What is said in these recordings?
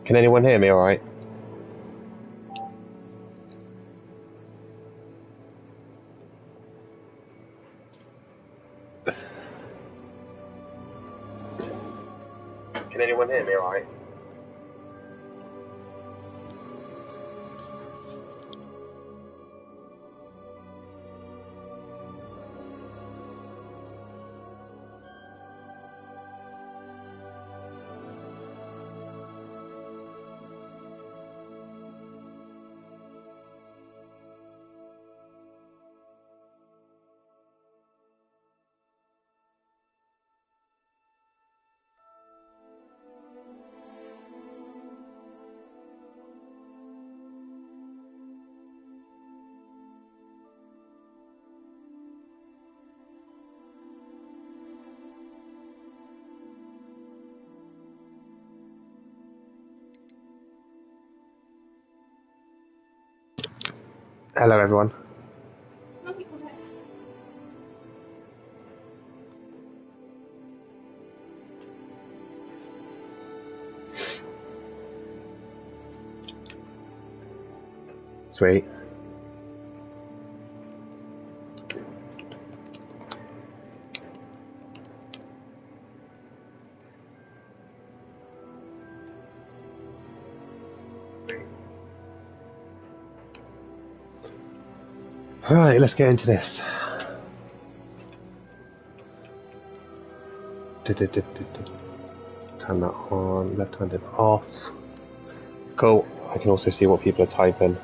Can anyone hear me all right? Can anyone hear me all right? Hello, everyone. Sweet. Right, let's get into this. Turn that on, left-handed off. Cool. I can also see what people are typing.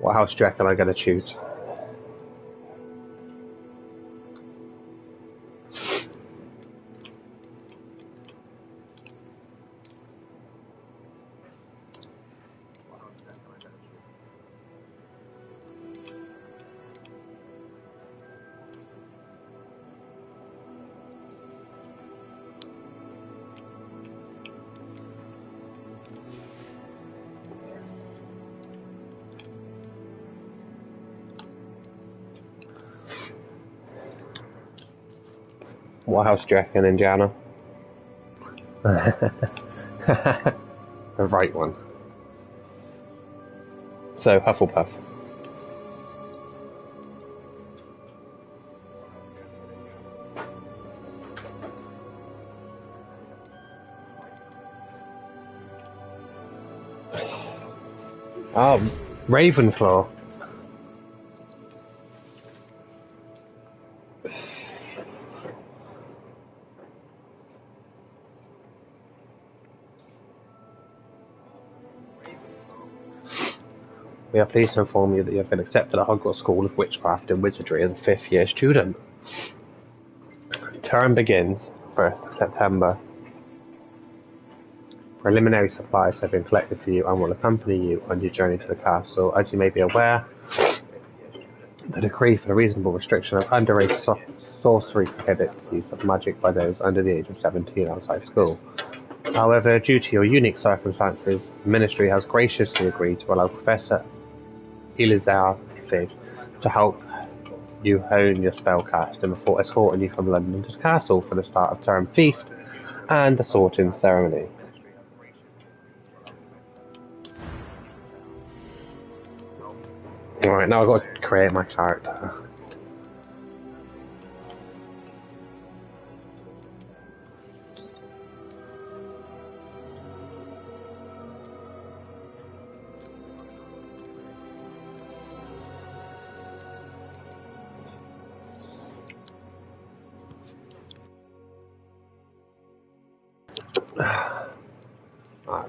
What house do you reckon I'm going to choose? What house do you reckon, Indiana? The right one. So, Hufflepuff. Oh, Ravenclaw. We are pleased to inform you that you have been accepted at Hogwarts School of Witchcraft and Wizardry as a fifth-year student. Term begins 1st of September. Preliminary supplies have been collected for you and will accompany you on your journey to the castle. As you may be aware, the decree for the reasonable restriction of underage sorcery prohibits the use of magic by those under the age of 17 outside school. However, due to your unique circumstances, the Ministry has graciously agreed to allow Professor Elizar Fig to help you hone your spellcasting before escorting you from London to the castle for the start of term feast and the sorting ceremony. Alright, now I've got to create my character.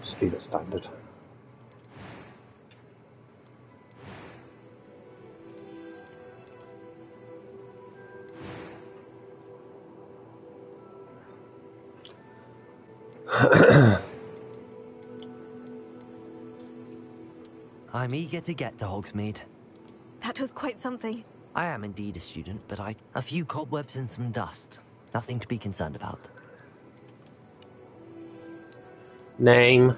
Just leave it standard. I'm eager to get to Hogsmeade. That was quite something. I am indeed a student, but a few cobwebs and some dust. Nothing to be concerned about. Name.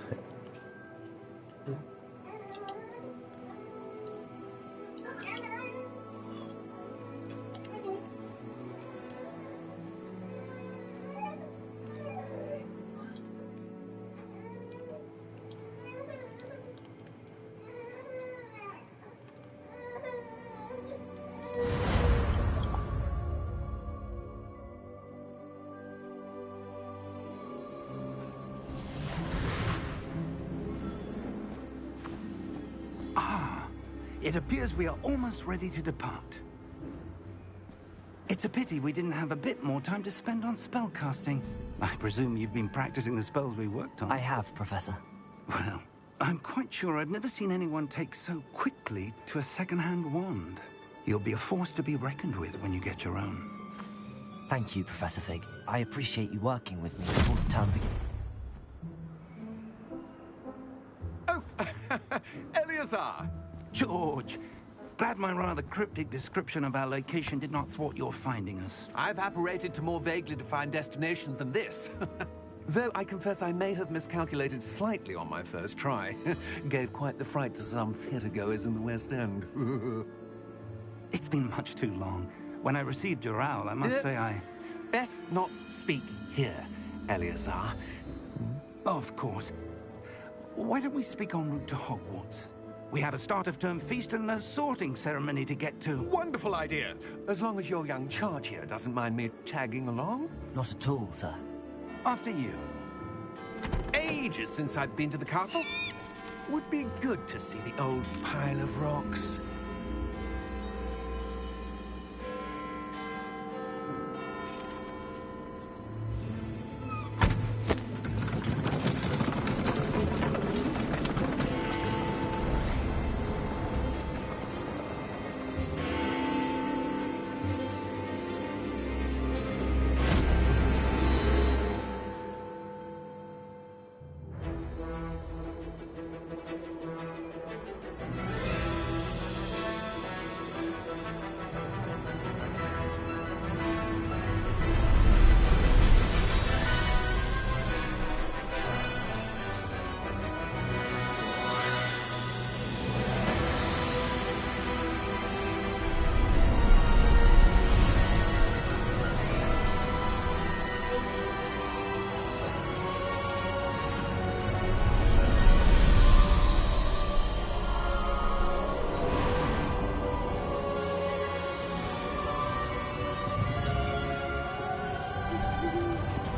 It appears we are almost ready to depart. It's a pity we didn't have a bit more time to spend on spellcasting. I presume you've been practicing the spells we worked on. I have, Professor. Well, I'm quite sure I've never seen anyone take so quickly to a second-hand wand. You'll be a force to be reckoned with when you get your own. Thank you, Professor Fig. I appreciate you working with me before the term begins. Oh, Eleazar! George, glad my rather cryptic description of our location did not thwart your finding us. I've apparated to more vaguely defined destinations than this. Though I confess I may have miscalculated slightly on my first try. Gave quite the fright to some theatergoers in the West End. It's been much too long. When I received your owl, I must say I... Best not speak here, Eleazar. Of course. Why don't we speak en route to Hogwarts? We have a start-of-term feast and a sorting ceremony to get to. Wonderful idea. As long as your young charge here doesn't mind me tagging along. Not at all, sir. After you. Ages since I've been to the castle. Would be good to see the old pile of rocks.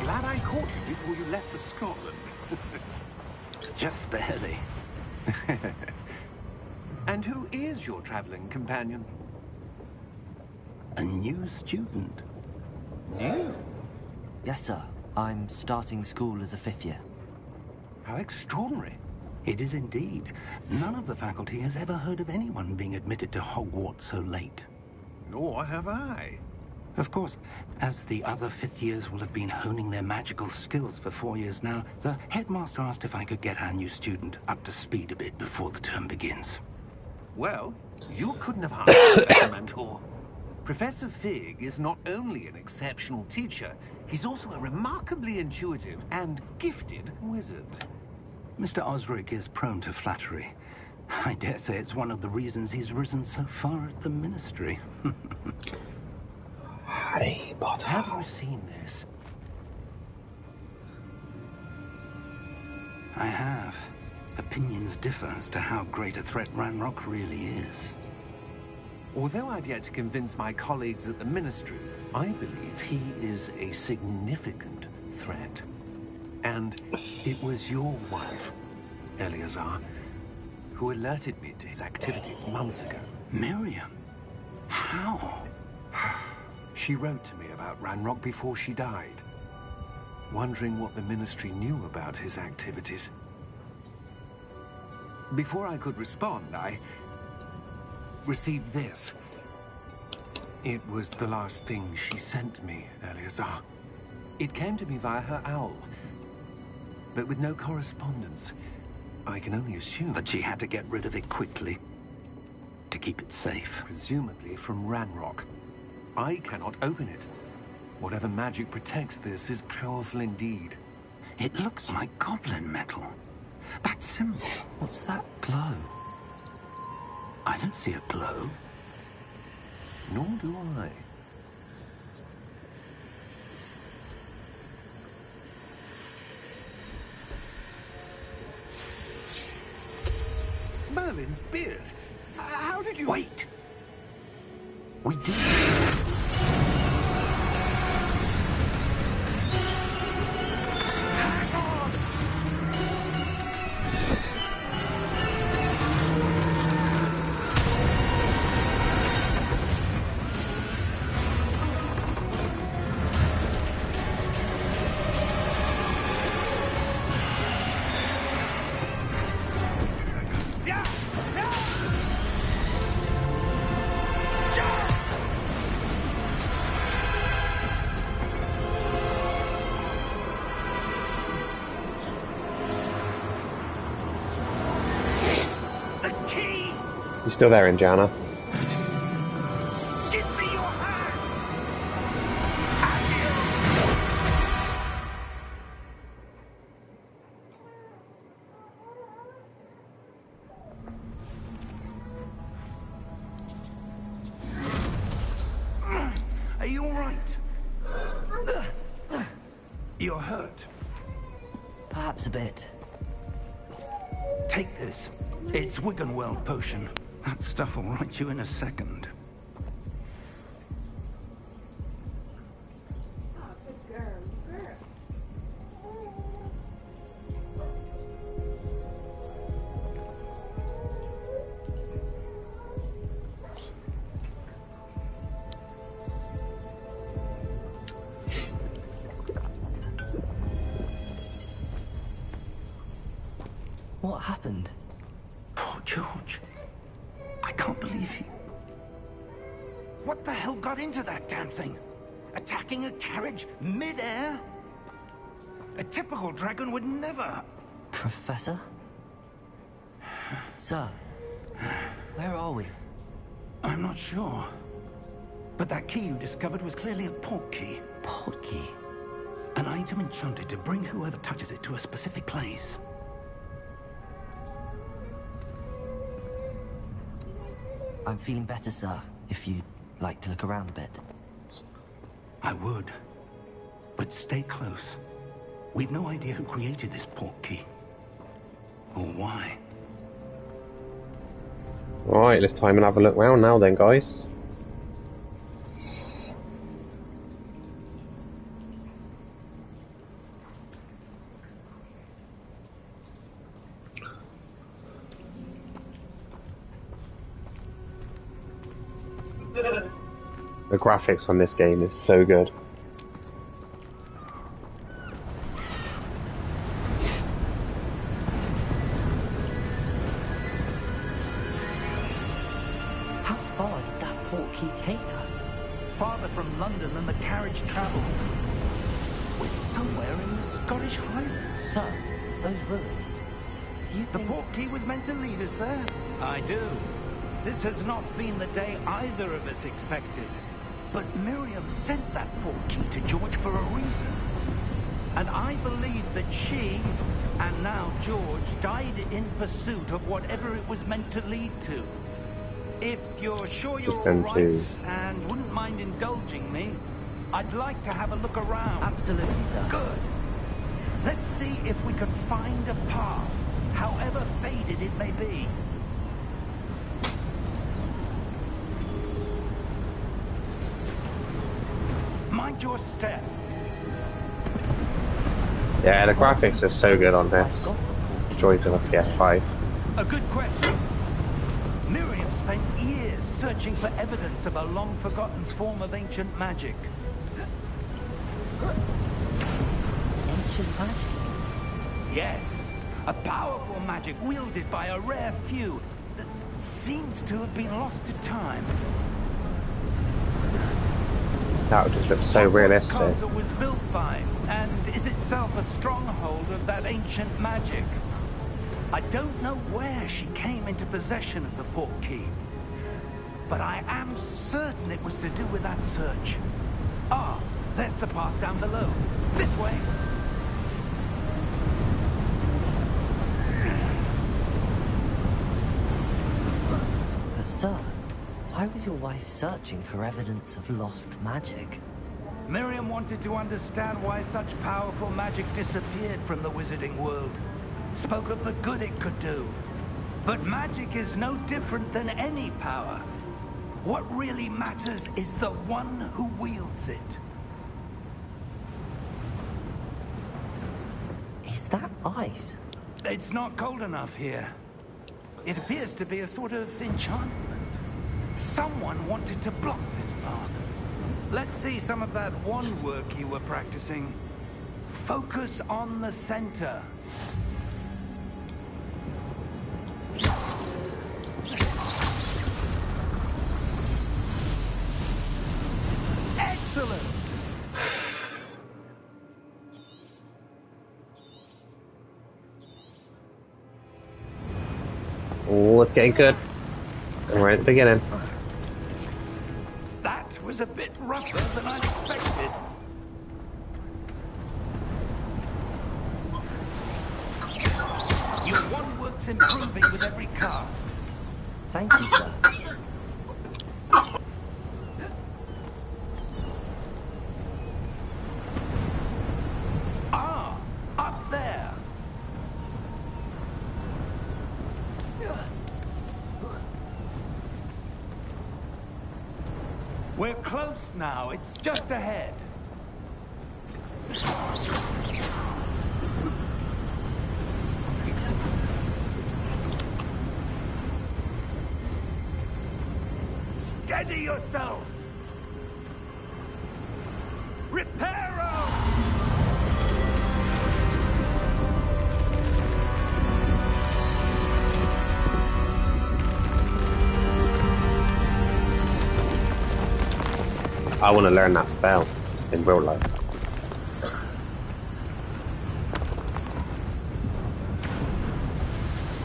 Glad I caught you before you left for Scotland. Just barely. And who is your traveling companion? A new student. New? Yes, sir. I'm starting school as a 5th year. How extraordinary. It is indeed. None of the faculty has ever heard of anyone being admitted to Hogwarts so late. Nor have I. Of course, as the other 5th years will have been honing their magical skills for 4 years now, the headmaster asked if I could get our new student up to speed a bit before the term begins. Well, you couldn't have asked for a better mentor. Professor Fig is not only an exceptional teacher, he's also a remarkably intuitive and gifted wizard. Mr. Osric is prone to flattery. I dare say it's one of the reasons he's risen so far at the Ministry. Harry Potter. Have you seen this? I have. Opinions differ as to how great a threat Ranrock really is. Although I've yet to convince my colleagues at the Ministry, I believe he is a significant threat. And it was your wife, Eleazar, who alerted me to his activities months ago. Miriam? How? She wrote to me about Ranrock before she died, wondering what the Ministry knew about his activities. Before I could respond, I received this. It was the last thing she sent me, Eleazar. It came to me via her owl, but with no correspondence. I can only assume that she had to get rid of it quickly. to keep it safe. Presumably from Ranrock. I cannot open it. Whatever magic protects this is powerful indeed. It looks like goblin metal. That symbol. What's that glow? I don't see a glow. Nor do I. Merlin's beard. How did you... Wait! We do... You still there, Indiana? Give me your hand! Are you all right? You're hurt. Perhaps a bit. Take this. It's Wiggenweld potion. That stuff will right you in a second. What happened? Poor George. I can't believe he... What the hell got into that damn thing? Attacking a carriage mid-air? A typical dragon would never... Professor? Sir, where are we? I'm not sure. But that key you discovered was clearly a port key. Port key? An item enchanted to bring whoever touches it to a specific place. I'm feeling better, sir, if you'd like to look around a bit. I would. But stay close. We've no idea who created this port key. Or why. Alright, let's time and have a look round now then, guys. The graphics on this game is so good. How far did that port key take us? Farther from London than the carriage travelled. We're somewhere in the Scottish Highlands. Sir, those ruins. Do you The think... port key was meant to lead us there? I do. This has not been the day either of us expected. But Miriam sent that port key to George for a reason. And I believe that she, and now George, died in pursuit of whatever it was meant to lead to. If you're sure you're all right and wouldn't mind indulging me, I'd like to have a look around. Absolutely, sir. Good. Let's see if we can find a path, however faded it may be. Mind your step. Yeah, the graphics are so good on this. Joys of a PS5. A good question. Miriam spent years searching for evidence of a long-forgotten form of ancient magic. Ancient magic? Yes, a powerful magic wielded by a rare few that seems to have been lost to time. That would just look so realistic. Hogwarts Castle was built by, and is itself a stronghold of that ancient magic. I don't know where she came into possession of the port key, but I am certain it was to do with that search. Ah, there's the path down below. This way. But sir, why was your wife searching for evidence of lost magic? Miriam wanted to understand why such powerful magic disappeared from the wizarding world. Spoke of the good it could do. But magic is no different than any power. What really matters is the one who wields it. Is that ice? It's not cold enough here. It appears to be a sort of enchantment. Someone wanted to block this path. Let's see some of that wand work you were practicing. Focus on the center. Excellent! Oh, it's getting good. And we're at the beginning. That was a bit rougher than I expected. Your wand work's improving with every cast. Thank you, sir. Ah, up there. We're close now. It's just ahead. Steady yourself. Reparo! I want to learn that spell in real life.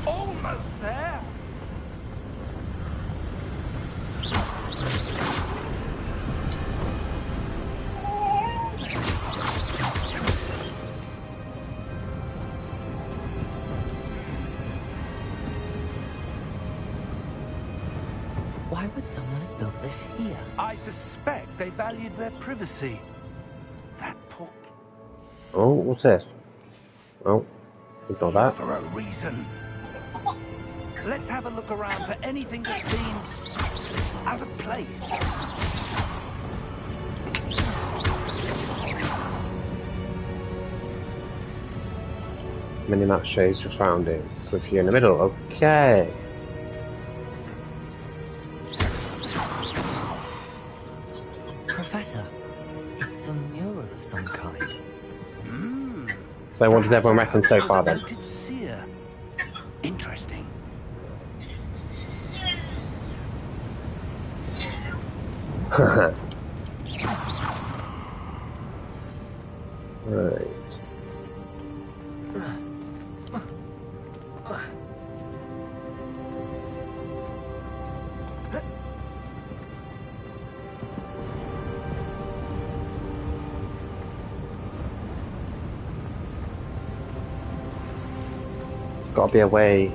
Almost there. Why would someone have built this here? I suspect they valued their privacy. That poor... Oh, what's this? Oh, ignore that. For a reason. Let's have a look around for anything that seems out of place. Minimap shows your surroundings with you in the middle. Okay. Professor, it's a mural of some kind. So what does everyone reckon so Perhaps far it was a then? noted seer. Interesting. Right. Gotta be a way.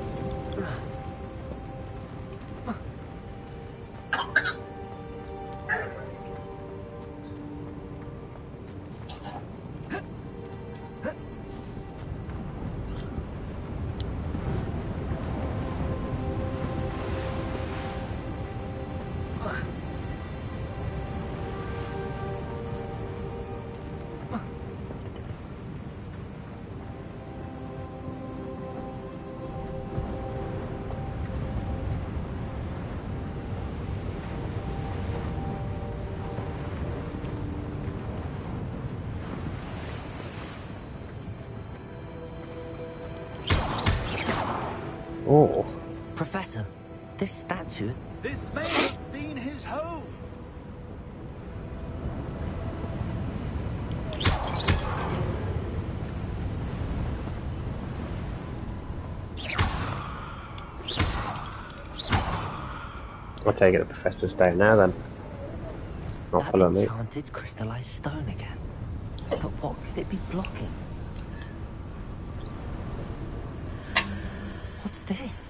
Oh. Professor, this statue... This may have been his home. I'll take it the professor's staying there then. Not That follow me. enchanted crystallized stone again. But what could it be blocking? What's this?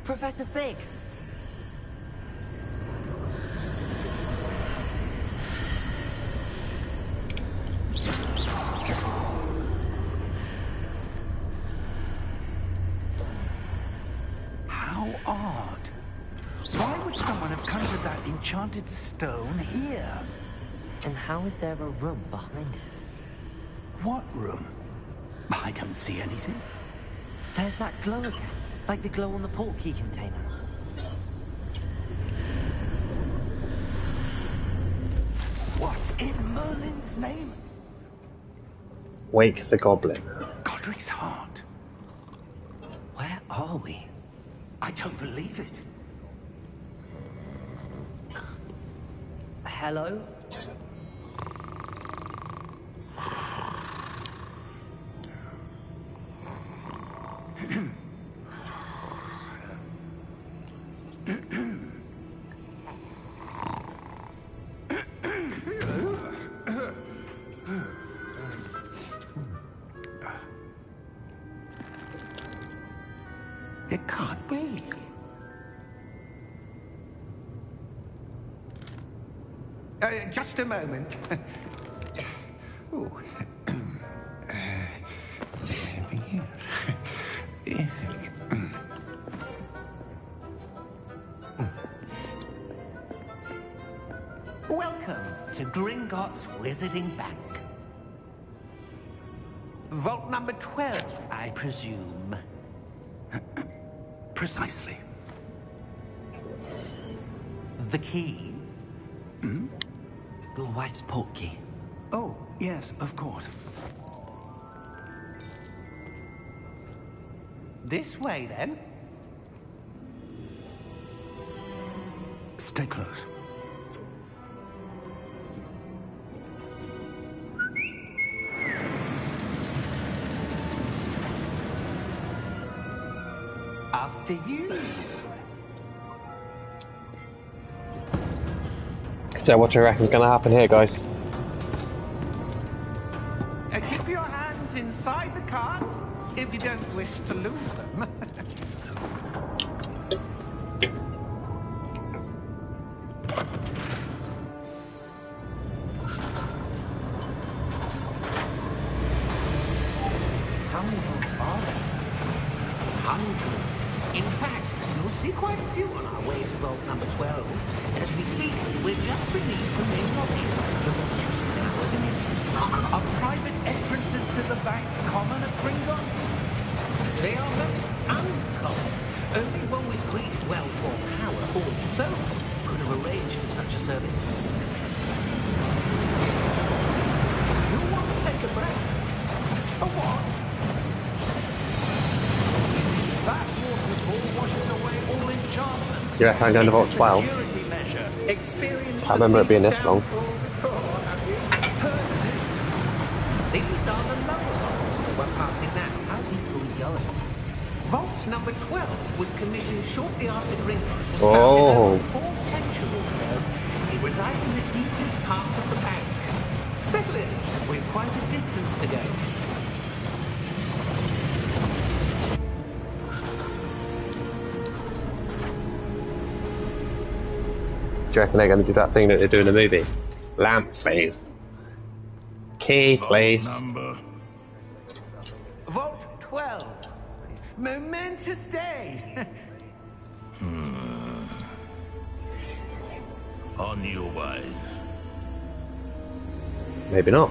Professor Fig! How odd. Why would someone have conjured that enchanted stone here? And how is there a room behind it? What room? I don't see anything. There's that glow again, like the glow on the portkey container. What in Merlin's name? Wake the goblin. Godric's heart. Where are we? I don't believe it. Hello? It can't be. Just a moment. Ooh. Welcome to Gringotts Wizarding Bank. Vault number 12, I presume. Precisely. The key? Your wife's portkey. Oh, yes, of course. This way, then. Stay close. After you. So what do you reckon's gonna happen here, guys? Keep your hands inside the cart if you don't wish to lose them. How many vaults are there? Hundreds. In fact, you'll see quite a few on our way to vault number 12. As we speak, we're just beneath the main lobby. The vault you see now are the nearest. Are private entrances to the bank common at Gringotts? They are most uncommon. Only one with great wealth or power, or both, could have arranged for such a service. You want to take a breath? A what? That waterfall washes away all enchantment. You reckon I'm going to vault 12? Security measure. Experienced Can't remember it being this long. downfall before, have you? Heard of it? These are the lower vaults that we're passing now. How deep are we going? Vault number 12 was commissioned shortly after Gringotts was Oh. founded over 4 centuries ago. It resides in the deepest part of the bank. Settle in. We've quite a distance to go. Do you reckon they're gonna do that thing that they do in the movie? Lamp, please. Key, please. Number. Vault 12. Momentous day. On your way. Maybe not.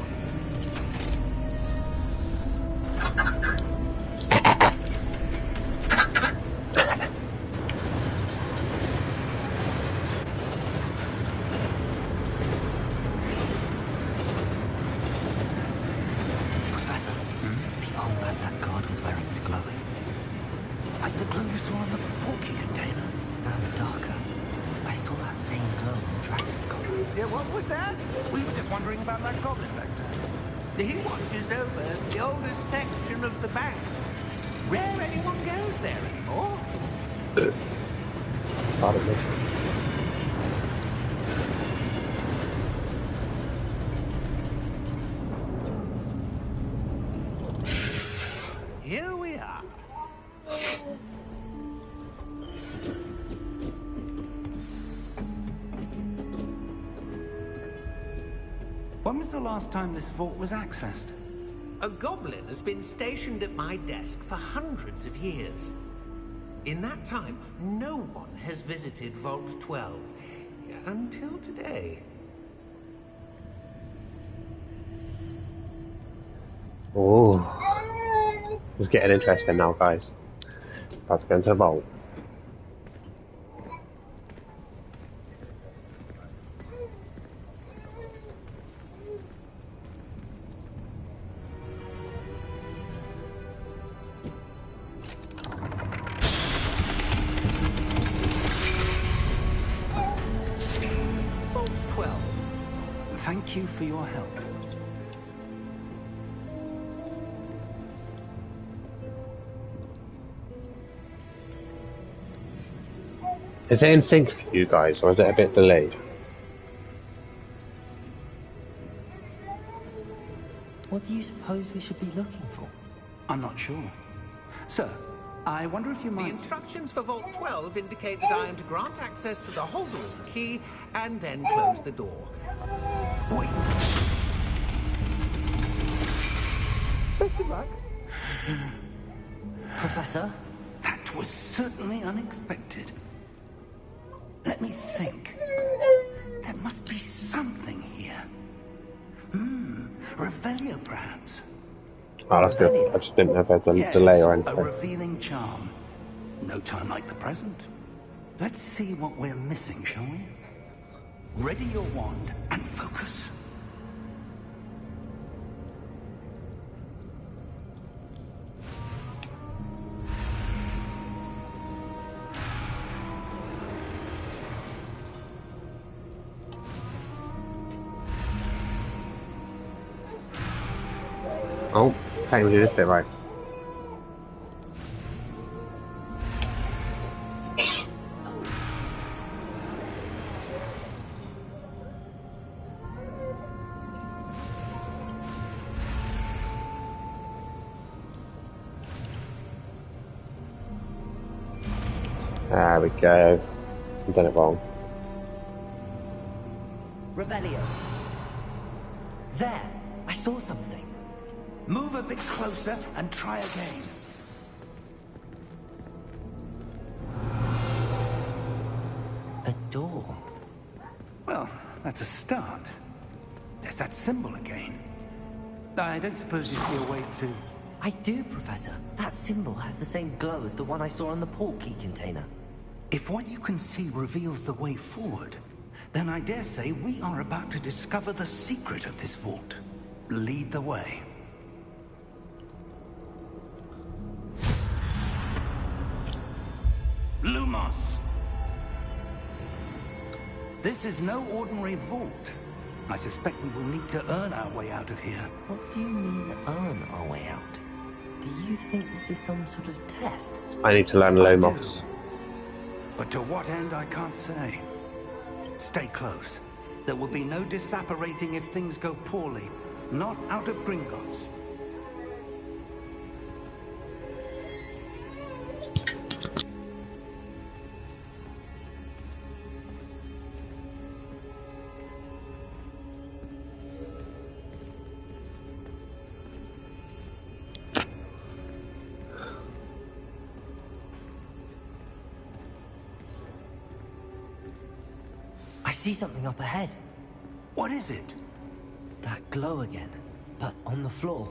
Professor, the armband that guard was wearing is glowing. Like the glow you saw on the portkey container. Now darker. I saw that same glow on the dragon's collar. Yeah, what was that? We were just wondering about that goblin back there. He watches over the oldest section of the bank. Rare anyone goes there anymore. Pardon me. When was the last time this vault was accessed? A goblin has been stationed at my desk for hundreds of years. In that time, no one has visited Vault 12. Until today. Oh, it's getting interesting now, guys. About to go into the vault. Vault 12. Thank you for your help. Is it in sync for you guys, or is it a bit delayed? What do you suppose we should be looking for? I'm not sure. Sir, I wonder if you The might... instructions for Vault 12 indicate that I am to grant access to the holder of the key and then close the door. Wait. Professor? That was certainly unexpected. Let me think. There must be something here. Revelio, perhaps. Oh, that's good. I just didn't know if there's a delay or A anything. revealing charm. No time like the present. Let's see what we're missing, shall we? Ready your wand and focus. Oh, can't even do this bit right. There we go. I've done it wrong. Revelio. There! I saw something. Move a bit closer and try again. A door. Well, that's a start. There's that symbol again. I don't suppose you see a way to... I do, Professor. That symbol has the same glow as the one I saw on the portkey container. If what you can see reveals the way forward, then I dare say we are about to discover the secret of this vault. Lead the way. Lumos! This is no ordinary vault. I suspect we will need to earn our way out of here. What do you mean, earn our way out? Do you think this is some sort of test? I need to learn I Lomos. do. But to what end, I can't say. Stay close. There will be no disapparating if things go poorly. Not out of Gringotts. I see something up ahead. What is it? That glow again, but on the floor.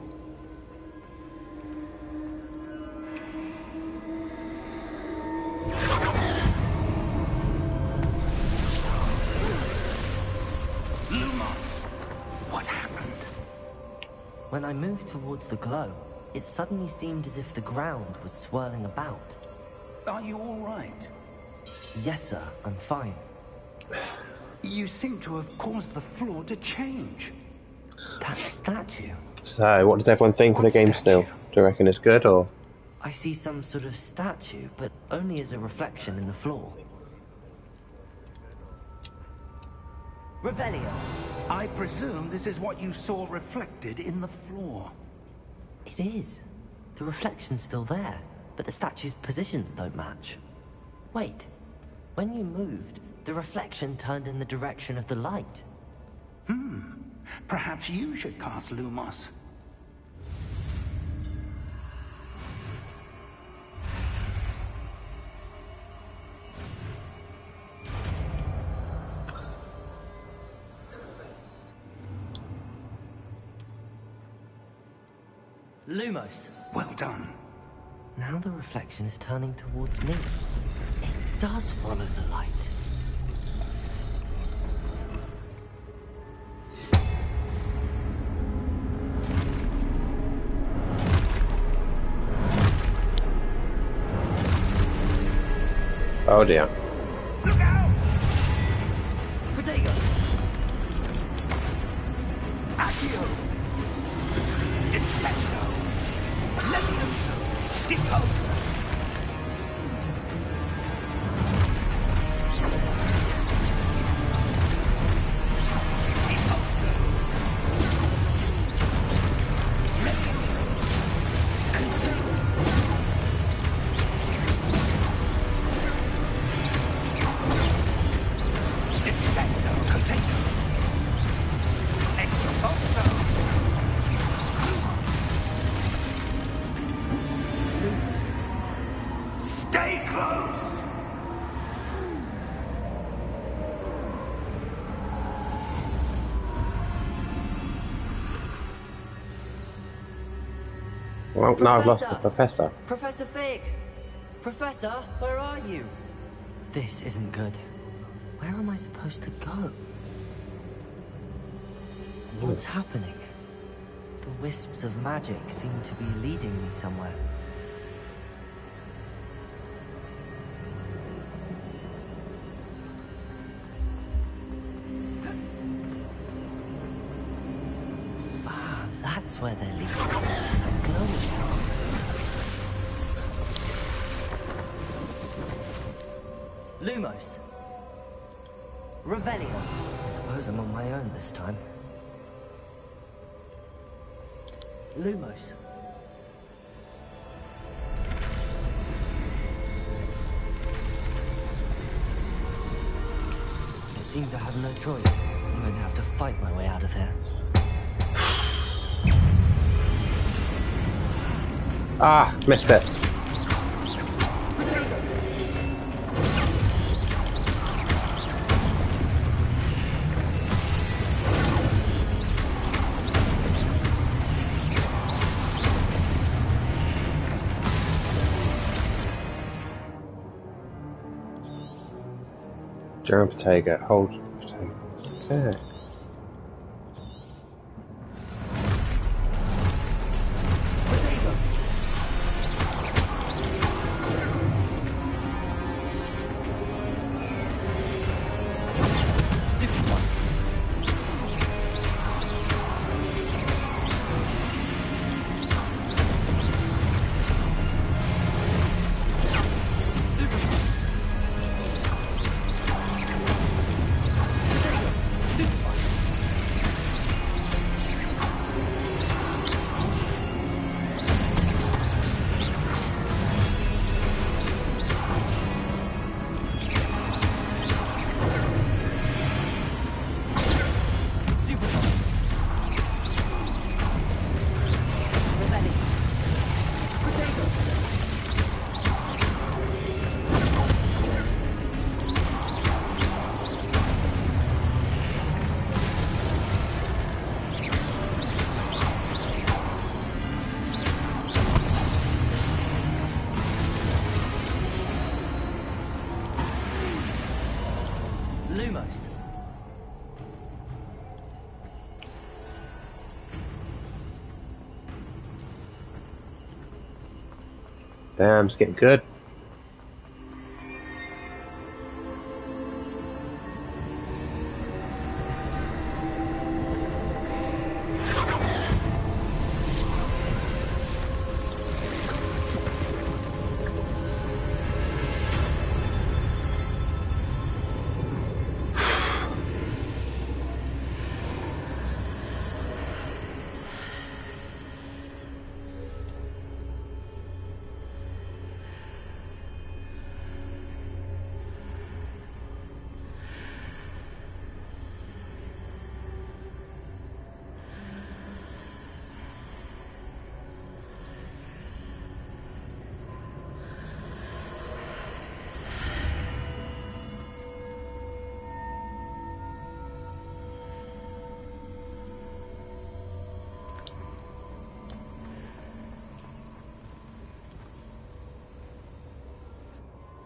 Lumos! What happened? When I moved towards the glow, it suddenly seemed as if the ground was swirling about. Are you all right? Yes, sir, I'm fine. You seem to have caused the floor to change. That statue. So, what does everyone think of the What game statue? still? Do you reckon it's good, or...? I see some sort of statue, but only as a reflection in the floor. Revelio. I presume this is what you saw reflected in the floor. It is. The reflection's still there, but the statue's positions don't match. Wait. When you moved, the reflection turned in the direction of the light. Perhaps you should cast Lumos. Lumos. Well done. Now the reflection is turning towards me. It does follow the light. Oh dear. Look out! Protego! Accio! Descendo! Levioso! Deposo! Deposo! Levioso! Descendo! Contago! Expulso! Lumos. Stay close! Well, now I've lost the Professor. professor. Professor Fig! Professor, where are you? This isn't good. Where am I supposed to go? What's happening? The wisps of magic seem to be leading me somewhere. Ah, that's where they're leading me. A glowy tower. Lumos. Revelio. I suppose I'm on my own this time. Lumos. It seems I have no choice. I'm going to have to fight my way out of here. Ah, missed it. German potato, hold potato. Okay. Lumos. Damn, it's getting good.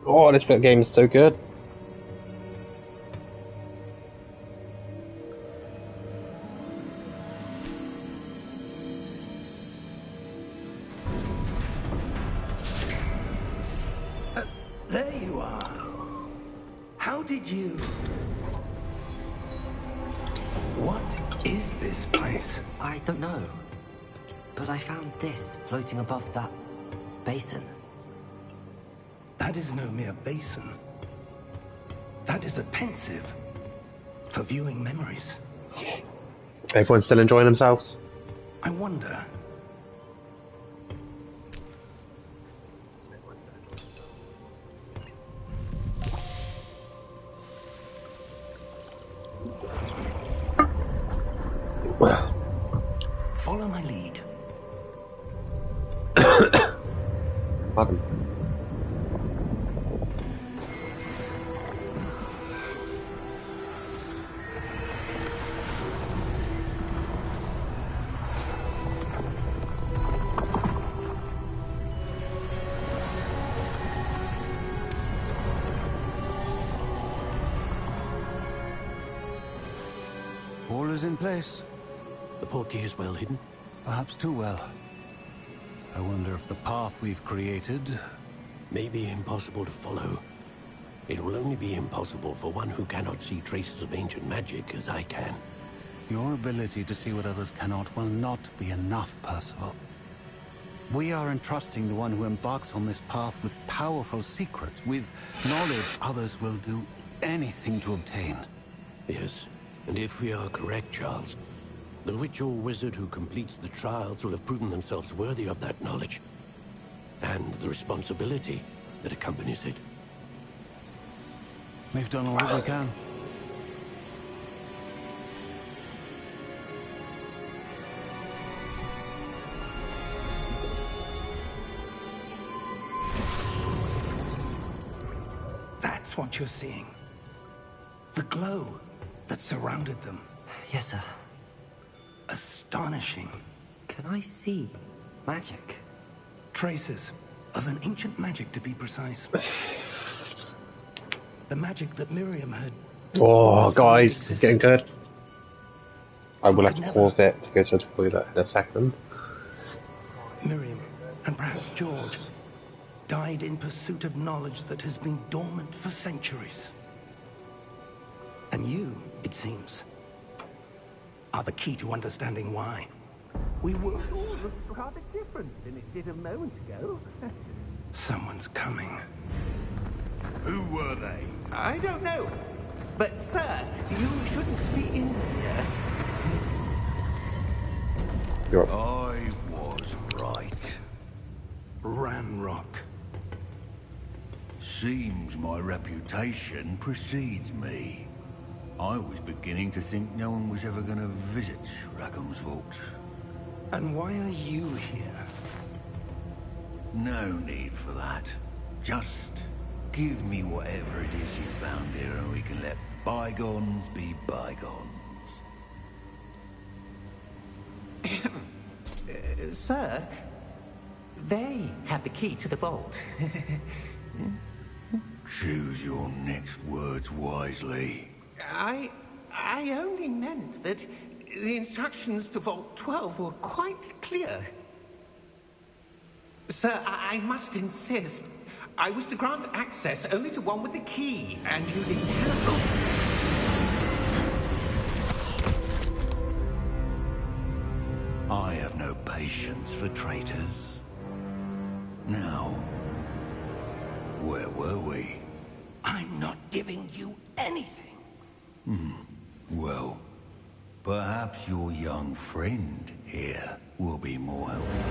Oh, this game is so good. There you are. How did you... What is this place? I don't know. But I found this floating above that basin. That is no mere basin. That is a pensive for viewing memories. Everyone's still enjoying themselves? I wonder... Follow my lead. Pardon. All is in place. The portkey is well hidden. Perhaps too well. I wonder if the path we've created... May be impossible to follow. It will only be impossible for one who cannot see traces of ancient magic as I can. Your ability to see what others cannot will not be enough, Percival. We are entrusting the one who embarks on this path with powerful secrets, with knowledge others will do anything to obtain. Yes, and if we are correct, Charles, the witch or wizard who completes the trials will have proven themselves worthy of that knowledge, and the responsibility that accompanies it. We've done all that we can. That's what you're seeing. The glow that surrounded them. Yes, sir. Astonishing. Can I see magic? Traces of an ancient magic, to be precise. The magic that Miriam had... Oh, guys, it's getting good. I will have to Never. pause it to go to the toilet in a second. Miriam, and perhaps George, died in pursuit of knowledge that has been dormant for centuries. And you, it seems, are the key to understanding why. We were... Rather different than it did a moment ago. Someone's coming. Who were they? I don't know. But, sir, you shouldn't be in here. You're I was right. Ranrock. Seems my reputation precedes me. I was beginning to think no one was ever going to visit Rackham's vault. And why are you here? No need for that. Just give me whatever it is you found here and we can let bygones be bygones. Sir, they have the key to the vault. Choose your next words wisely. I only meant that the instructions to Vault 12 were quite clear. Sir, I must insist. I was to grant access only to one with the key, and you didn't have I have no patience for traitors. Now, where were we? I'm not giving you anything. Well, perhaps your young friend here will be more helpful.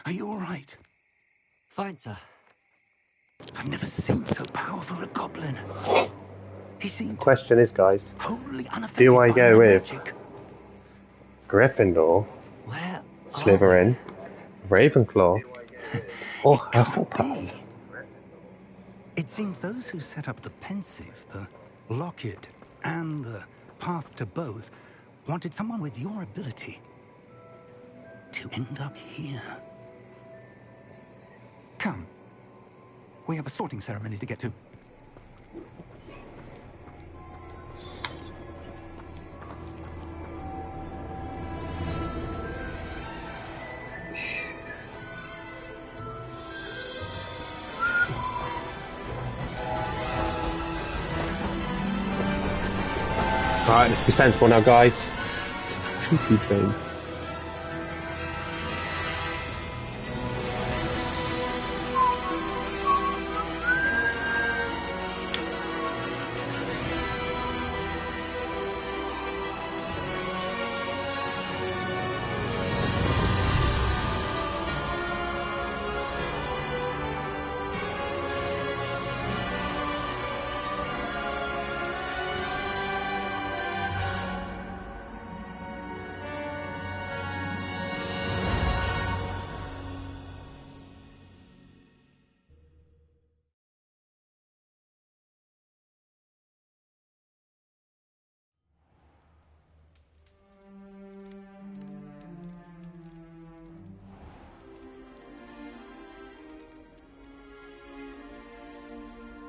Are you all right? Fine, sir. I've never seen so powerful a goblin. He seemed Question is, guys, wholly unaffected do I by go my with magic. Gryffindor, Where Slytherin, Ravenclaw, or It can't Hufflepuff? be. It seems those who set up the Pensive, the Locket, and the Path to Both wanted someone with your ability to end up here. Come. We have a sorting ceremony to get to. Alright, let's be sensible now, guys. Choo-choo train.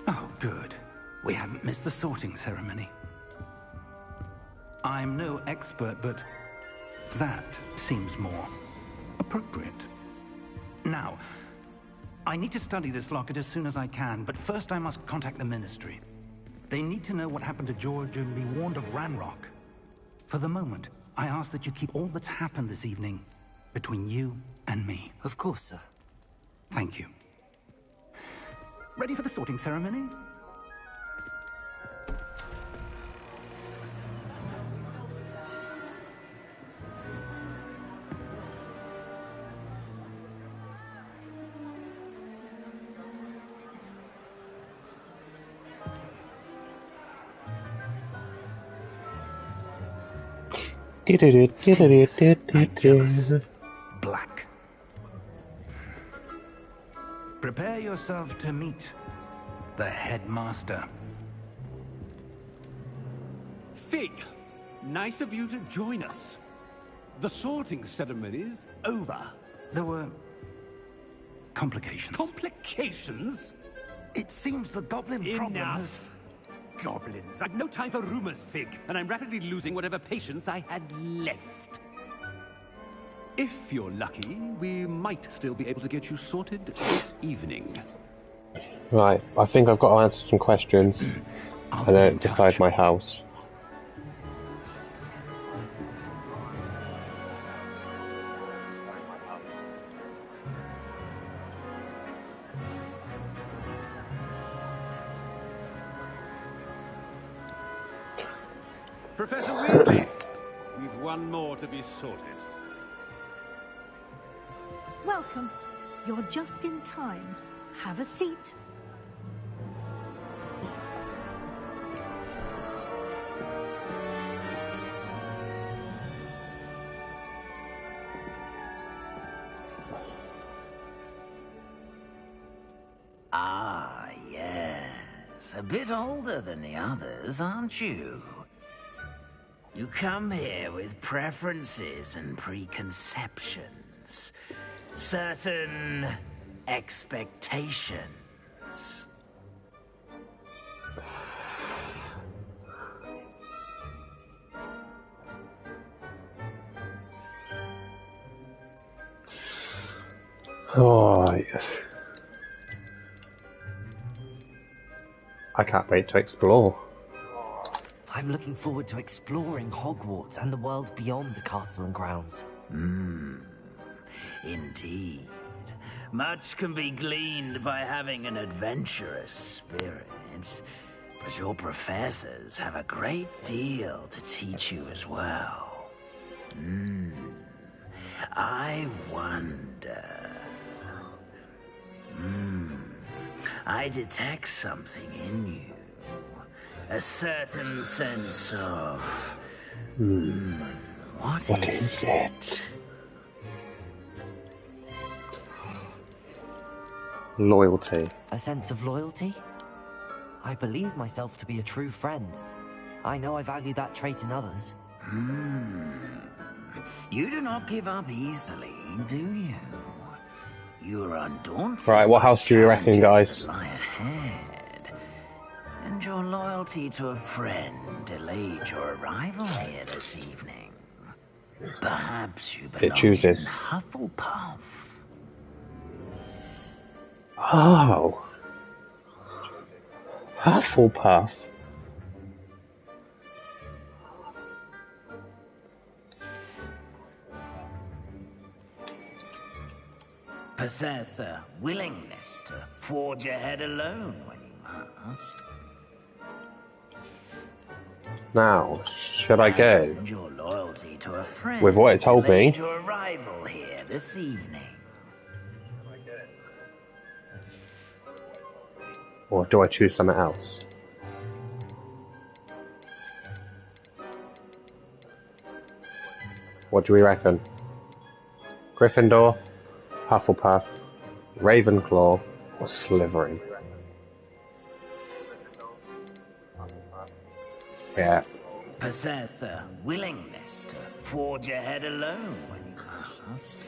Oh, good. We haven't missed the sorting ceremony. I'm no expert, but that seems more appropriate. Now, I need to study this locket as soon as I can, but first I must contact the Ministry. They need to know what happened to George and be warned of Ranrock. For the moment, I ask that you keep all that's happened this evening between you and me. Of course, sir. Thank you. Ready for the sorting ceremony? Regulus. Black. Prepare yourself to meet the headmaster. Fig, nice of you to join us. The sorting ceremony's over. There were complications. Complications? It seems the goblin problem has... Enough. Goblins. I've no time for rumors, Fig, and I'm rapidly losing whatever patience I had left. If you're lucky, we might still be able to get you sorted this evening. Right, I think I've got to answer some questions I'll and be then in decide touch. my house. Professor Weasley, we've one more to be sorted. Welcome. You're just in time. Have a seat. Ah, yes. A bit older than the others, aren't you? You come here with preferences and preconceptions. Certain expectations. Oh, yes. I can't wait to explore. I'm looking forward to exploring Hogwarts and the world beyond the castle and grounds. Indeed. Much can be gleaned by having an adventurous spirit, but your professors have a great deal to teach you as well. I wonder... I detect something in you. A certain sense of... What is it? Loyalty. A sense of loyalty? I believe myself to be a true friend. I know I value that trait in others. You do not give up easily, do you? You are undaunted. Right, what house do you reckon, guys? that lie ahead. And your loyalty to a friend delayed your arrival here this evening. Perhaps you belong chooses. in Hufflepuff. Oh. Hufflepuff. Possess a willingness to forge ahead alone when you must. Now, should I go And your loyalty to a friend with what it told me? delayed your arrival here this evening. Or do I choose something else? What do we reckon? Gryffindor, Hufflepuff, Ravenclaw, or Slytherin? Yeah. Possess a willingness to forge ahead alone when you must.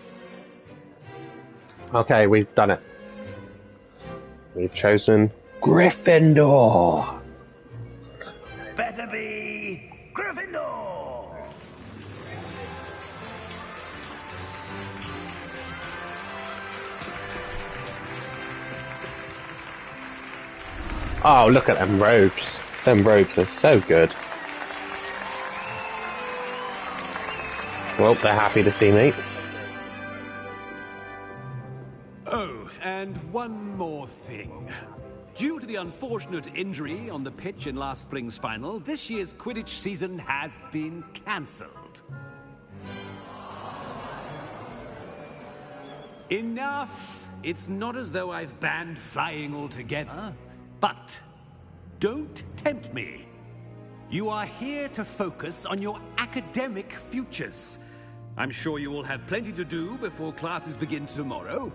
Okay, we've done it. We've chosen Gryffindor. Better be Gryffindor! Oh, look at them robes. Them robes are so good. Well, they're happy to see me. Oh, and one more thing. Due to the unfortunate injury on the pitch in last spring's final, this year's Quidditch season has been cancelled. Enough! It's not as though I've banned flying altogether, but don't tempt me. You are here to focus on your academic futures. I'm sure you will have plenty to do before classes begin tomorrow.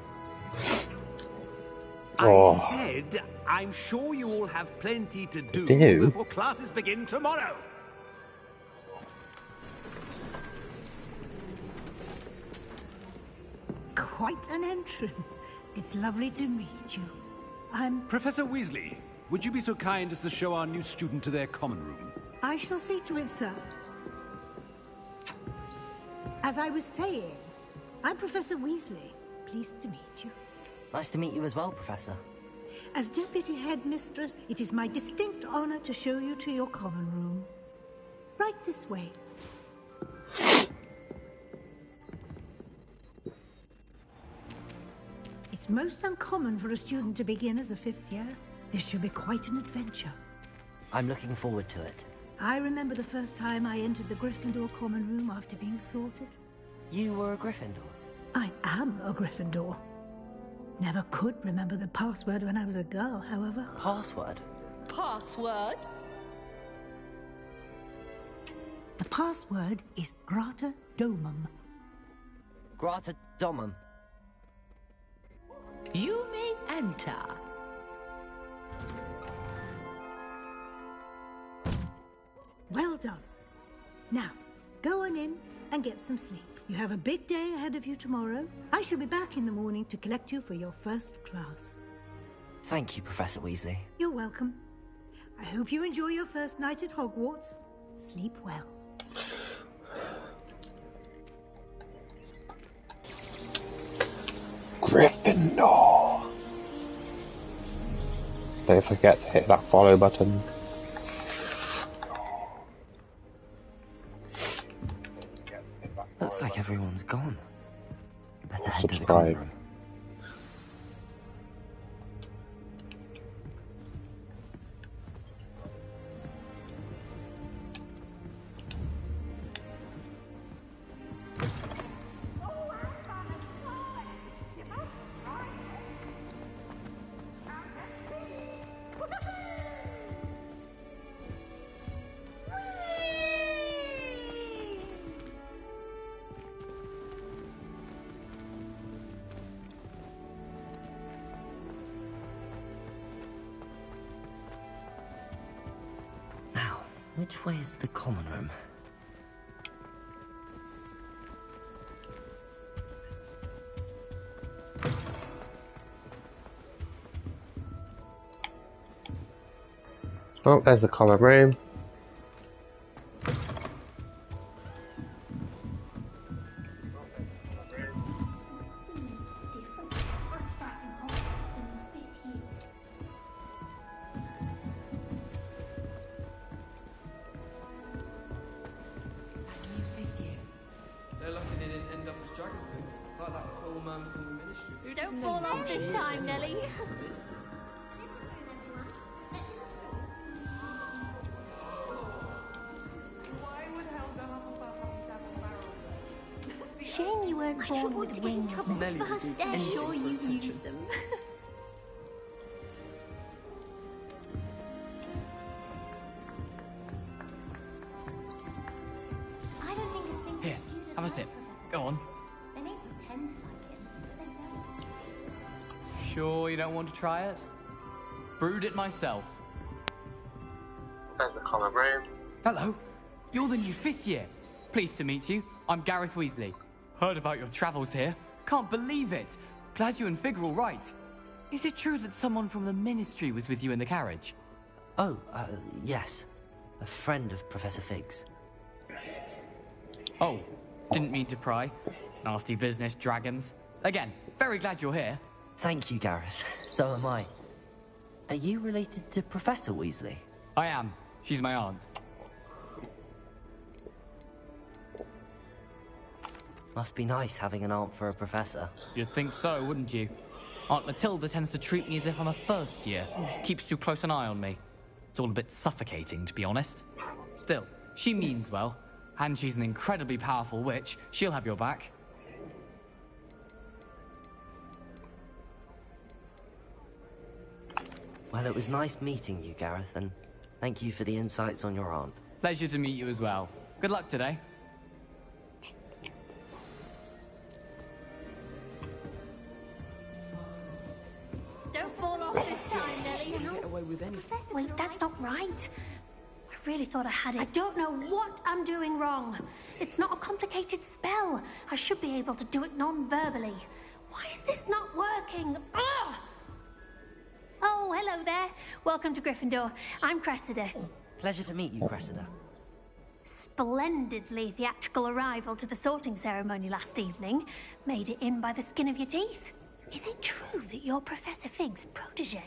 Oh. I said, I'm sure you all have plenty to do before classes begin tomorrow. Quite an entrance. It's lovely to meet you. I'm... Professor Weasley, would you be so kind as to show our new student to their common room? I shall see to it, sir. As I was saying, I'm Professor Weasley. Pleased to meet you. Nice to meet you as well, Professor. As Deputy Headmistress, it is my distinct honor to show you to your common room. Right this way. It's most uncommon for a student to begin as a fifth year. This should be quite an adventure. I'm looking forward to it. I remember the first time I entered the Gryffindor common room after being sorted. You were a Gryffindor? I am a Gryffindor. Never could remember the password when I was a girl, however. Password? Password? The password is Grata Domum. Grata Domum. You may enter. Well done. Now, go on in and get some sleep. You have a big day ahead of you tomorrow. I shall be back in the morning to collect you for your first class. Thank you, Professor Weasley. You're welcome. I hope you enjoy your first night at Hogwarts. Sleep well. Gryffindor. Don't forget to hit that follow button. Looks like everyone's gone. Better head to the Subscribe. common room. Which way is the common room? Oh, there's the common room. They're lucky they didn't end up as dragon food, like that poor man from the ministry. Don't fall off this time, Nelly. Shame you weren't born with wings. Nelly would do anything Sure for you attention. used them. I don't think a single Here, student have a knows sip. Professor Go on. Fig. They may pretend to like him, but they don't. Sure you don't want to try it? Brewed it myself. There's the common room. Hello. You're the new 5th year. Pleased to meet you. I'm Gareth Weasley. Heard about your travels here. Can't believe it. Glad you and Fig are all right. Is it true that someone from the ministry was with you in the carriage? Oh, yes. A friend of Professor Fig's. Oh, didn't mean to pry. Nasty business, dragons. Again, very glad you're here. Thank you, Gareth. So am I. Are you related to Professor Weasley? I am. She's my aunt. Must be nice having an aunt for a professor. You'd think so, wouldn't you? Aunt Matilda tends to treat me as if I'm a first year. Keeps too close an eye on me. It's all a bit suffocating, to be honest. Still, she means well. And she's an incredibly powerful witch. She'll have your back. Well, it was nice meeting you, Gareth, and thank you for the insights on your aunt. Pleasure to meet you as well. Good luck today. Don't fall off this time, Nelly. Get away with anything. Wait, that's not right. I really thought I had I it. don't know what I'm doing wrong. It's not a complicated spell. I should be able to do it non-verbally. Why is this not working? Ugh! Oh, hello there. Welcome to Gryffindor. I'm Cressida. Pleasure to meet you, Cressida. Splendidly theatrical arrival to the sorting ceremony last evening. Made it in by the skin of your teeth. Is it true that you're Professor Fig's protege?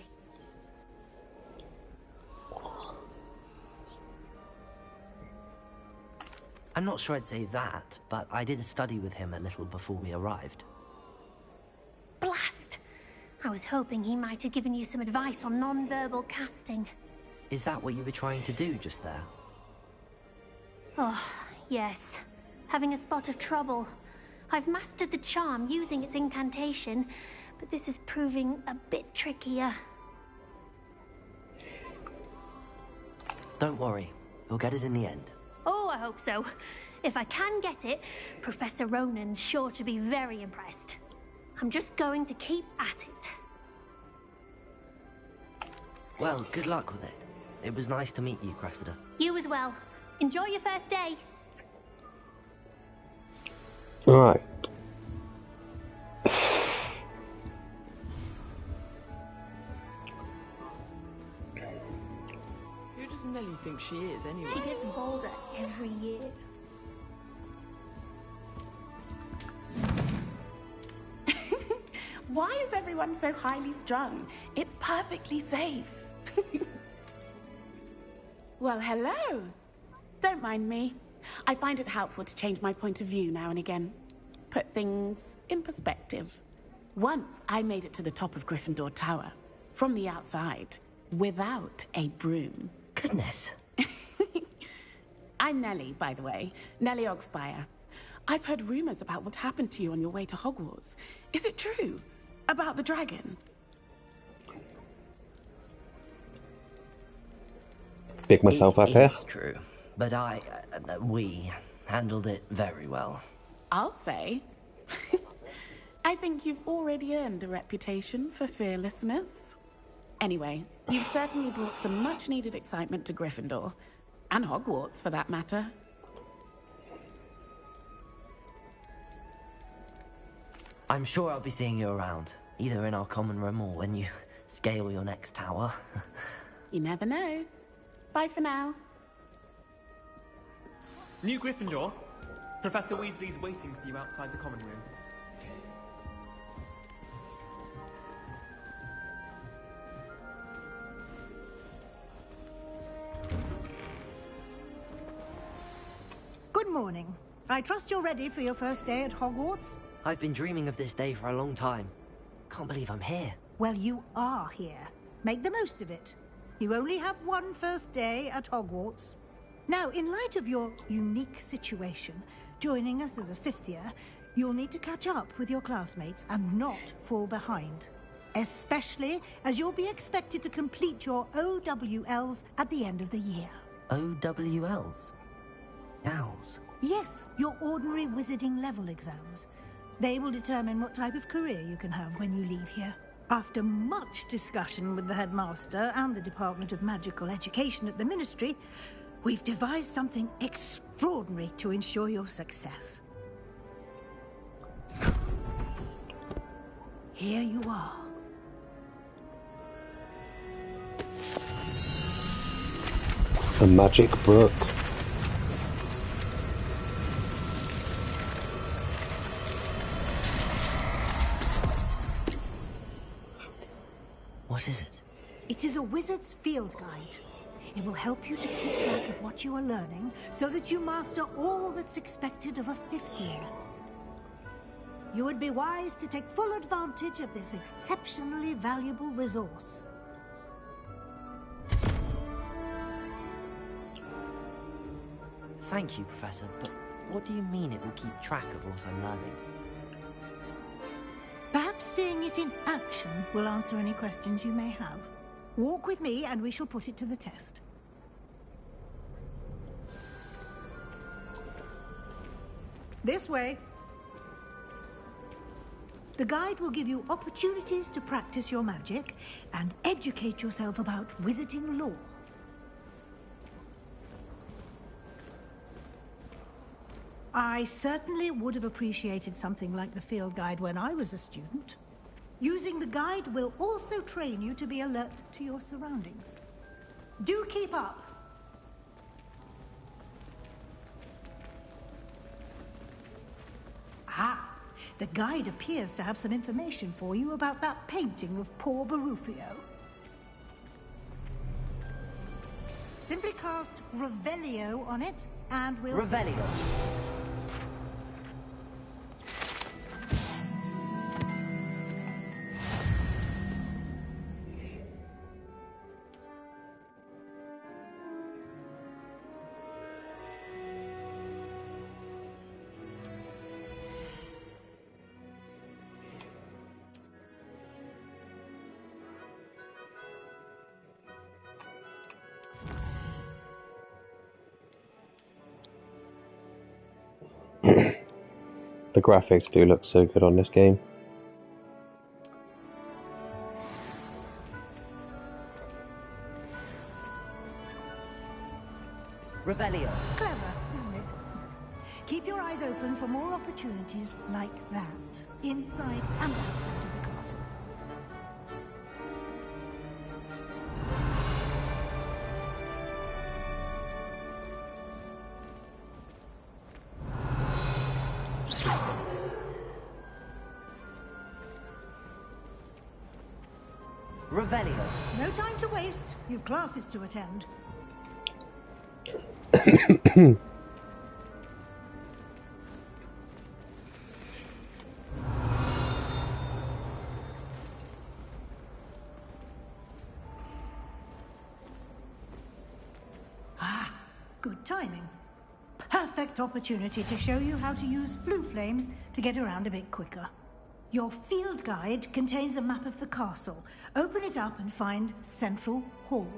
I'm not sure I'd say that, but I did study with him a little before we arrived. Blast! I was hoping he might have given you some advice on non-verbal casting. Is that what you were trying to do just there? Oh, yes. Having a spot of trouble. I've mastered the charm using its incantation, but this is proving a bit trickier. Don't worry, we'll get it in the end. Oh, I hope so. If I can get it, Professor Ronan's sure to be very impressed. I'm just going to keep at it. Well, good luck with it. It was nice to meet you, Cressida. You as well. Enjoy your first day. Alright. Who does Nelly think she is, anyway? She gets bolder every year. Why is everyone so highly strung? It's perfectly safe. Well, hello. Don't mind me. I find it helpful to change my point of view now and again. Put things in perspective. Once I made it to the top of Gryffindor Tower, from the outside, without a broom. Goodness. I'm Nellie, by the way. Nellie Ogspire. I've heard rumors about what happened to you on your way to Hogwarts. Is it true? About the dragon? Pick myself up here. It is true, but we handled it very well. I'll say. I think you've already earned a reputation for fearlessness. Anyway, you've certainly brought some much-needed excitement to Gryffindor. And Hogwarts, for that matter. I'm sure I'll be seeing you around, either in our common room or when you scale your next tower. You never know. Bye for now. New Gryffindor. Professor Weasley's waiting for you outside the common room. Good morning. I trust you're ready for your first day at Hogwarts? I've been dreaming of this day for a long time. Can't believe I'm here. Well, you are here. Make the most of it. You only have one first day at Hogwarts. Now, in light of your unique situation, joining us as a fifth year, you'll need to catch up with your classmates and not fall behind. Especially as you'll be expected to complete your OWLs at the end of the year. OWLs? Owls? Yes, your ordinary wizarding level exams. They will determine what type of career you can have when you leave here. After much discussion with the headmaster and the Department of Magical Education at the Ministry, we've devised something extraordinary to ensure your success. Here you are. A magic book. What is it? It is a wizard's field guide. It will help you to keep track of what you are learning so that you master all that's expected of a fifth year. You would be wise to take full advantage of this exceptionally valuable resource. Thank you, Professor, but what do you mean it will keep track of what I'm learning? Perhaps seeing it in action will answer any questions you may have. Walk with me and we shall put it to the test. This way. The guide will give you opportunities to practice your magic and educate yourself about wizarding lore. I certainly would have appreciated something like the field guide when I was a student. Using the guide will also train you to be alert to your surroundings. Do keep up! Ah, the guide appears to have some information for you about that painting of poor Barufio. Simply cast Revelio on it, and we'll... Revelio. The graphics do look so good on this game. Revelio. Clever, isn't it? Keep your eyes open for more opportunities like that, inside and outside of the castle. Revelio. No time to waste. You've classes to attend. Ah, good timing. Perfect opportunity to show you how to use flue flames to get around a bit quicker. Your field guide contains a map of the castle. Open it up and find Central Hall.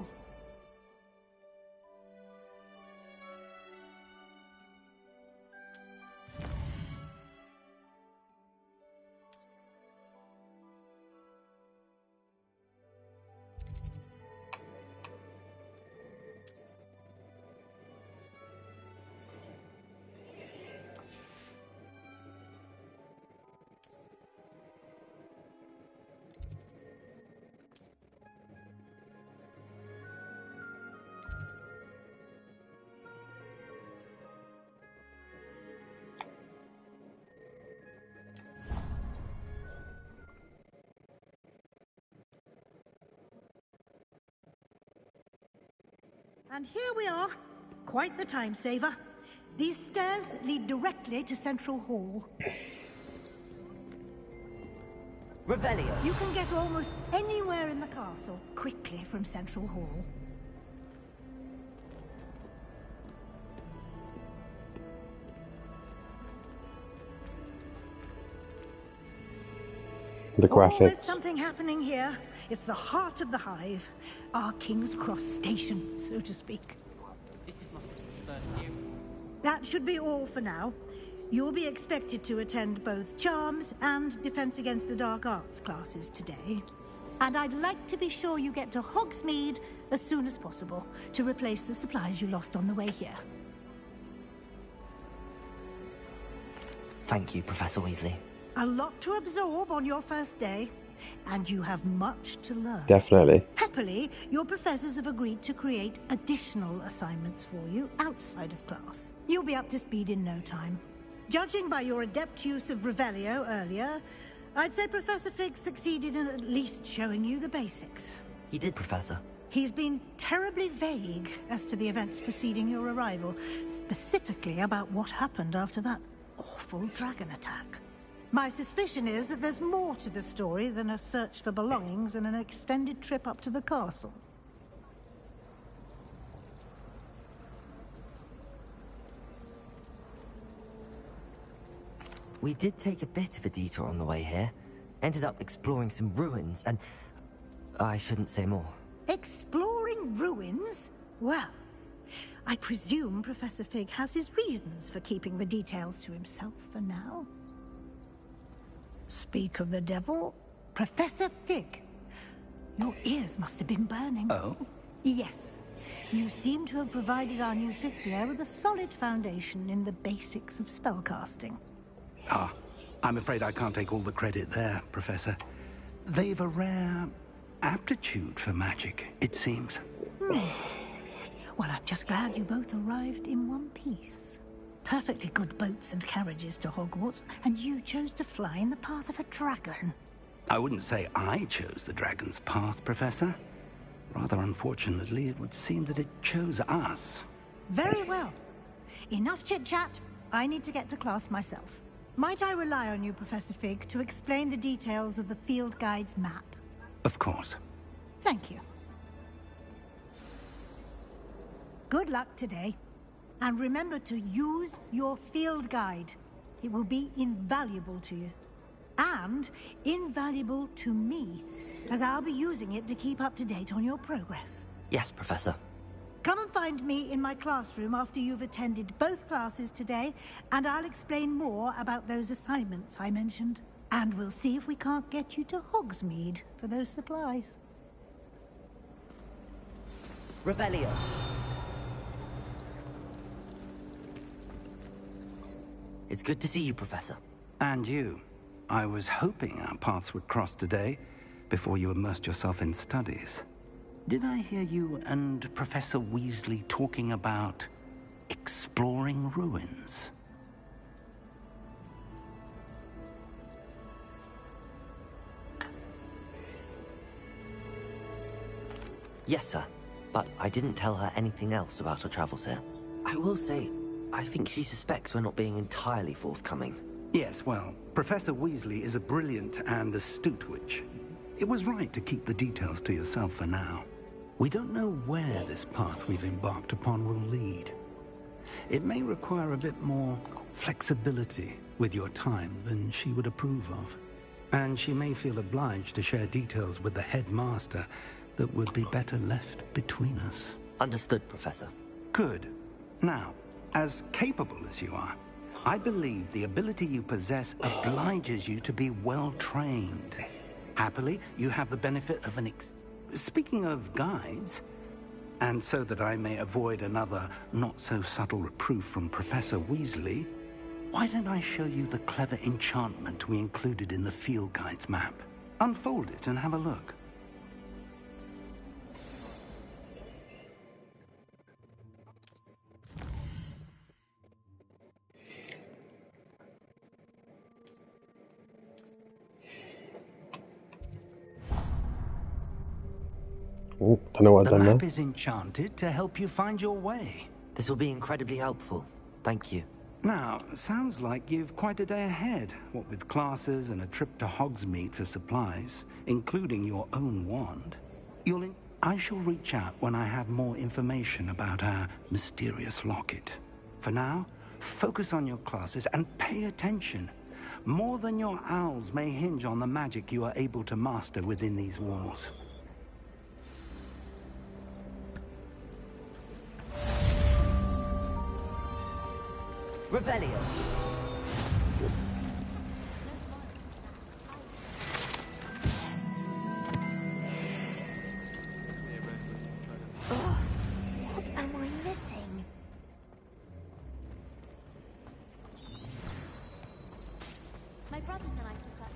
And here we are. Quite the time saver. These stairs lead directly to Central Hall. Revelio. You can get almost anywhere in the castle quickly from Central Hall. The graphics. Always something happening here. It's the heart of the hive. Our King's Cross station, so to speak. This is my first year. That should be all for now. You'll be expected to attend both Charms and Defense Against the Dark Arts classes today. And I'd like to be sure you get to Hogsmeade as soon as possible to replace the supplies you lost on the way here. Thank you, Professor Weasley. A lot to absorb on your first day, and you have much to learn. Definitely. Happily, your professors have agreed to create additional assignments for you outside of class. You'll be up to speed in no time. Judging by your adept use of Revelio earlier, I'd say Professor Fig succeeded in at least showing you the basics. He did, Professor. He's been terribly vague as to the events preceding your arrival, specifically about what happened after that awful dragon attack. My suspicion is that there's more to the story than a search for belongings and an extended trip up to the castle. We did take a bit of a detour on the way here. Ended up exploring some ruins and... I shouldn't say more. Exploring ruins? Well, I presume Professor Fig has his reasons for keeping the details to himself for now. Speak of the devil, Professor Fig. Your ears must have been burning. Oh? Yes. You seem to have provided our new fifth year with a solid foundation in the basics of spellcasting. Ah, I'm afraid I can't take all the credit there, Professor. They've a rare aptitude for magic, it seems. Well, I'm just glad you both arrived in one piece. Perfectly good boats and carriages to Hogwarts, and you chose to fly in the path of a dragon. I wouldn't say I chose the dragon's path, Professor. Rather unfortunately, it would seem that it chose us. Very well. Enough chit-chat. I need to get to class myself. Might I rely on you, Professor Fig, to explain the details of the field guide's map? Of course. Thank you. Good luck today. And remember to use your field guide. It will be invaluable to you. And invaluable to me, as I'll be using it to keep up to date on your progress. Yes, Professor. Come and find me in my classroom after you've attended both classes today, and I'll explain more about those assignments I mentioned. And we'll see if we can't get you to Hogsmeade for those supplies. Revelio. It's good to see you, Professor. And you. I was hoping our paths would cross today, before you immersed yourself in studies. Did I hear you and Professor Weasley talking about exploring ruins? Yes, sir. But I didn't tell her anything else about her travels here. I will say, I think she suspects we're not being entirely forthcoming. Yes, well, Professor Weasley is a brilliant and astute witch. It was right to keep the details to yourself for now. We don't know where this path we've embarked upon will lead. It may require a bit more flexibility with your time than she would approve of. And she may feel obliged to share details with the headmaster that would be better left between us. Understood, Professor. Good. Now, as capable as you are, I believe the ability you possess obliges you to be well-trained. Happily, you have the benefit of an Speaking of guides, and so that I may avoid another not-so-subtle reproof from Professor Weasley, why don't I show you the clever enchantment we included in the field guide's map? Unfold it and have a look. Oh, don't know what I've The done there. lab is enchanted to help you find your way. This will be incredibly helpful. Thank you. Now, sounds like you've quite a day ahead, what with classes and a trip to Hogsmeade for supplies, including your own wand. I shall reach out when I have more information about our mysterious locket. For now, focus on your classes and pay attention. More than your owls may hinge on the magic you are able to master within these walls. Revelio. Oh, what am I missing? My brothers and I took that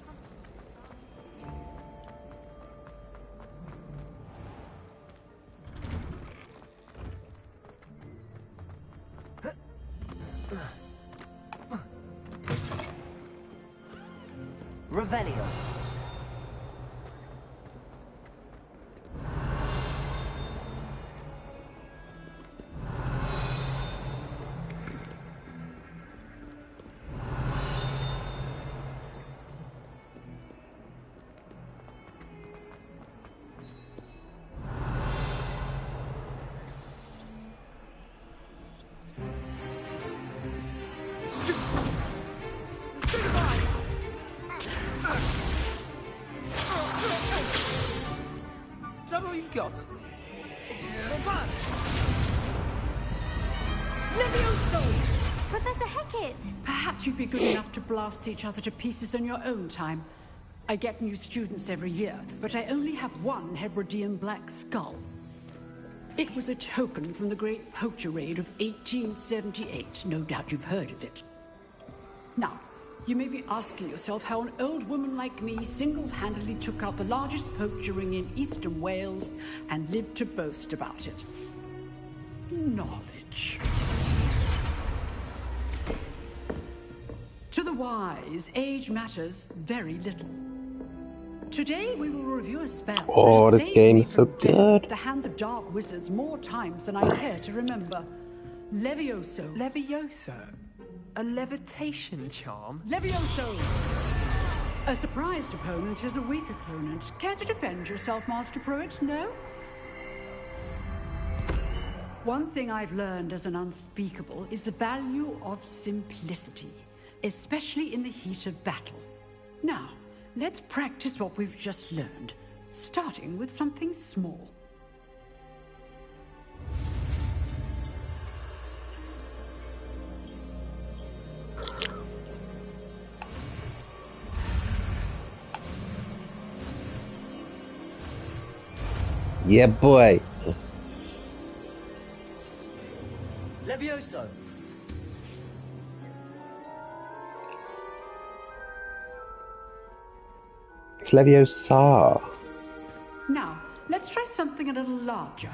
Revelio. Is that all you've got? Levioso! Professor Hecat! Perhaps you'd be good enough to blast each other to pieces on your own time. I get new students every year, but I only have one Hebridean black skull. It was a token from the Great Poacher Raid of 1878. No doubt you've heard of it. Now, you may be asking yourself how an old woman like me single-handedly took out the largest poacher ring in eastern Wales and lived to boast about it. Knowledge. To the wise, age matters very little. Today we will review a spell. Oh, that has this saved game me is so from death good. at the hands of dark wizards more times than I care to remember. Levioso. Levioso? A levitation charm? Levioso! A surprised opponent is a weak opponent. Care to defend yourself, Master Pruitt? No? One thing I've learned as an unspeakable is the value of simplicity, especially in the heat of battle. Now, let's practice what we've just learned, starting with something small. Yeah, boy. Levioso. It's Leviosa. Now, let's try something a little larger.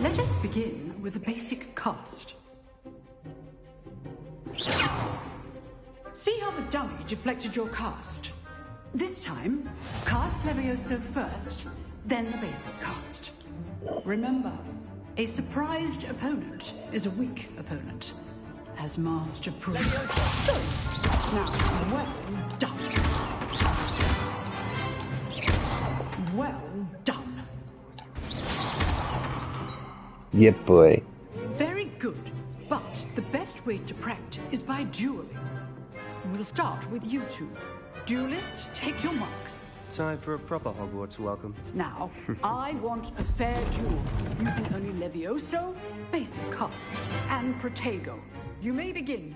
Let us begin with a basic cast. See how the dummy deflected your cast? This time, cast Levioso first, then the basic cast. Remember, a surprised opponent is a weak opponent, as Master Pruitt. Now, well done. Well done. Yeah, boy. Very good, but the best way to practice is by dueling. We'll start with you two. Duelists, take your marks. Time for a proper Hogwarts welcome. Now, I want a fair duel, using only Levioso, basic cast, and Protego. You may begin.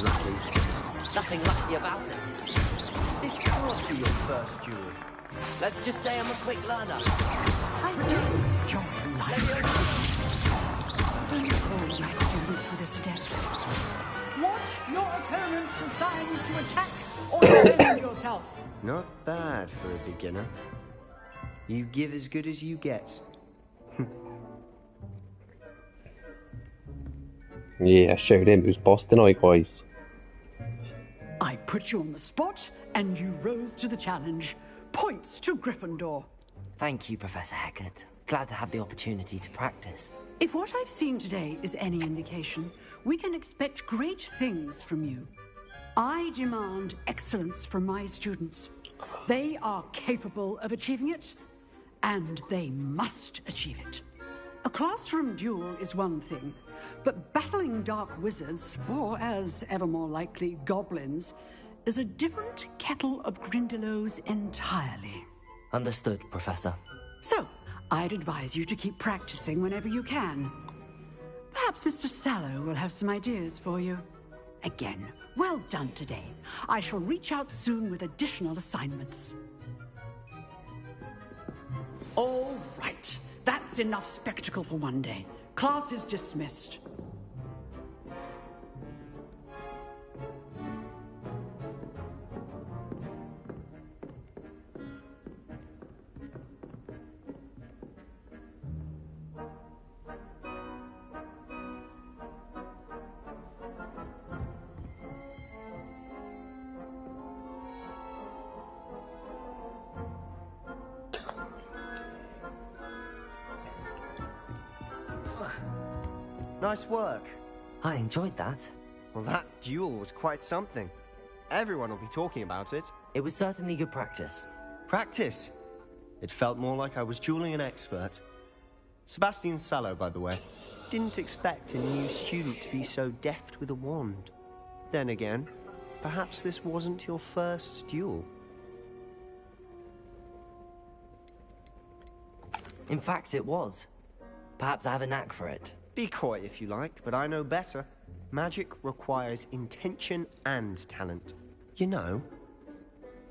Lucky. Nothing lucky about it. This can't be your first duel. Let's just say I'm a quick learner. I do enjoy life. often pull my students through this adept. Watch your opponent decide to attack or defend yourself. Not bad for a beginner. You give as good as you get. Yeah, showed him who's boss tonight, guys. I put you on the spot, and you rose to the challenge. Points to Gryffindor. Thank you, Professor Hecat. Glad to have the opportunity to practice. If what I've seen today is any indication, we can expect great things from you. I demand excellence from my students. They are capable of achieving it, and they must achieve it. A classroom duel is one thing, but battling dark wizards, or as ever more likely, goblins, is a different kettle of Grindylows entirely. Understood, Professor. So, I'd advise you to keep practicing whenever you can. Perhaps Mr. Sallow will have some ideas for you. Again, well done today. I shall reach out soon with additional assignments. All right. That's enough spectacle for one day. Class is dismissed. Nice work. I enjoyed that. Well, that duel was quite something. Everyone will be talking about it. It was certainly good practice. Practice? It felt more like I was dueling an expert. Sebastian Sallow, by the way. Didn't expect a new student to be so deft with a wand. Then again, perhaps this wasn't your first duel. In fact, it was. Perhaps I have a knack for it. Be coy if you like, but I know better. Magic requires intention and talent. You know,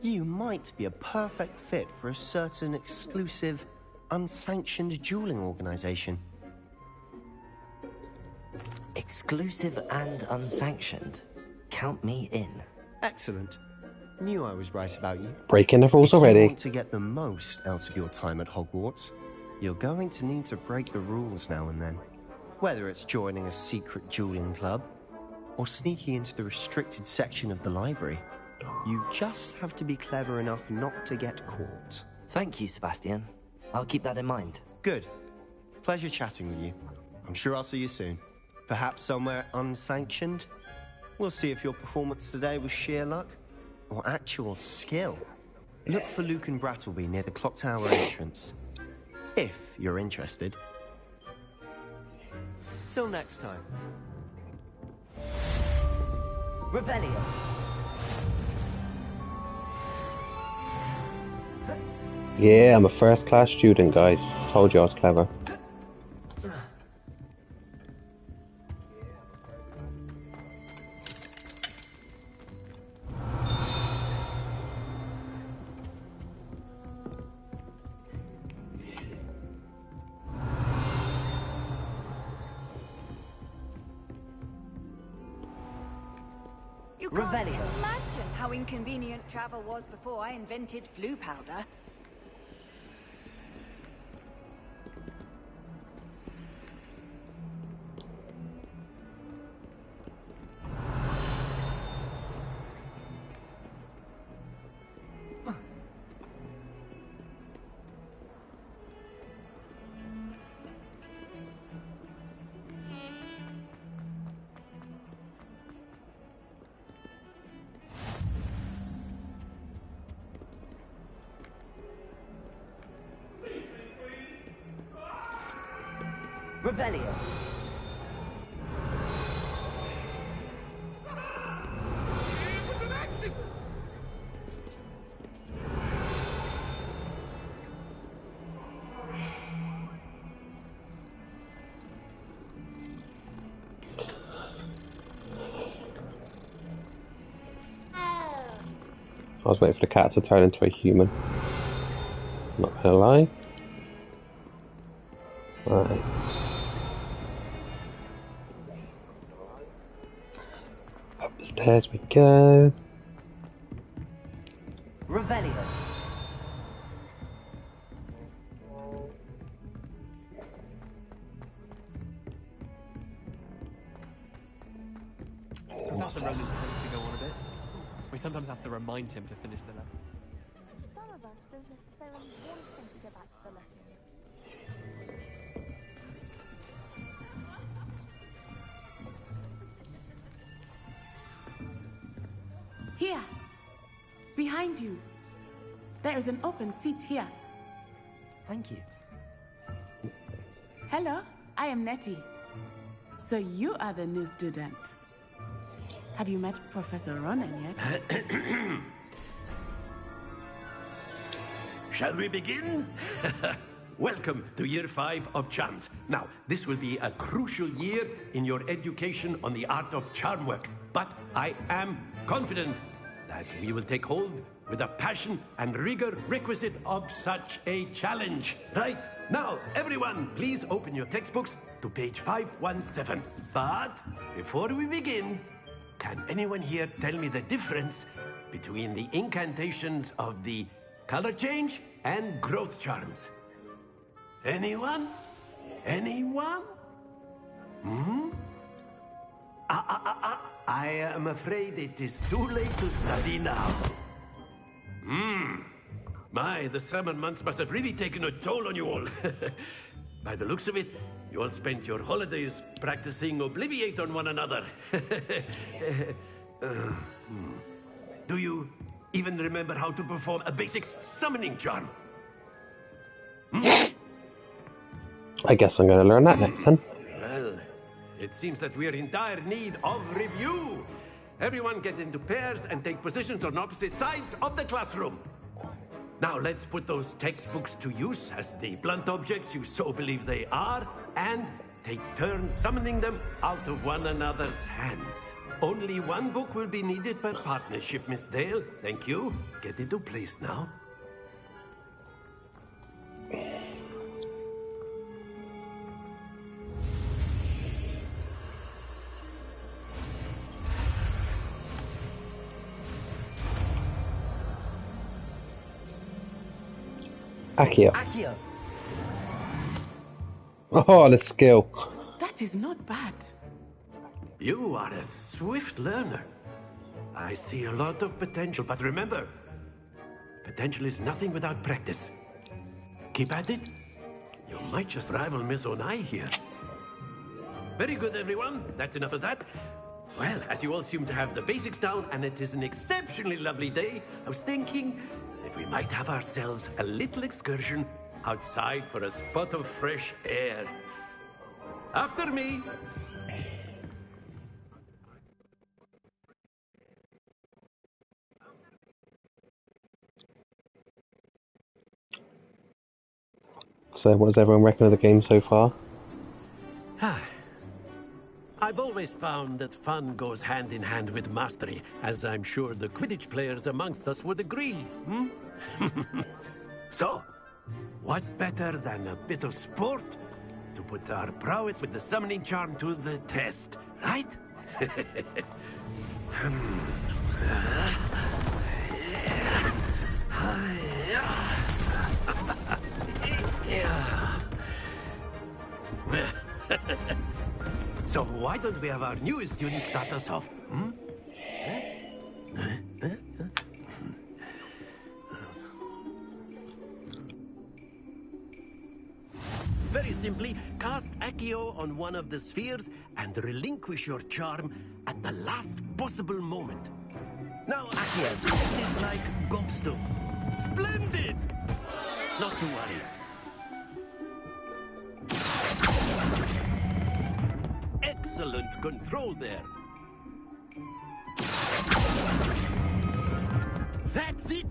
you might be a perfect fit for a certain exclusive, unsanctioned dueling organization. Exclusive and unsanctioned? Count me in. Excellent. Knew I was right about you. Breaking the rules already. If you want to get the most out of your time at Hogwarts, you're going to need to break the rules now and then. Whether it's joining a secret dueling club, or sneaking into the restricted section of the library, you just have to be clever enough not to get caught. Thank you, Sebastian. I'll keep that in mind. Good. Pleasure chatting with you. I'm sure I'll see you soon. Perhaps somewhere unsanctioned? We'll see if your performance today was sheer luck, or actual skill. Look for Luke and Brattleby near the clock tower entrance. If you're interested. Till next time. Revelio. Yeah, I'm a first-class student, guys. Told you I was clever. You can't imagine how inconvenient travel was before I invented flu powder. Revelio. It was an accident! I was waiting for the cat to turn into a human. Not gonna lie. Right. Upstairs we go. Revelio. Professor Ronan tends to go on a bit. We sometimes have to remind him to finish the lesson. Some of us don't necessarily want them to go back to the lessons. Here. Behind you. There is an open seat here. Thank you. Hello, I am Nettie. So you are the new student. Have you met Professor Ronan yet? Shall we begin? Welcome to Year 5 of Charms. Now, this will be a crucial year in your education on the art of charm work. But I am confident that we will take hold with the passion and rigor requisite of such a challenge. Right, now, everyone, please open your textbooks to page 517. But before we begin, can anyone here tell me the difference between the incantations of the color change and growth charms? Anyone? Anyone? Hmm? I am afraid it is too late to study now. The summer months must have really taken a toll on you all. By the looks of it, you all spent your holidays practicing Obliviate on one another. Do you even remember how to perform a basic summoning charm? I guess I'm going to learn that next then. Well, it seems that we are in dire need of review. Everyone get into pairs and take positions on opposite sides of the classroom. Now let's put those textbooks to use as the blunt objects you so believe they are, and take turns summoning them out of one another's hands. Only one book will be needed per partnership, Miss Dale. Thank you. Get into place now. Accio. Accio. Oh, the skill. That is not bad. You are a swift learner. I see a lot of potential, but remember, potential is nothing without practice. Keep at it. You might just rival Miss Onai here. Very good, everyone. That's enough of that. Well, as you all seem to have the basics down, and it is an exceptionally lovely day, I was thinking that we might have ourselves a little excursion outside for a spot of fresh air. After me. So, what does everyone reckon of the game so far? I've always found that fun goes hand in hand with mastery, as I'm sure the Quidditch players amongst us would agree. So, what better than a bit of sport to put our prowess with the summoning charm to the test, right? So why don't we have our newest student start us off? Very simply, cast Accio on one of the spheres and relinquish your charm at the last possible moment. Now, Accio, this is like gobstone. Splendid! Not to worry. Excellent control there. That's it!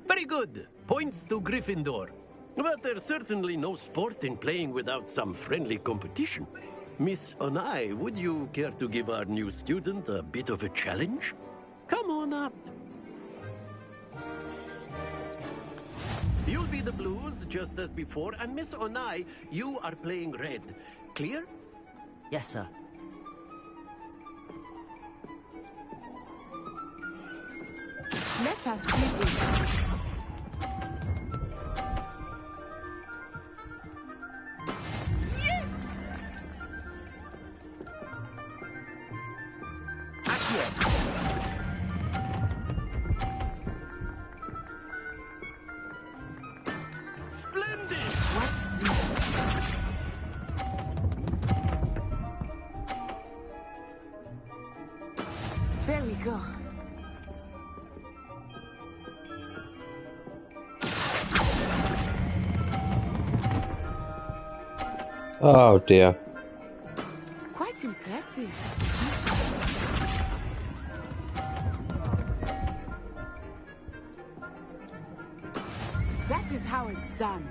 Very good. Points to Gryffindor. But there's certainly no sport in playing without some friendly competition. Miss Onai, would you care to give our new student a bit of a challenge? Come on up. You'll be the blues, just as before, and Miss Onai, you are playing red. Clear? Yes, sir. Let us see this. Splendid! Watch this. There we go. Oh dear. Quite impressive. That is how it's done.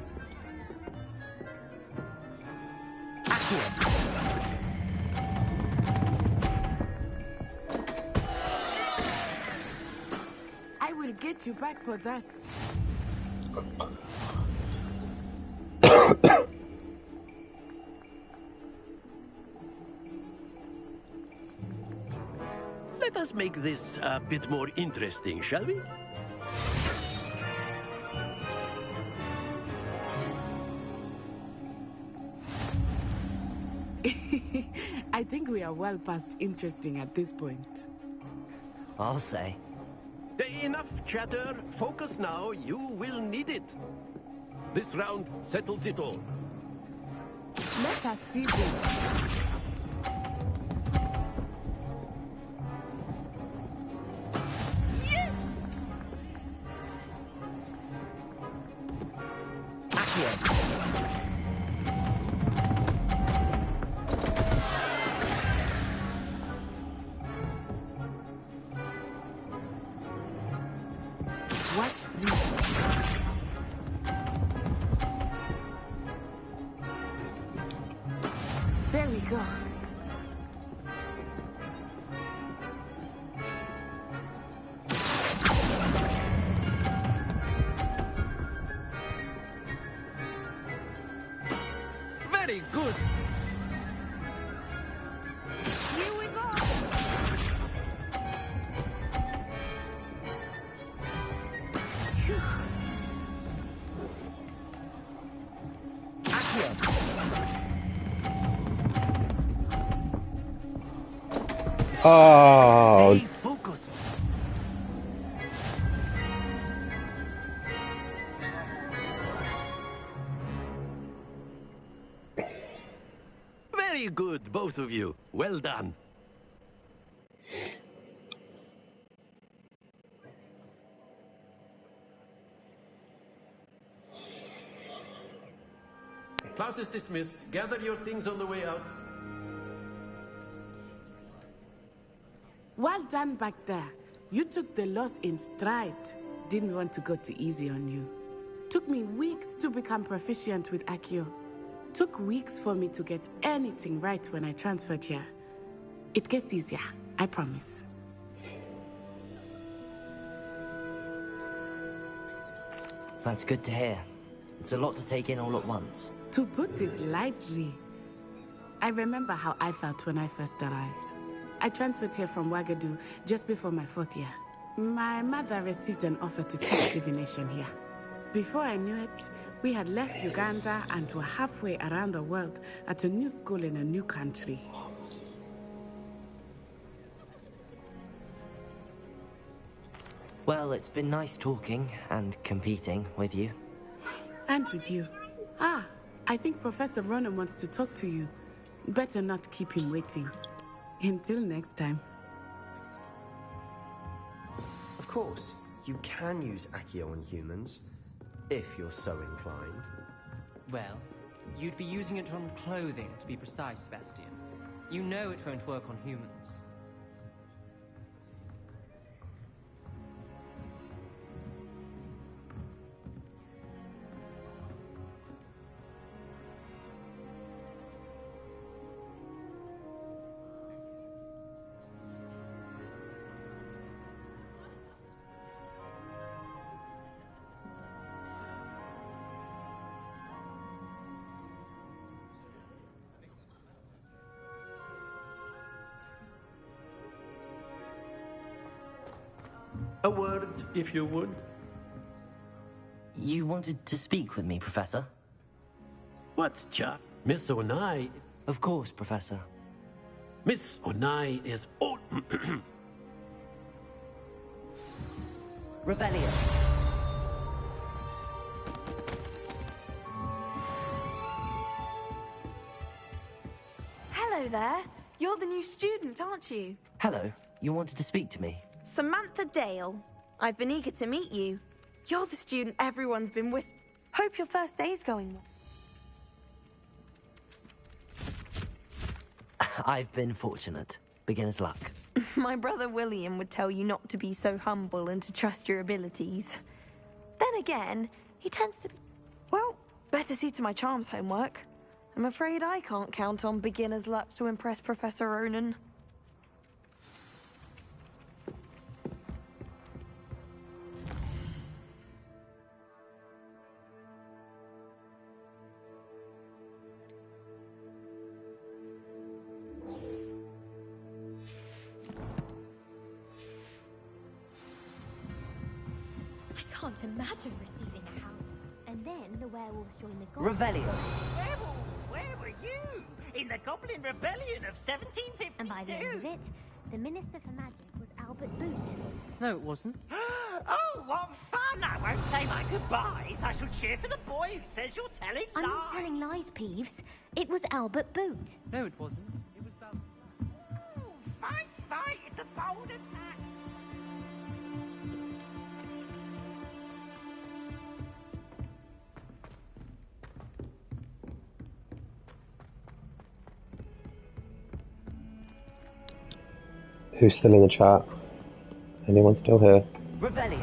I will get you back for that. Let us make this a bit more interesting, shall we? I think we are well past interesting at this point. I'll say. Enough chatter. Focus now. You will need it. This round settles it all. Let us see this. Yes! Watch this. There we go. Very good. Here we go. Oh. Stay focused. Very good, both of you. Well done. Class is dismissed. Gather your things on the way out. Well done back there. You took the loss in stride. Didn't want to go too easy on you. Took me weeks to become proficient with Accio. Took weeks for me to get anything right when I transferred here. It gets easier, I promise. That's good to hear. It's a lot to take in all at once. To put it lightly, I remember how I felt when I first arrived. I transferred here from Wagadu just before my 4th year. My mother received an offer to teach divination here. Before I knew it, we had left Uganda and were halfway around the world at a new school in a new country. Well, it's been nice talking and competing with you. And with you. Ah, I think Professor Ronan wants to talk to you. Better not keep him waiting. Until next time. Of course, you can use Accio on humans, if you're so inclined. Well, you'd be using it on clothing, to be precise, Sebastian. You know it won't work on humans. A word, if you would. You wanted to speak with me, Professor? What's Chuck? Miss Onai. Of course, Professor. Miss Onai is all. Revelio. Hello there. You're the new student, aren't you? Hello. You wanted to speak to me? Samantha Dale. I've been eager to meet you. You're the student everyone's been Hope your first day's going well. I've been fortunate. Beginner's luck. My brother William would tell you not to be so humble and to trust your abilities. Then again, he tends to be... Well, better see to my charms homework. I'm afraid I can't count on beginner's luck to impress Professor Ronan. I can't imagine receiving a house. And then the werewolves join the goblins. Revelio. Werewolves, where were you? In the Goblin Rebellion of 1752. And by the end of it, the Minister for Magic was Albert Boot. No, it wasn't. Oh, what fun! I won't say my goodbyes. I shall cheer for the boy who says you're telling I'm lies. not telling lies, Peeves. It was Albert Boot. No, it wasn't. It was about... Oh, fight, fight! It's a bold attack! Who's still in the chat? Anyone still here? Revelio.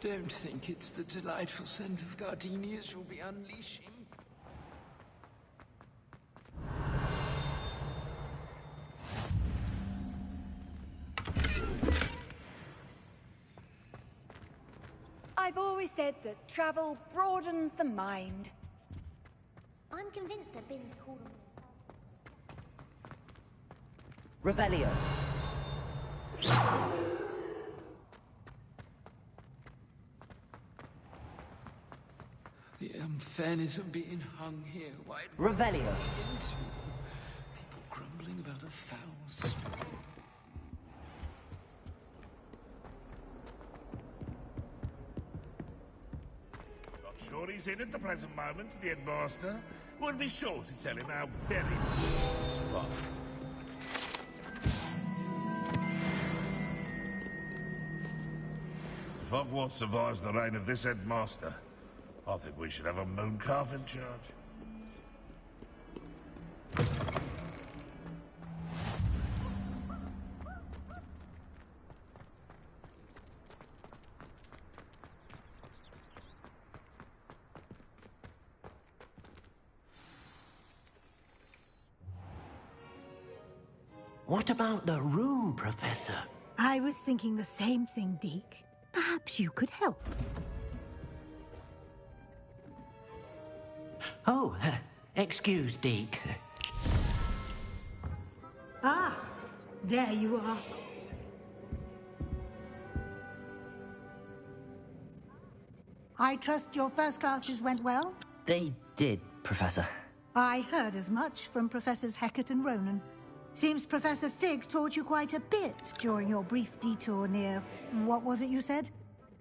Don't think it's the delightful scent of gardenias you'll be unleashing. I've always said that travel broadens the mind. I'm convinced that Bin's called on Revelio. The unfairness of being hung here. Why? Revelio. People grumbling about a foul smell. Not sure he's in at the present moment, the headmaster. Would be sure to tell him how very much he's spot. If Hogwarts survives the reign of this headmaster, I think we should have a moon calf in charge. What about the room, Professor? I was thinking the same thing, Deke. Perhaps you could help. Oh, excuse, Deke. Ah, there you are. I trust your first classes went well? They did, Professor. I heard as much from Professors Hecat and Ronan. Seems Professor Fig taught you quite a bit during your brief detour near... what was it you said?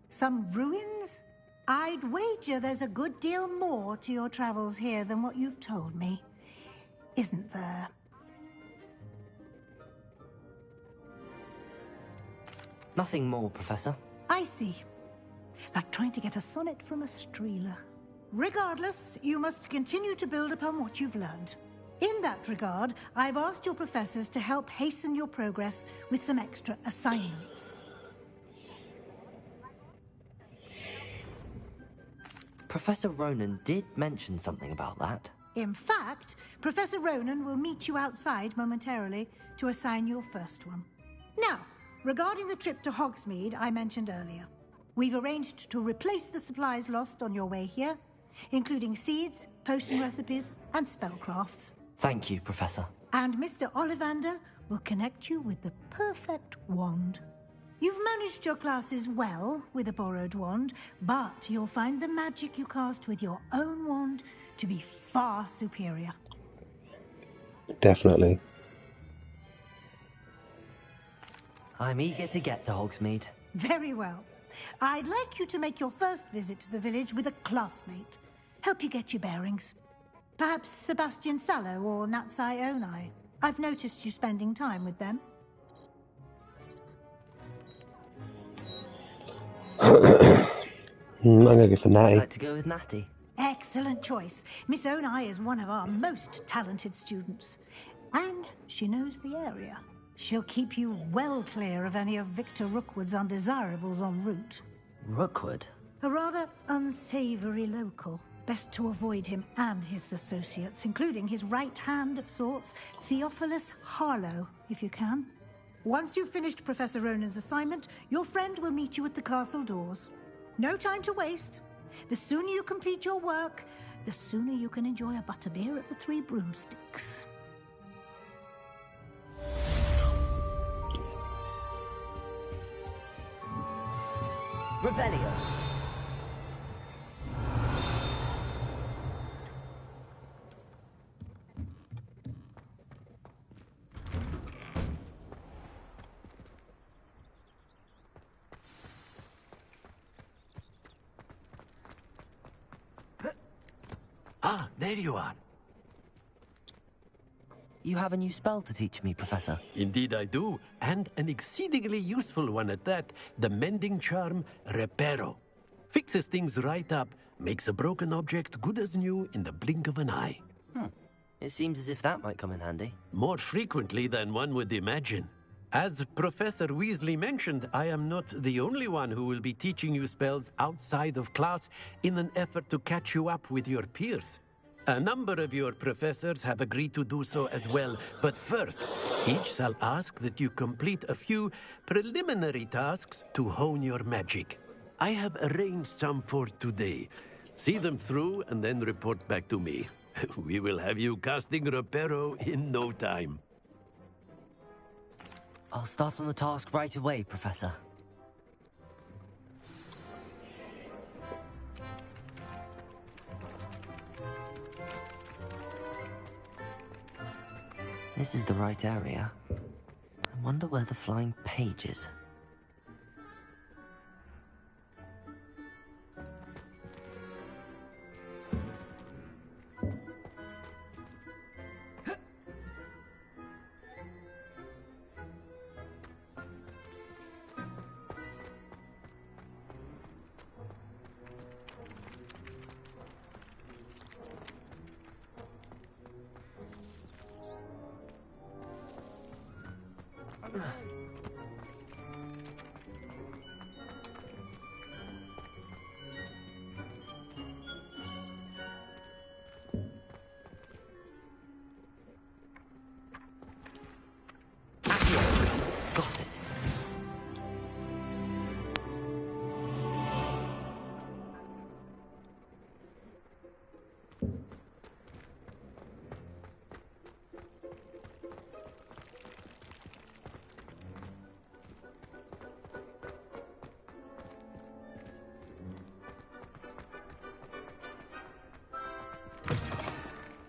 Some ruins? I'd wager there's a good deal more to your travels here than what you've told me. Isn't there? Nothing more, Professor. I see. Like trying to get a sonnet from a streeler. Regardless, you must continue to build upon what you've learned. In that regard, I've asked your professors to help hasten your progress with some extra assignments. Professor Ronan did mention something about that. In fact, Professor Ronan will meet you outside momentarily to assign your first one. Now, regarding the trip to Hogsmeade I mentioned earlier, we've arranged to replace the supplies lost on your way here, including seeds, potion recipes, and spellcrafts. Thank you, Professor. And Mr. Ollivander will connect you with the perfect wand. You've managed your classes well with a borrowed wand, but you'll find the magic you cast with your own wand to be far superior. Definitely. I'm eager to get to Hogsmeade. Very well. I'd like you to make your first visit to the village with a classmate. Help you get your bearings. Perhaps Sebastian Sallow or Natsai Onai. I've noticed you spending time with them. I'm gonna go for Natty. I'd like to go with Natty. Excellent choice. Miss Onai is one of our most talented students. And she knows the area. She'll keep you well clear of any of Victor Rookwood's undesirables en route. Rookwood? A rather unsavory local. Best to avoid him and his associates, including his right hand of sorts, Theophilus Harlow, if you can. Once you've finished Professor Ronan's assignment, your friend will meet you at the castle doors. No time to waste. The sooner you complete your work, the sooner you can enjoy a butterbeer at the Three Broomsticks. Revelio. Ah, there you are. You have a new spell to teach me, Professor. Indeed I do, and an exceedingly useful one at that. The mending charm, Reparo. Fixes things right up, makes a broken object good as new in the blink of an eye. It seems as if that might come in handy. More frequently than one would imagine. As Professor Weasley mentioned, I am not the only one who will be teaching you spells outside of class in an effort to catch you up with your peers. A number of your professors have agreed to do so as well, but first, each shall ask that you complete a few preliminary tasks to hone your magic. I have arranged some for today. See them through and then report back to me. We will have you casting Reparo in no time. I'll start on the task right away, Professor. This is the right area. I wonder where the flying page is. Got it.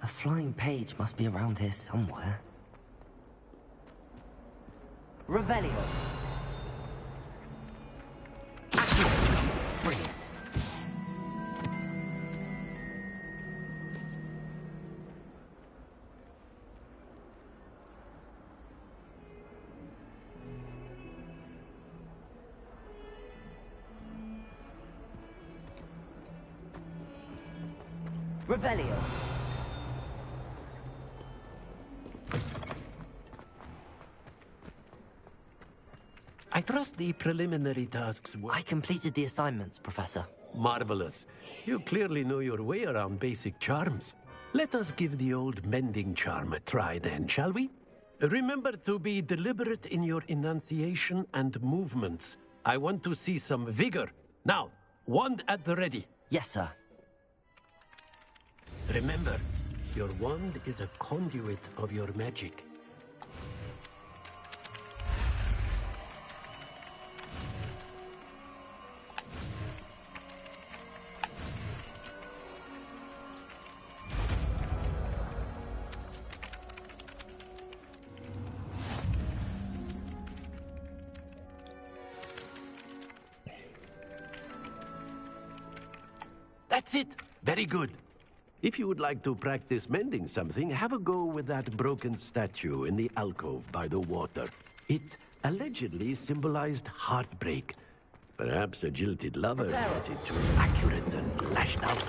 A flying page must be around here somewhere. Revelio. Brilliant. Revelio. I trust the preliminary tasks were... I completed the assignments, Professor. Marvelous. You clearly know your way around basic charms. Let us give the old mending charm a try then, shall we? Remember to be deliberate in your enunciation and movements. I want to see some vigor. Now, wand at the ready. Yes, sir. Remember, your wand is a conduit of your magic. That's it. Very good. If you would like to practice mending something, have a go with that broken statue in the alcove by the water. It allegedly symbolized heartbreak. Perhaps a jilted lover thought it too accurate and lashed out.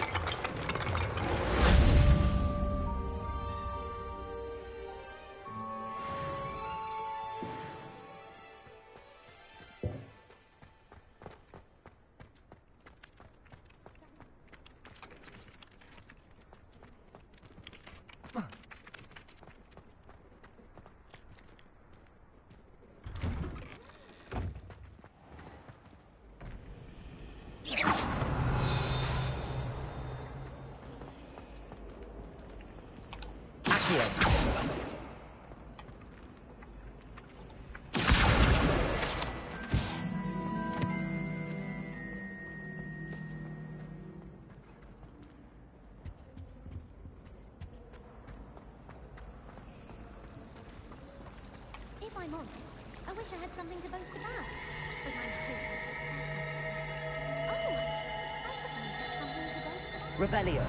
If I'm honest, I wish I had something to boast about. But I'm hopeless. Oh, I suppose that's something to boast about. Revelio.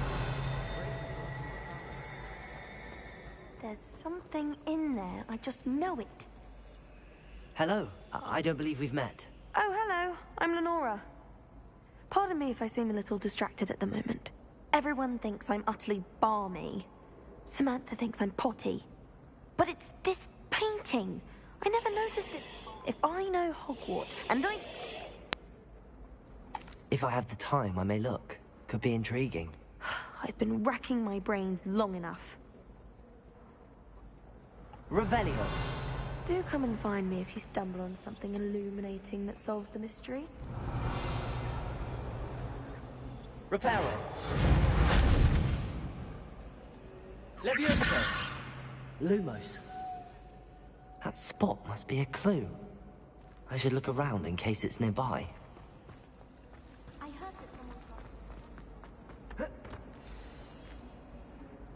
There's something in there. I just know it. Hello. I don't believe we've met. Oh, hello. I'm Lenora. Pardon me if I seem a little distracted at the moment. Everyone thinks I'm utterly balmy. Samantha thinks I'm potty. But it's this painting. I never noticed it. If I know Hogwarts, and I... If I have the time, I may look. Could be intriguing. I've been racking my brains long enough. Revelio. Do come and find me if you stumble on something illuminating that solves the mystery. Reparo. Levioso. Lumos. That spot must be a clue. I should look around in case it's nearby. I heard that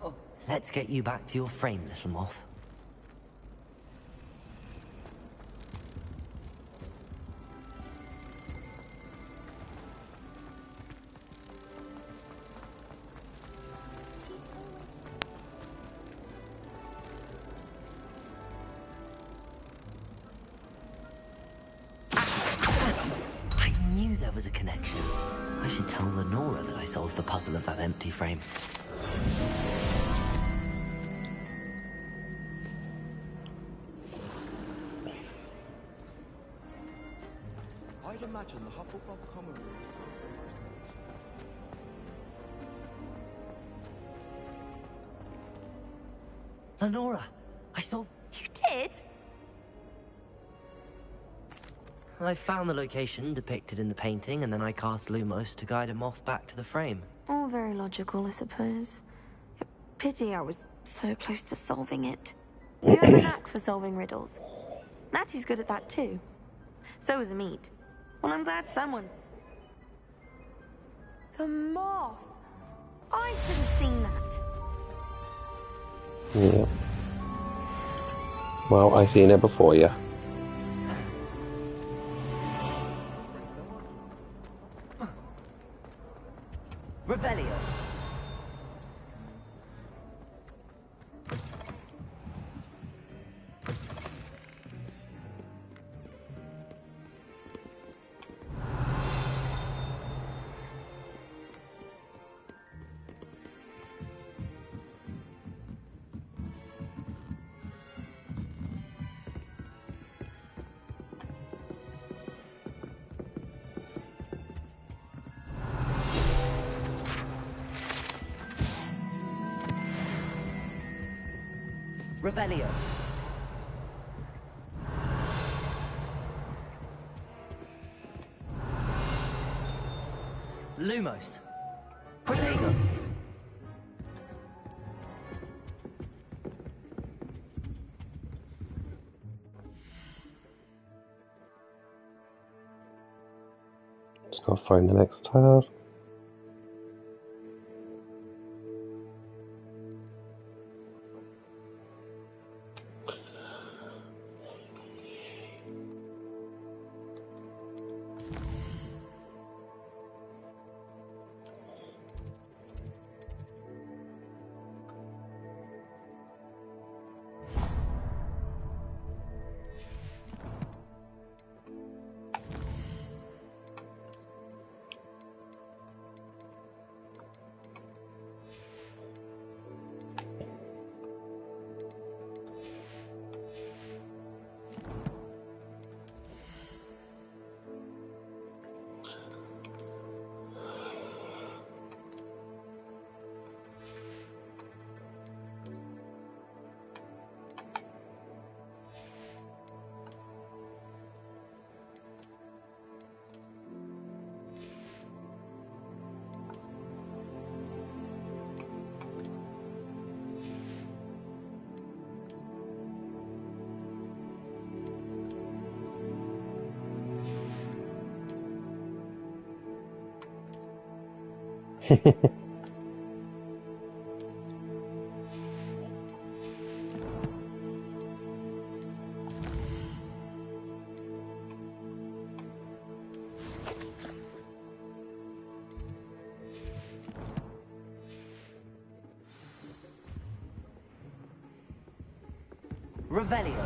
someone... Let's get you back to your frame, little moth. Was a connection. I should tell Lenora that I solved the puzzle of that empty frame. I'd imagine the Hufflepuff common room is Lenora, I solved... You did? I found the location depicted in the painting, and then I cast Lumos to guide a moth back to the frame. All very logical, I suppose. Pity I was so close to solving it. You have a knack for solving riddles. Natty's good at that too. So is Meat. Well, I'm glad someone... The moth! I should have seen that. Yeah. Well, I've seen it before, yeah. Revelio. Revelio. Lumos. Protego. Just gotta find the next task. Revelio.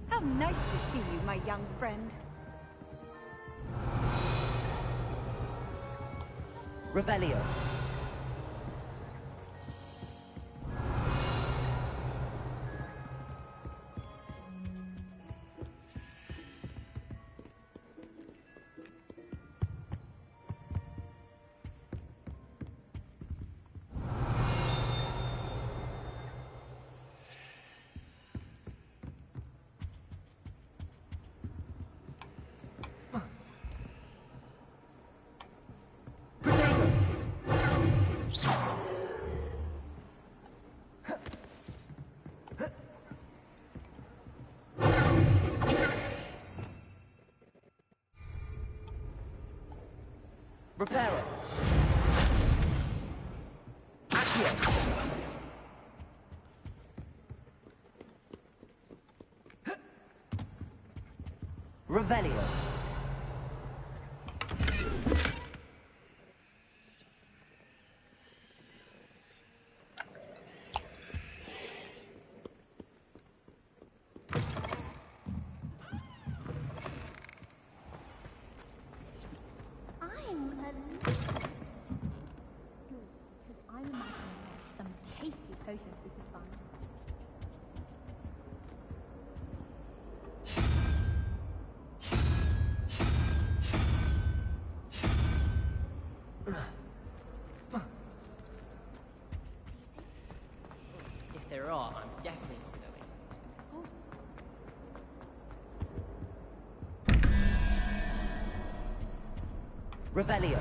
How nice to see you, my young friend. Revelio. Reparo. Accio. Revelio. I imagine there's some tasty potions we could find. If there are, I'm definitely not going. Revelio.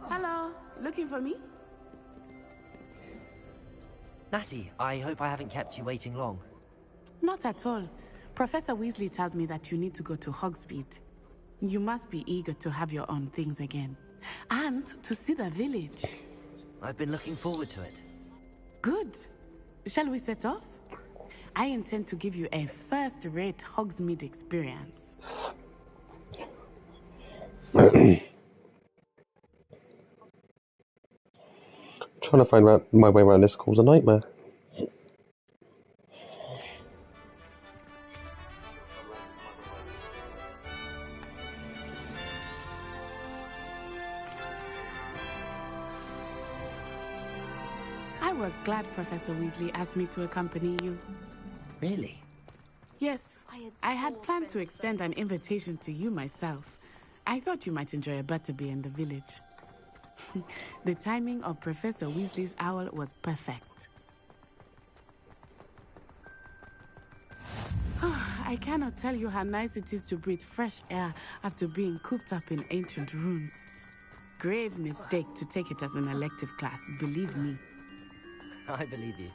Hello, looking for me? Natty, I hope I haven't kept you waiting long. Not at all. Professor Weasley tells me that you need to go to Hogsmeade. You must be eager to have your own things again. And to see the village. I've been looking forward to it. Good. Shall we set off? I intend to give you a first-rate Hogsmeade experience. Trying to find my way around this school's a nightmare. I was glad Professor Weasley asked me to accompany you. Really? Yes, I had planned to extend an invitation to you myself. I thought you might enjoy a butterbeer in the village. The timing of Professor Weasley's owl was perfect. I cannot tell you how nice it is to breathe fresh air after being cooped up in ancient rooms. Grave mistake to take it as an elective class, believe me. I believe you.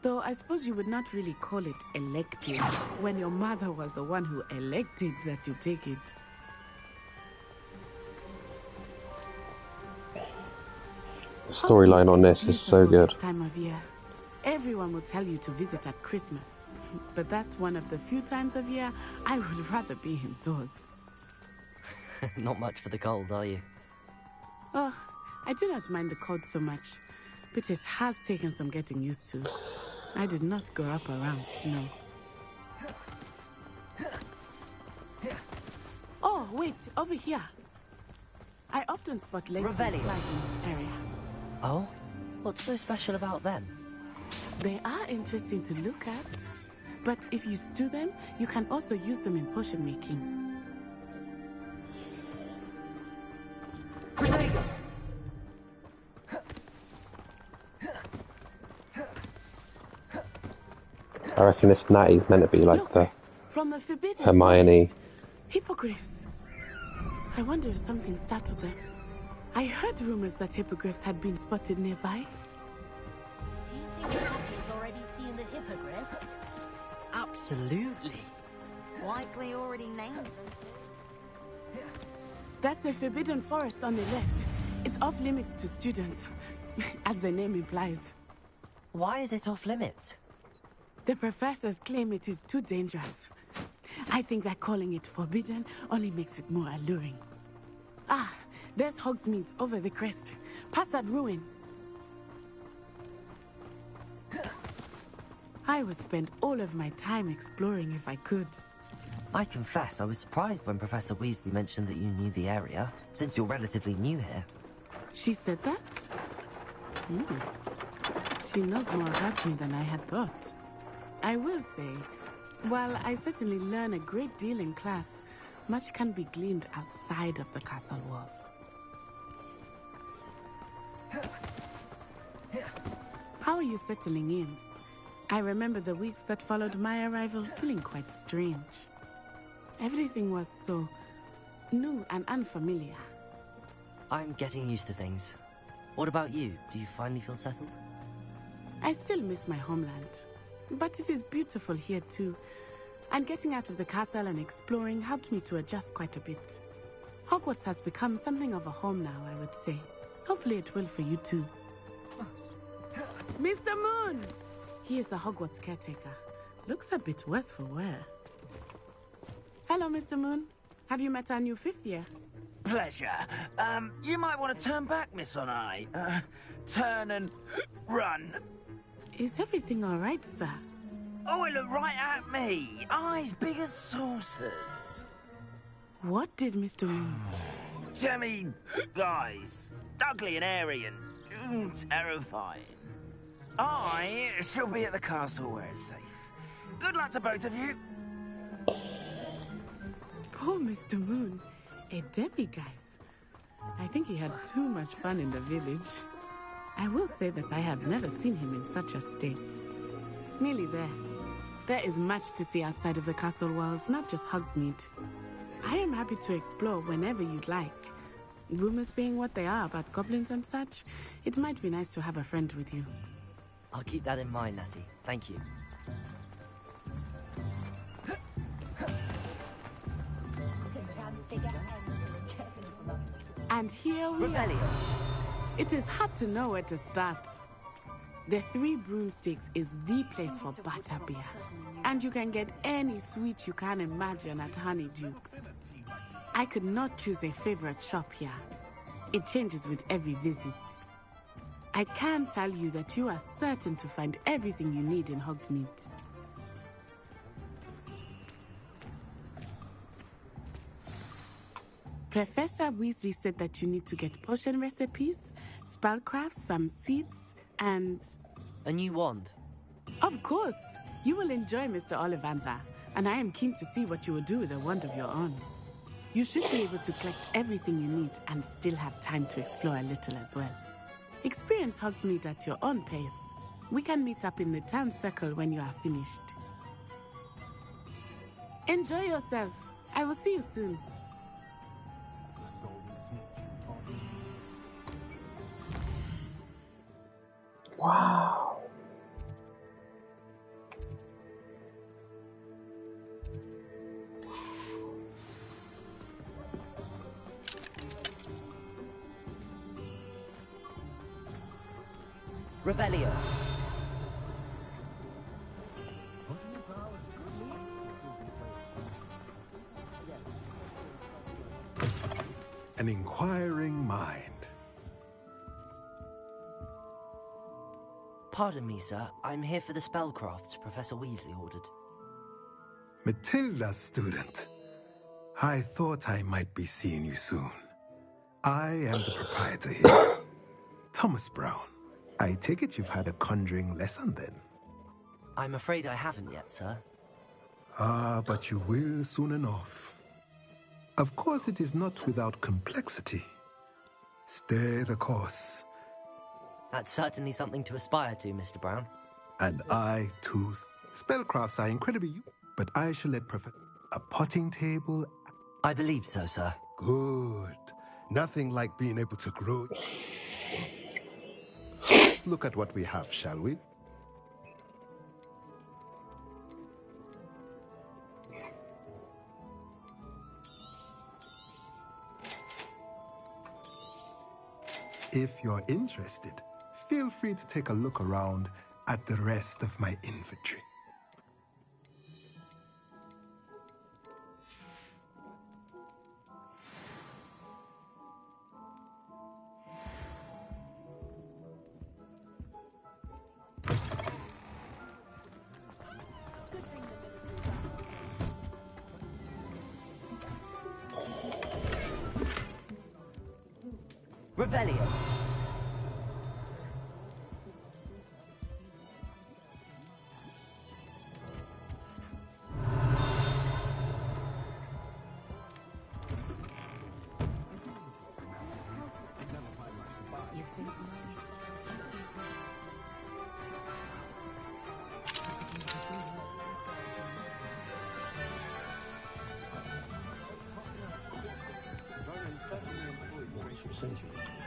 Though I suppose you would not really call it elective when your mother was the one who elected that you take it. The storyline on this is so good. This time of year. Everyone will tell you to visit at Christmas, but that's one of the few times of year I would rather be indoors. Not much for the cold, are you? Oh, I do not mind the cold so much, but it has taken some getting used to. I did not grow up around snow. Oh, wait, over here. I often spot lace flies in this area. Oh? What's so special about them? They are interesting to look at, but if you stew them, you can also use them in potion making. I reckon this Natty's meant to be like the From the forbidden Hermione. forest, hippogriffs. I wonder if something startled them. I heard rumors that hippogriffs had been spotted nearby. Do you think Harry's already seen the hippogriffs? Absolutely. Likely already named them. That's the forbidden forest on the left. It's off limits to students, as the name implies. Why is it off limits? The professors claim it is too dangerous. I think that calling it forbidden only makes it more alluring. Ah, there's Hogsmeade over the crest. Past that ruin. I would spend all of my time exploring if I could. I confess I was surprised when Professor Weasley mentioned that you knew the area, since you're relatively new here. She said that? She knows more about me than I had thought. I will say, while I certainly learn a great deal in class, much can be gleaned outside of the castle walls. How are you settling in? I remember the weeks that followed my arrival feeling quite strange. Everything was so new and unfamiliar. I'm getting used to things. What about you? Do you finally feel settled? I still miss my homeland, but it is beautiful here too. And getting out of the castle and exploring helped me to adjust quite a bit. Hogwarts has become something of a home now, I would say. Hopefully it will for you too. Mr. Moon! He is the Hogwarts caretaker. Looks a bit worse for wear. Hello, Mr. Moon. Have you met our new 5th year? Pleasure. You might want to turn back, Miss Onai. Turn and run. Is everything all right, sir? Oh, it looked right at me. Eyes big as saucers. What did Mr. Moon? Jemmy, guys. Ugly and airy and terrifying. I shall be at the castle where it's safe. Good luck to both of you. Poor Mr. Moon. A demiguise. I think he had too much fun in the village. I will say that I have never seen him in such a state. Nearly there. There is much to see outside of the castle walls, not just Hogsmeade. I am happy to explore whenever you'd like. Rumors being what they are about goblins and such, it might be nice to have a friend with you. I'll keep that in mind, Natty. Thank you. And here we are. It is hard to know where to start. The Three Broomsticks is the place for butterbeer. And you can get any sweet you can imagine at Honeydukes. I could not choose a favorite shop here. It changes with every visit. I can tell you that you are certain to find everything you need in Hogsmeade. Professor Weasley said that you need to get potion recipes, spellcrafts, some seeds, and... a new wand? Of course! You will enjoy Mr. Ollivander, and I am keen to see what you will do with a wand of your own. You should be able to collect everything you need and still have time to explore a little as well. Experience Hogsmeade at your own pace. We can meet up in the town circle when you are finished. Enjoy yourself. I will see you soon. Wow. Revelio. An inquiring mind. Pardon me, sir. I'm here for the spellcrafts Professor Weasley ordered. Matilda, student. I thought I might be seeing you soon. I am the proprietor here, Thomas Brown. I take it you've had a conjuring lesson then? I'm afraid I haven't yet, sir. Ah, but you will soon enough. Of course, it is not without complexity. Stay the course. That's certainly something to aspire to, Mr. Brown. And I, too. Spellcrafts are incredibly but I shall let a potting table. I believe so, sir. Good. Nothing like being able to grow. Let's look at what we have, shall we? If you're interested, feel free to take a look around at the rest of my inventory. Revelio.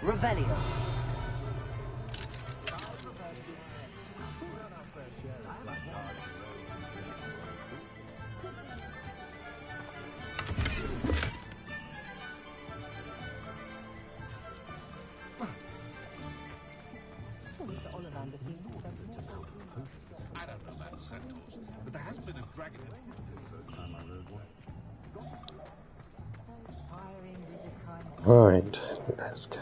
Revelio. I don't know about centaurs, but there hasn't been a dragon in Right, let's go.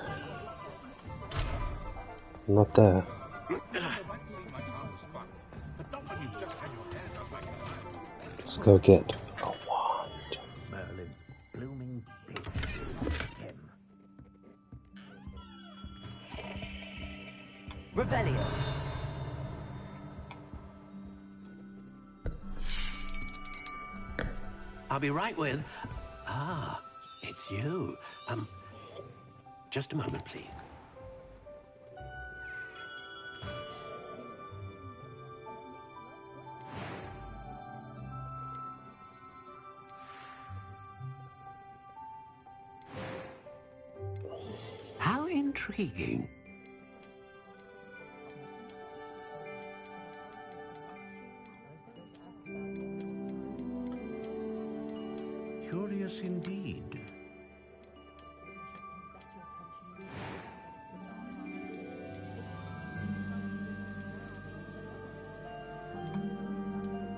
Not there. Let's go get a wand. Merlin's blooming big gem. Revelio. I'll be right with... Ah, it's you. Just a moment, please. How intriguing. Curious indeed.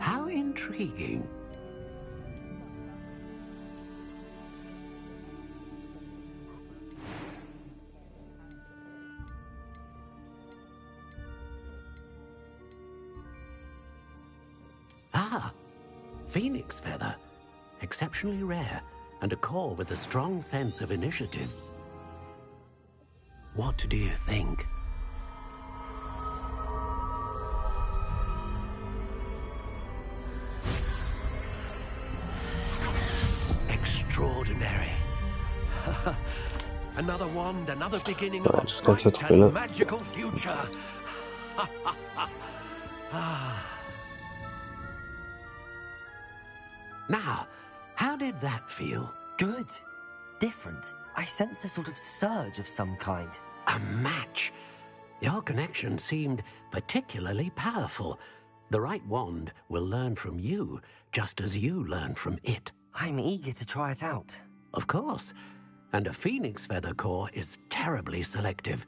How intriguing. Ah, phoenix feather. Exceptionally rare, and a core with a strong sense of initiative. What do you think? Extraordinary. Another wand, another beginning of a bright and magical future. Now, how did that feel? Good. Different. I sensed a sort of surge of some kind. A match. Your connection seemed particularly powerful. The right wand will learn from you, just as you learn from it. I'm eager to try it out. Of course. And a phoenix feather core is terribly selective.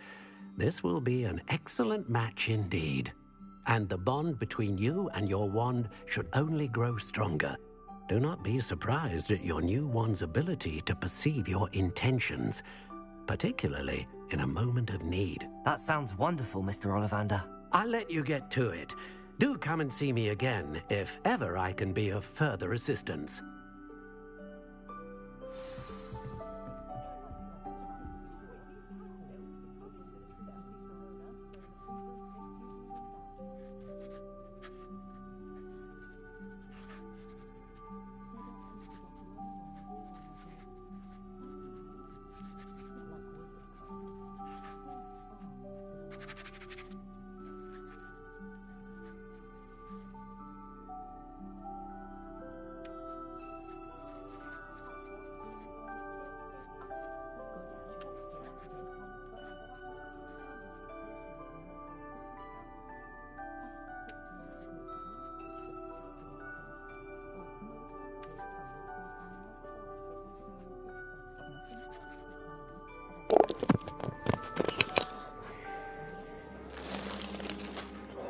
This will be an excellent match indeed. And the bond between you and your wand should only grow stronger. Do not be surprised at your new wand's ability to perceive your intentions, particularly in a moment of need. That sounds wonderful, Mr. Ollivander. I'll let you get to it. Do come and see me again if ever I can be of further assistance.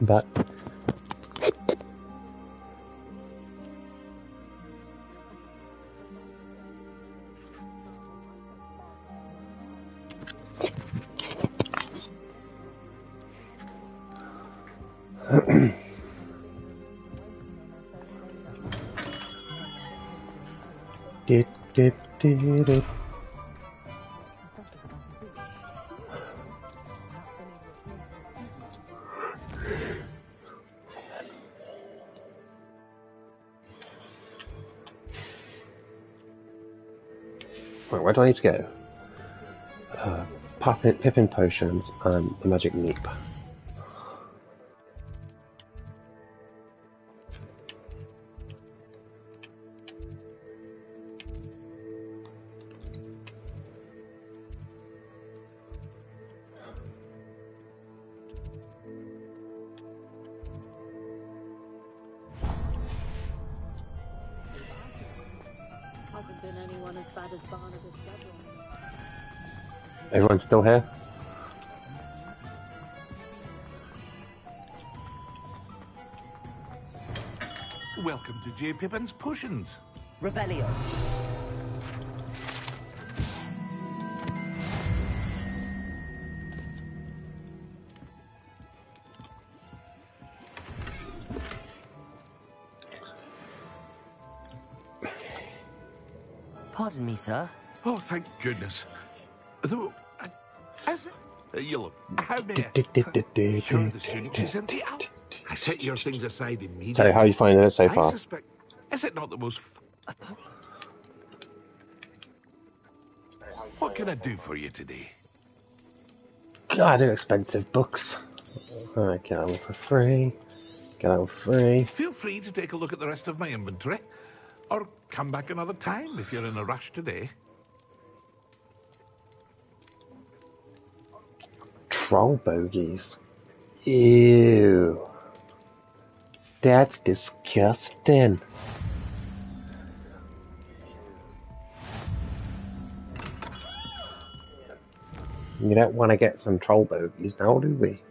But Right, where do I need to go? Pippin potions and the magic neep. Hasn't been anyone as bad as Barnabas. Everyone's still here? Welcome to J. Pippin's Potions. Revelio. Pardon me, sir. Oh, thank goodness. Though, as you'll have... How may I... Sure, the student is in the out. I set your things aside immediately. So, how are you finding it so far? I suspect... Is it not the most... What can I do for you today? God, they're expensive books. Alright, get them for free. Get them for free. Feel free to take a look at the rest of my inventory. Or come back another time if you're in a rush today. Troll bogies. Ew. That's disgusting. You don't want to get some troll bogies now, do we?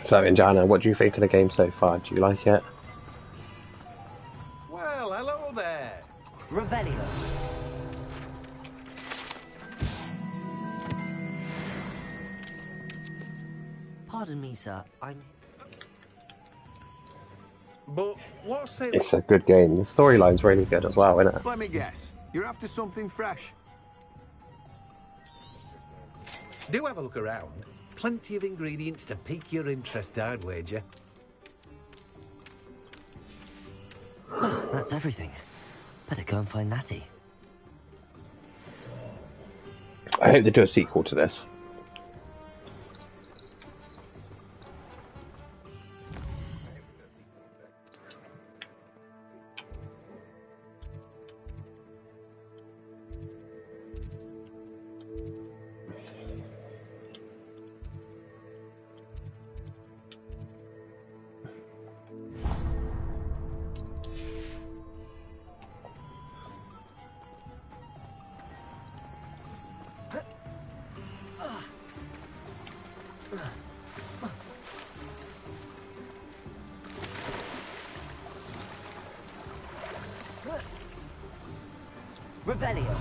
So, Indiana, what do you think of the game so far? Do you like it? Well, hello there. Revelio. Pardon me, sir. But what's it? It's a good game. The storyline's really good as well, isn't it? Let me guess. You're after something fresh. Do have a look around. Plenty of ingredients to pique your interest, I'd wager. Oh, that's everything. Better go and find Natty. I hope they do a sequel to this. Revelio.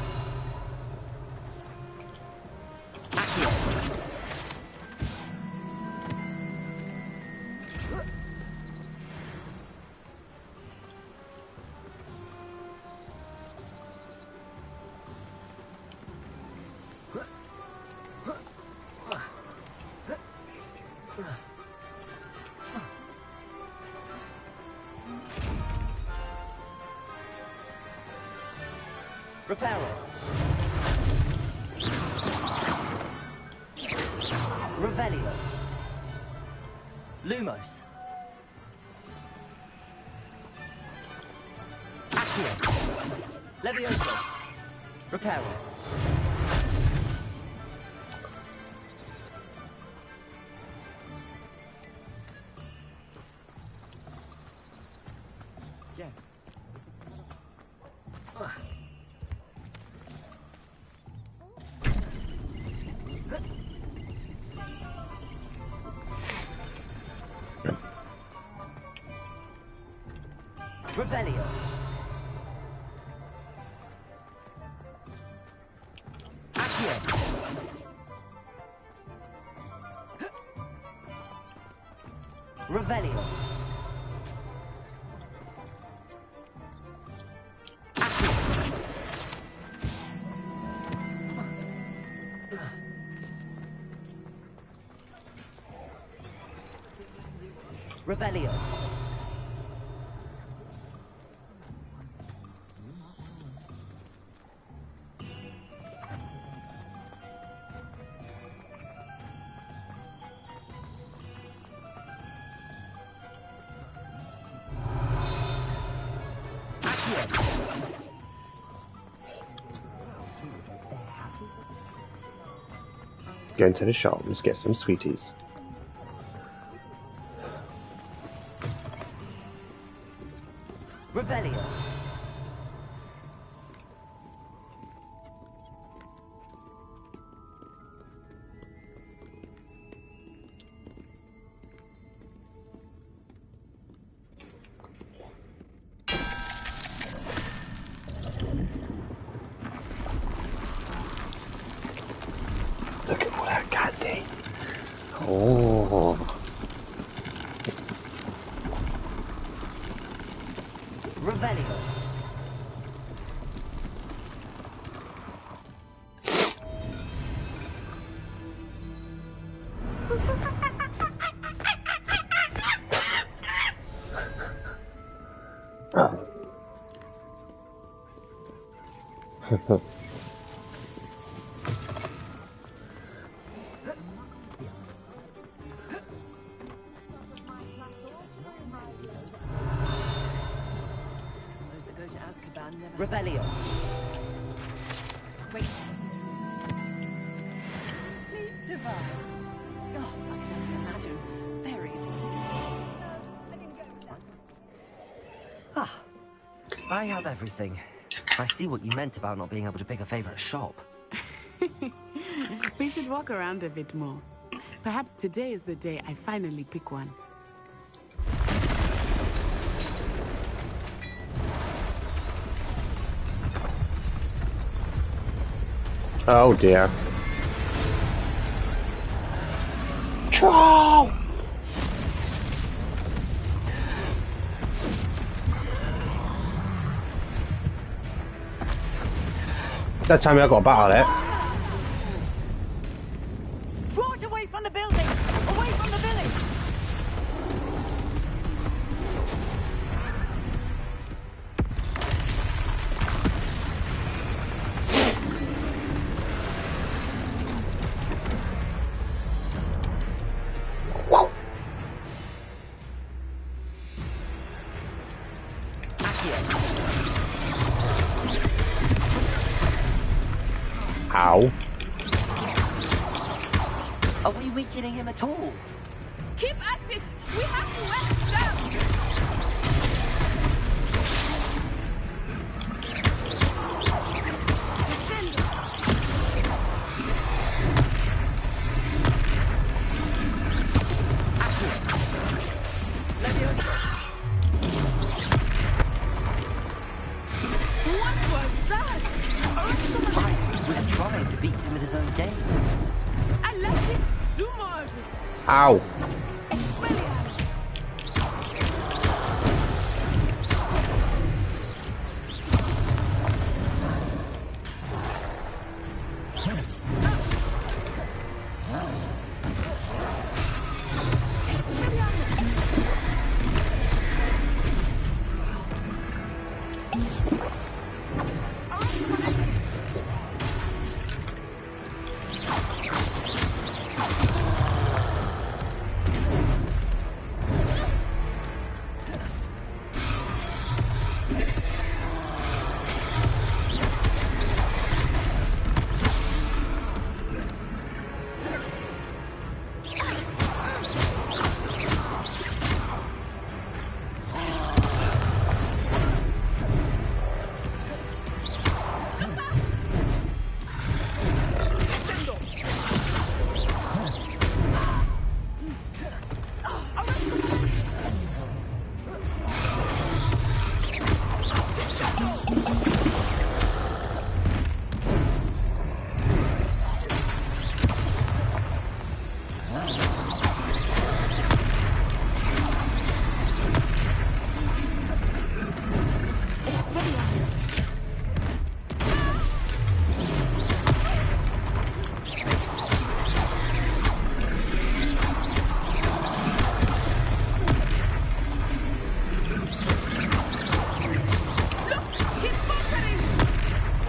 Reparo. Revelio. Lumos. Accio. Levioso. Reparo. Yes. Revelio. Accio. Revelio. Accio. Revelio. Go into the shop and just get some sweeties. Revelio. Look at all that candy. Oh. Revelio. Oh. Revelio. Wait. Divine. Oh, I have everything. I see what you meant about not being able to pick a favorite shop. We should walk around a bit more. Perhaps today is the day I finally pick one. Oh dear. Troll! That time I got a battle it. Draw it away from the building! Away from the village! Ow. Are we weakening him at all? Keep at it! We have to wear it down! What was that? I was trying to beat him at his own game. I like it! Do more of it! Ow.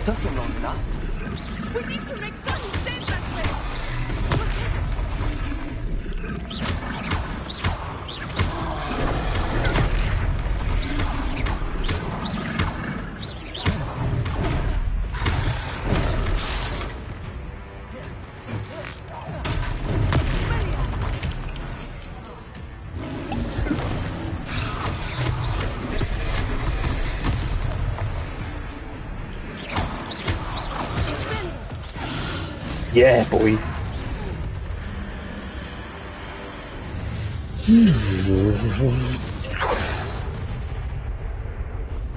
Took him long enough. We need to make sure he stays that way! Yeah, boy.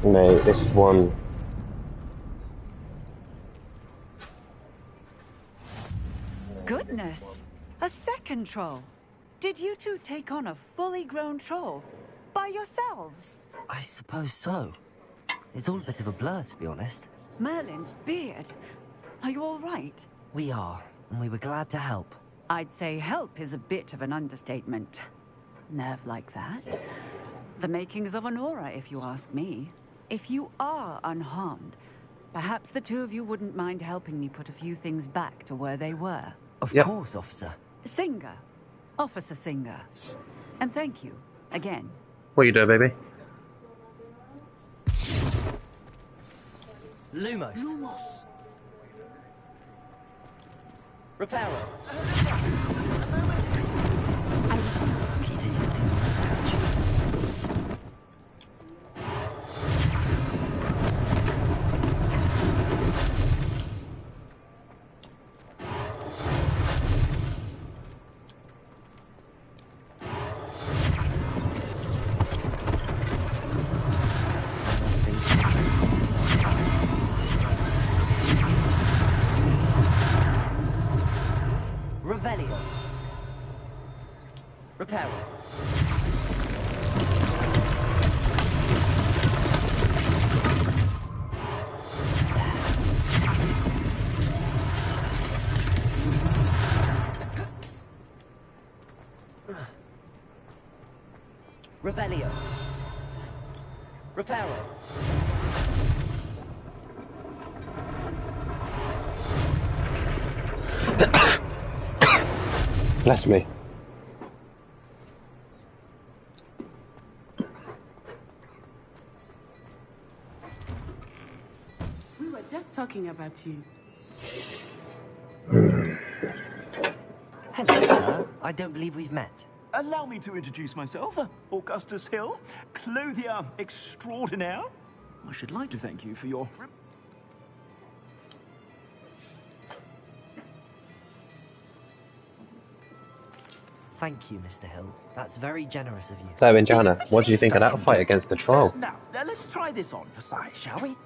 Mate, this is one. Goodness! A second troll! Did you two take on a fully grown troll? By yourselves? I suppose so. It's all a bit of a blur, to be honest. Merlin's beard. Are you all right? We are, and we were glad to help. I'd say help is a bit of an understatement. Nerve like that. The makings of an aura, if you ask me. If you are unharmed, perhaps the two of you wouldn't mind helping me put a few things back to where they were. Of course, officer. Singer. Officer Singer. And thank you, again. What you doing, baby? Lumos. Lumos. Reparo. Repairing. Revelio. Reparo. Bless me. We were just talking about you. Hello, sir. I don't believe we've met. Allow me to introduce myself, Augustus Hill, clothier extraordinaire. I should like to thank you for your... Thank you, Mr. Hill. That's very generous of you. So, Indiana, what do you think of that fight against the troll? Now, let's try this on for size, shall we?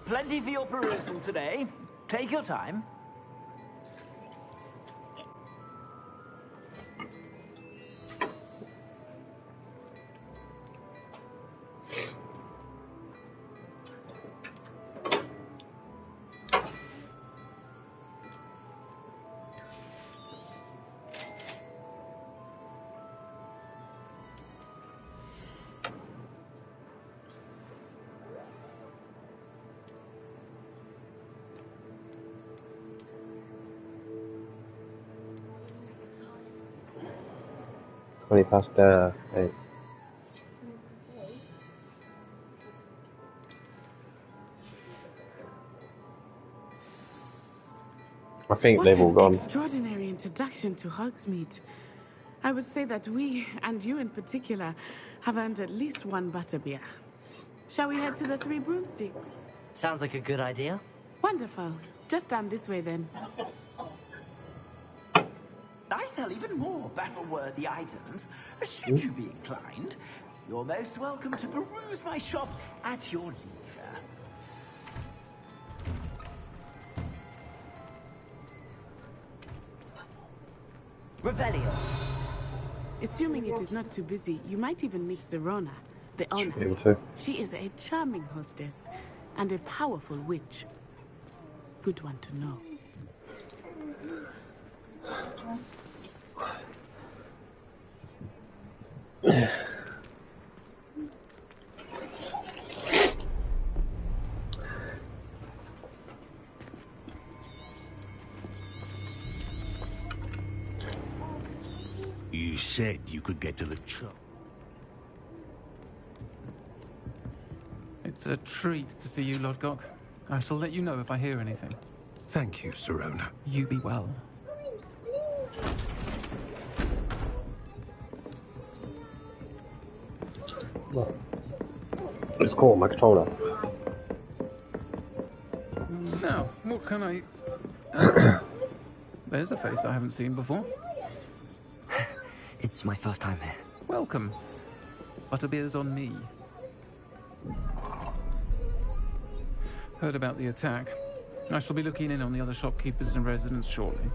Plenty for your perusal today. Take your time. Past 8. I think What they've all an gone. extraordinary introduction to Hogsmeade. I would say that we, and you in particular, have earned at least one butterbeer. Shall we head to the Three Broomsticks? Sounds like a good idea. Wonderful. Just down this way then. I sell even more battle-worthy items. Should you be inclined, you're most welcome to peruse my shop at your leisure. Revelio. Assuming it is not too busy, you might even meet Serona, the owner. Able to. She is a charming hostess and a powerful witch. Good one to know. You said you could get to the shop. It's a treat to see you, Lodgok. I shall let you know if I hear anything. Thank you, Serona. You be well. It's cool, my controller. Now, what can I... There's a face I haven't seen before. It's my first time here. Welcome. Butterbeer's on me. Heard about the attack. I shall be looking in on the other shopkeepers and residents shortly.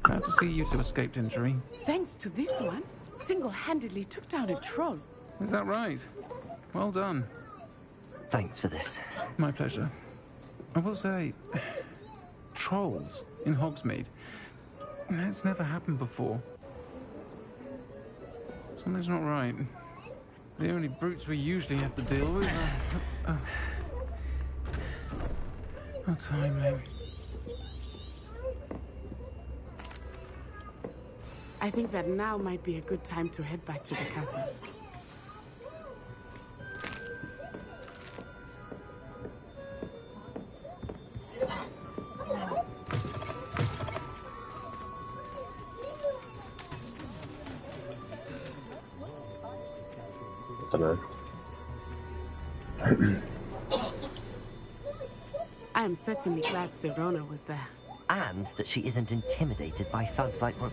Glad to see you two escaped injury. Thanks to this one, single-handedly took down a troll. Is that right? Well done. Thanks for this. My pleasure. I will say, trolls in Hogsmeade. That's never happened before. Something's not right. The only brutes we usually have to deal with are... How timely. I think that now might be a good time to head back to the castle. Dunno. I am certainly glad Serona was there. And that she isn't intimidated by thugs like Rook.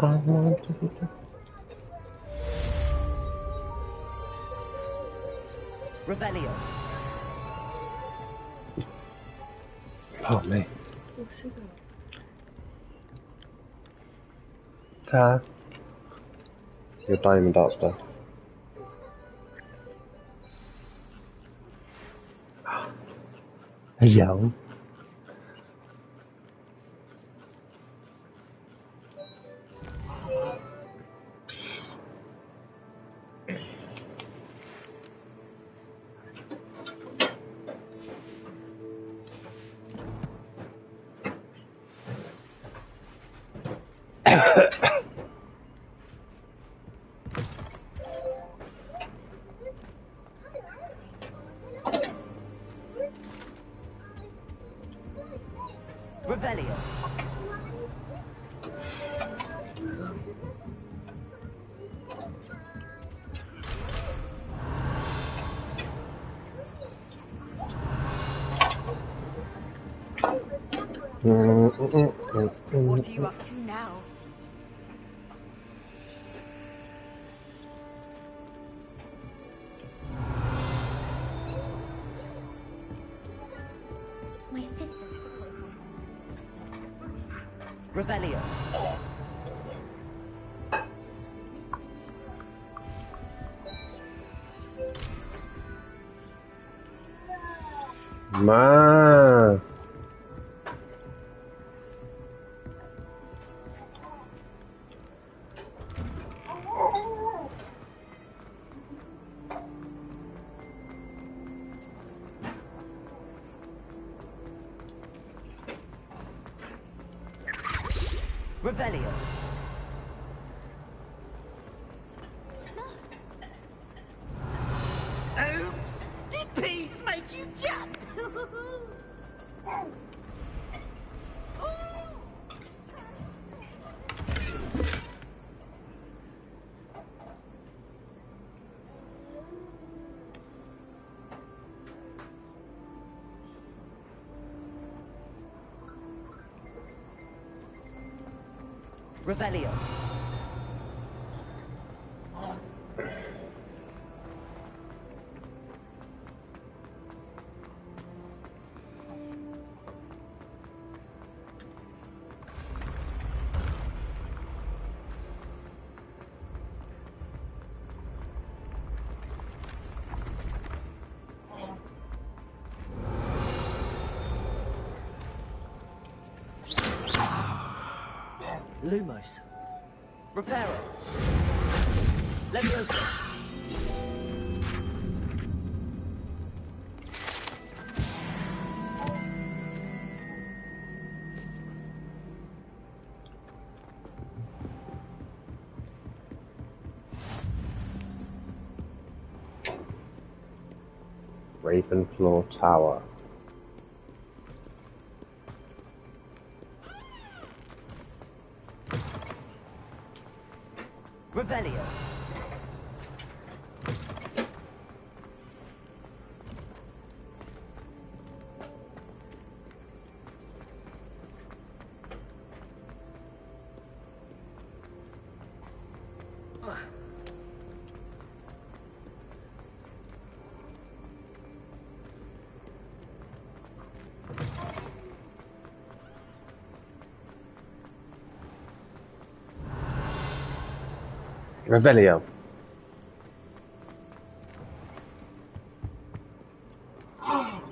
I want to be. Revelio. Pardon me. Oh, sugar. Ta. Your diamond art stuff. Yo. Revelio. What are you up to now? My sister. Revelio. Ma. Revelio. Oops! Did Peeves make you jump? Revelio. Lumos. Reparo. Leviosa. Ravenflaw Tower. Revelio. Revelio.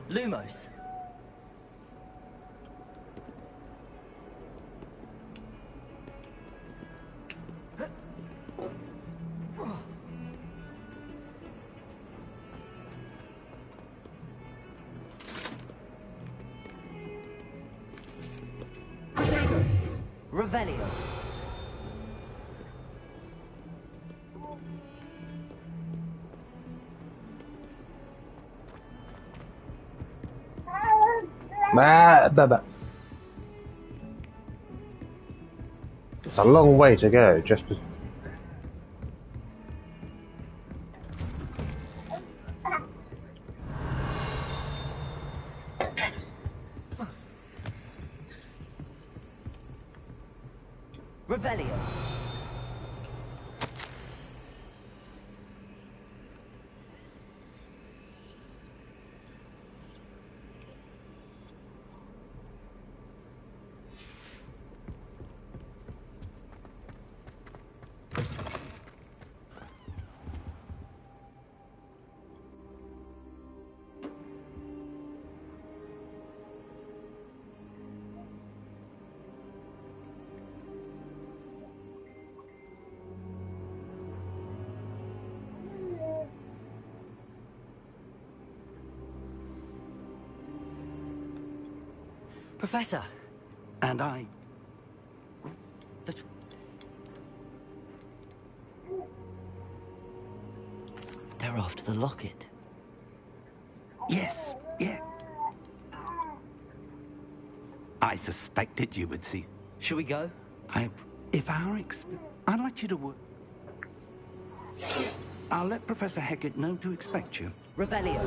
Lumos. Revelio. Bah. It's a long way to go just to... Revelio. Professor! And I... They're after the locket. Yes, yeah. I suspected you would see. Shall we go? If our I'd like you to work. I'll let Professor Hecat know to expect you. Revelio.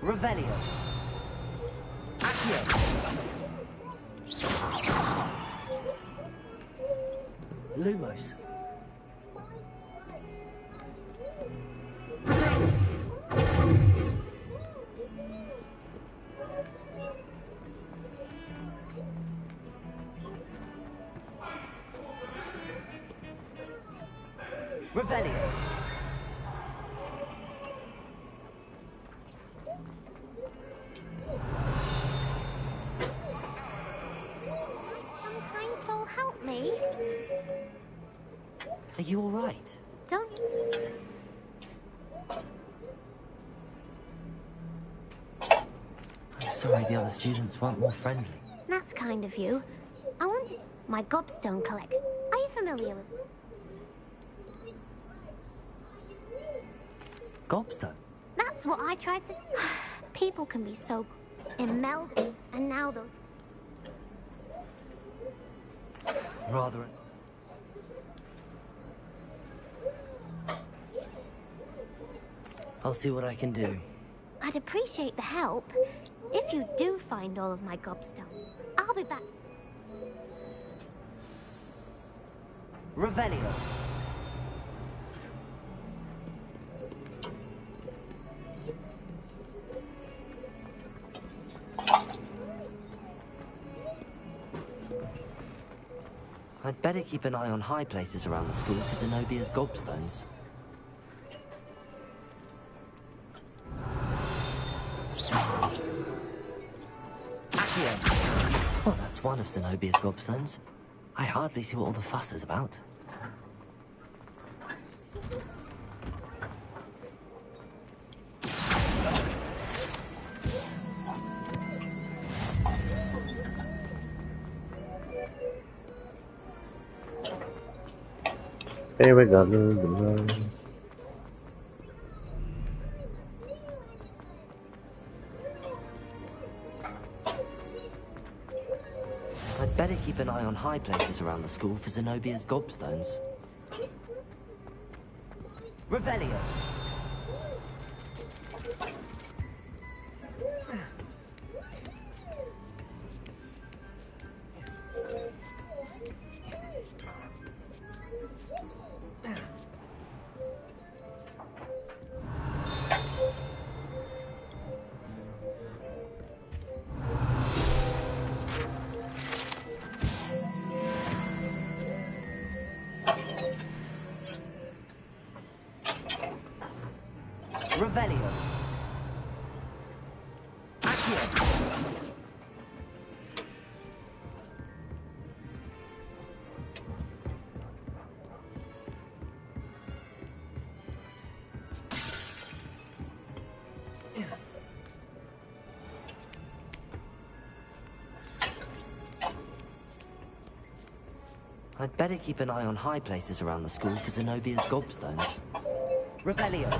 Revelio. Accio. Lumos. Revelio. Some kind soul help me. Are you all right? Don't... I'm sorry the other students weren't more friendly. That's kind of you. I wanted my gobstone collection. Are you familiar with... Gobstone? That's what I tried to... People can be so... meld, and now those... Rather... I'll see what I can do. I'd appreciate the help. If you do find all of my gobstone, I'll be back. Revelio. I'd better keep an eye on high places around the school for Zenobia's gobstones. Accio. Well, that's one of Zenobia's gobstones. I hardly see what all the fuss is about. Here we go. I'd better keep an eye on high places around the school for Zenobia's gobstones. Revelio. Revelio. Accio. I'd better keep an eye on high places around the school for Zenobia's gobstones. Revelio.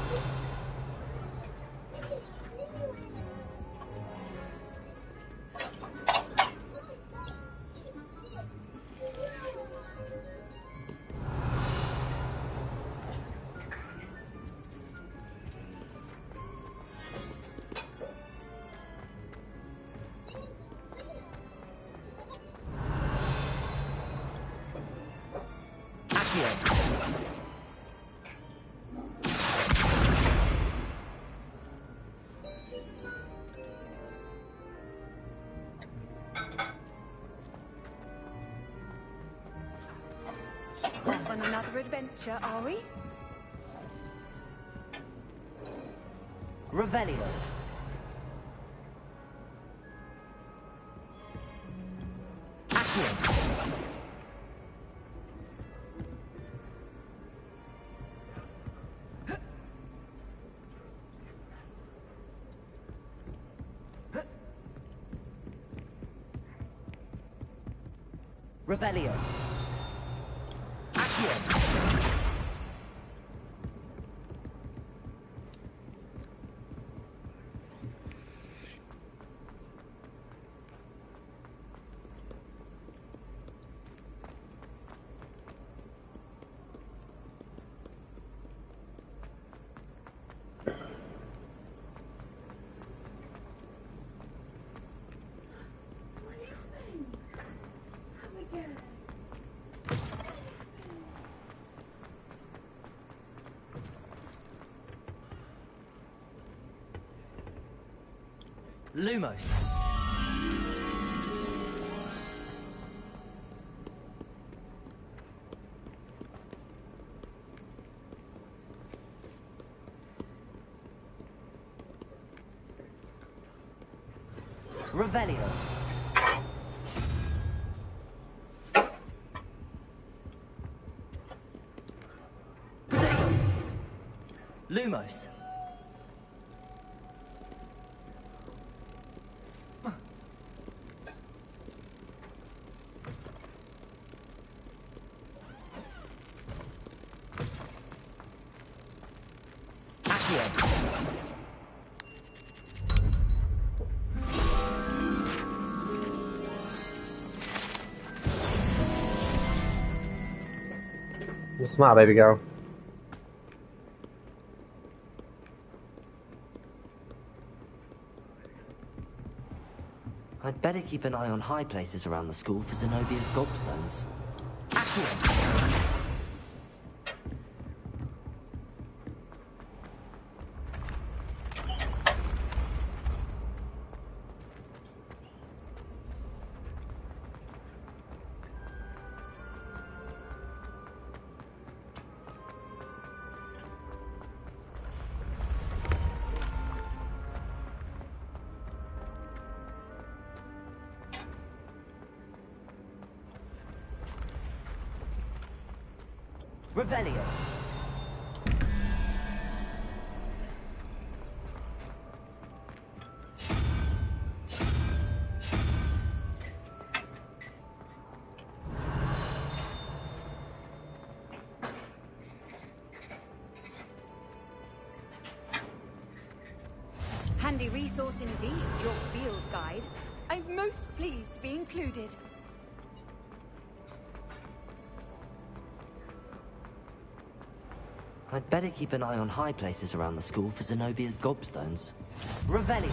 on another adventure, are we? Revelio. Revelio. Accio. Lumos. Revelio. Potato. Lumos. You're smart, baby girl. I'd better keep an eye on high places around the school for Zenobia's gobstones. Revelio. Handy resource indeed, your field guide. I'm most pleased to be included. I'd better keep an eye on high places around the school for Zenobia's gobstones. Revelio.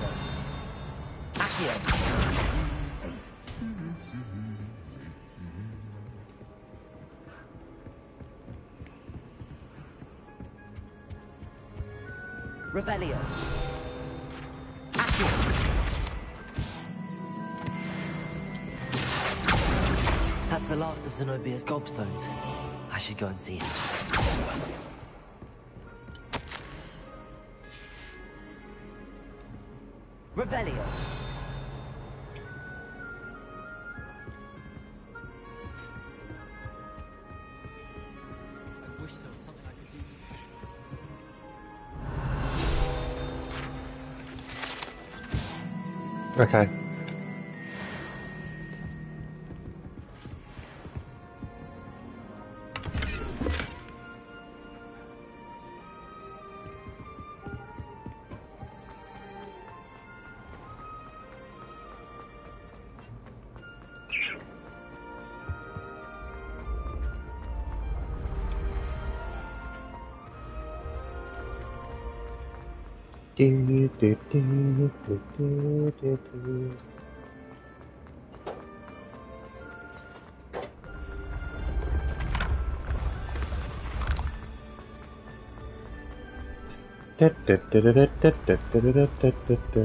Accio. Revelio. Accio. That's the last of Zenobia's gobstones. I should go and see her. Revelio. I wish there was something I could do. Okay. Do, do, do, do, do, do, do. Da, da, da, da, da, da, da, da, da, da, da.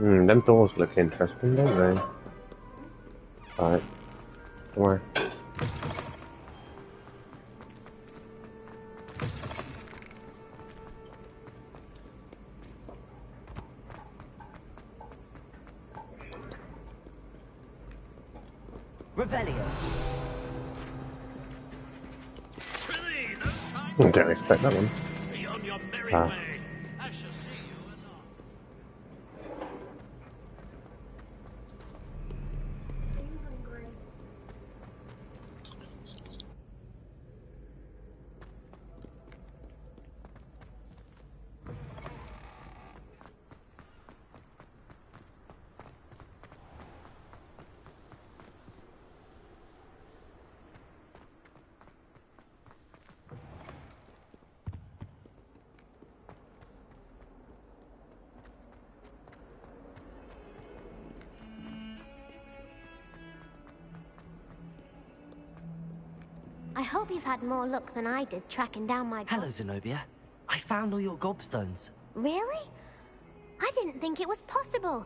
Them doors look interesting, don't they? Alright. Don't worry. Revelio. I didn't expect that one. Ah. I hope you've had more luck than I did tracking down my... Hello, Zenobia. I found all your gobstones. Really? I didn't think it was possible.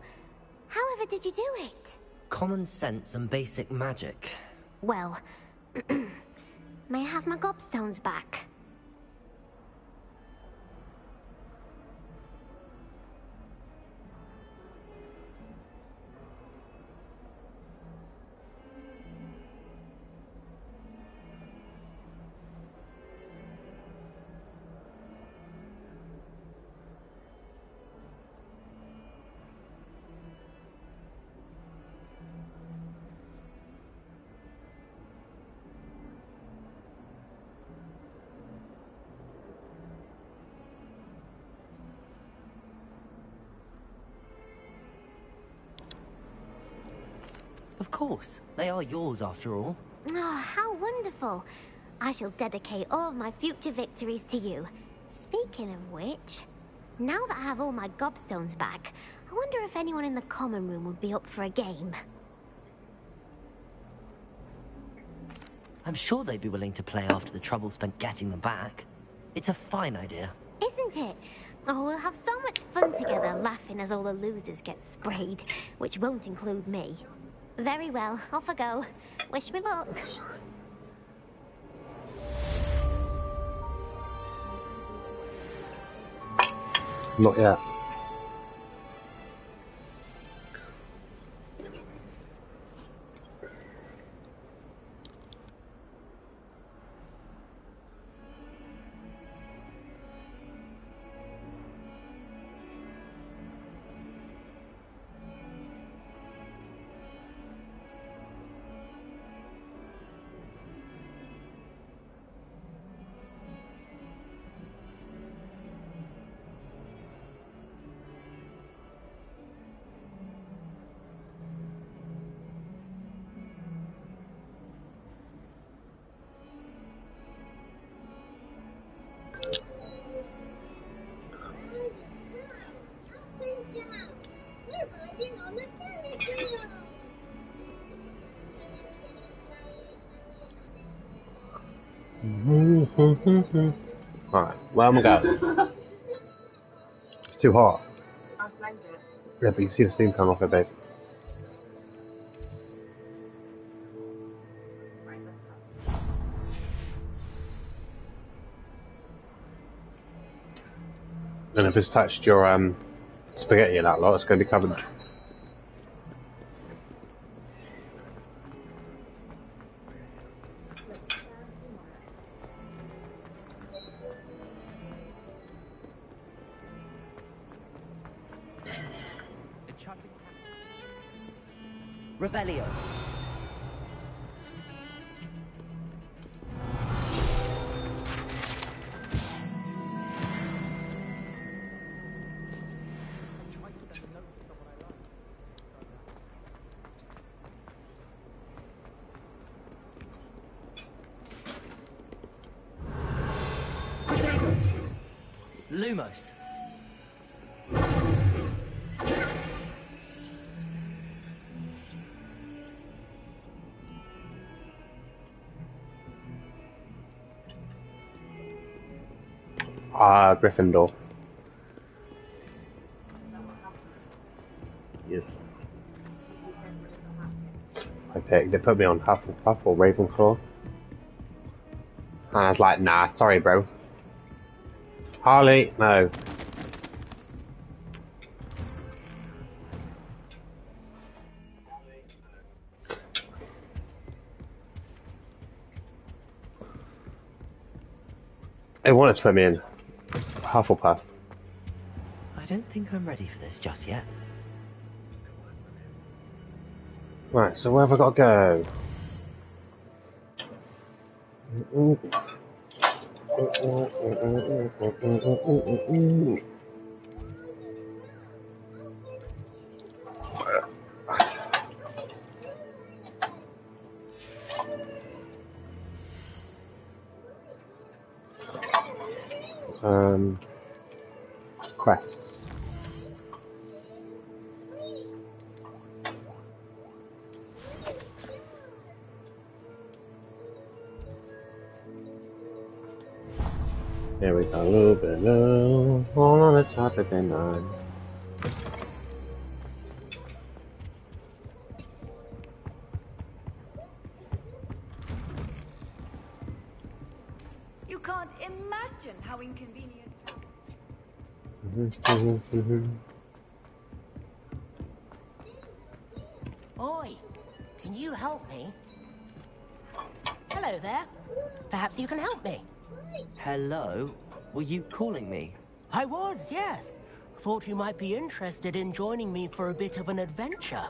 However did you do it? Common sense and basic magic. Well, may I have my gobstones back? Of course. They are yours after all. Oh, how wonderful. I shall dedicate all of my future victories to you. Speaking of which, now that I have all my gobstones back, I wonder if anyone in the common room would be up for a game. I'm sure they'd be willing to play after the trouble spent getting them back. It's a fine idea. Isn't it? Oh, we'll have so much fun together, laughing as all the losers get sprayed, which won't include me. Very well, off I go. Wish me luck. Not yet. Alright, where am I going? It's too hot. Yeah, but you can see the steam coming off it, babe. And if it's touched your spaghetti and that lot, it's going to be covered. Revelio. Lumos. Gryffindor. I picked. They put me on Hufflepuff or Ravenclaw. And I was like, nah, sorry, bro. Harley, no. They wanted to put me in Hufflepuff. I don't think I'm ready for this just yet. Right, so where have I got to go? Quests. Here we go, a little bit low, all on the top of the nine. You can't imagine how inconvenient. Oi, can you help me? Hello there. Perhaps you can help me. Hello? Were you calling me? I was, yes. Thought you might be interested in joining me for a bit of an adventure.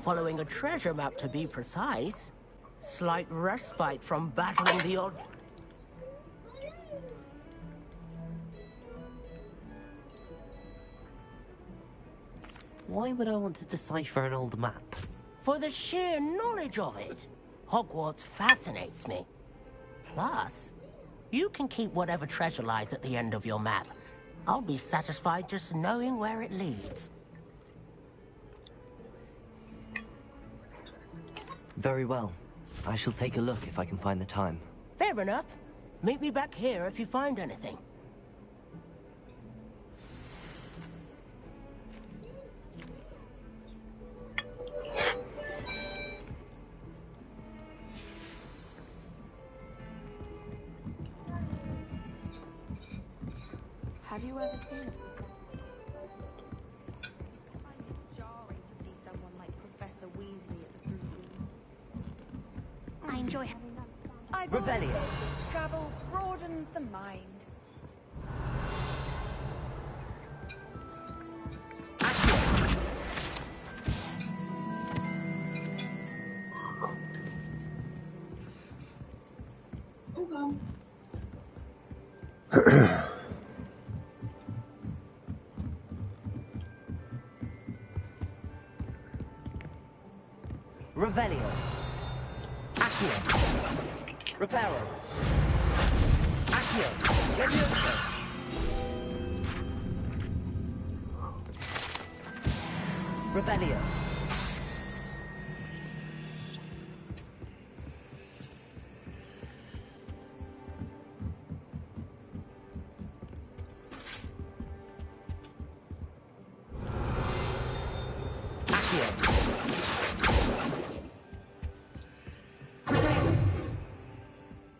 Following a treasure map, to be precise. Slight respite from battling the odd... Why would I want to decipher an old map? For the sheer knowledge of it. Hogwarts fascinates me. Plus, you can keep whatever treasure lies at the end of your map. I'll be satisfied just knowing where it leads. Very well. I shall take a look if I can find the time. Fair enough. Meet me back here if you find anything. Have you ever seen it? I find it jarring to see someone like Professor Weasley at the Gryffindor. I enjoy having that. Revelio. Travel broadens the mind. Revelio. Accio. Reparo. Accio. Levioso. Revelio.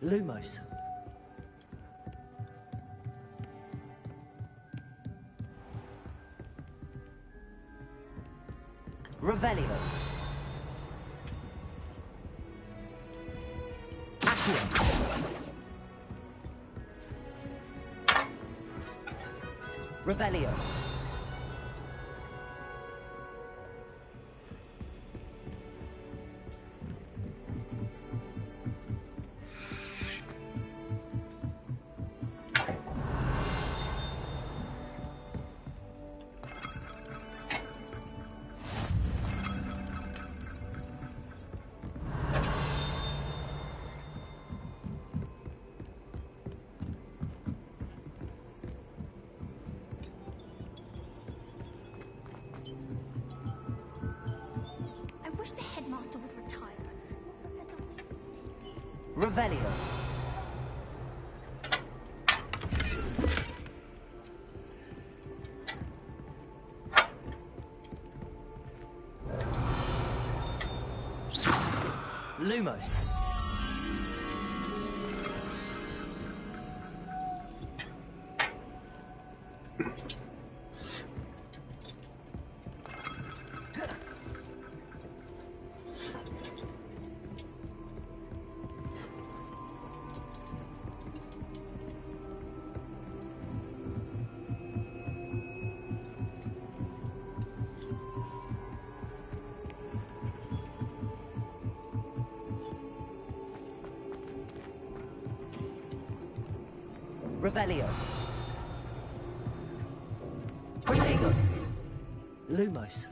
Lumos. Revelio. Accio. Revelio. I wish the headmaster would retire. Revelio. Lumos. Revelio. Protego. Lumos.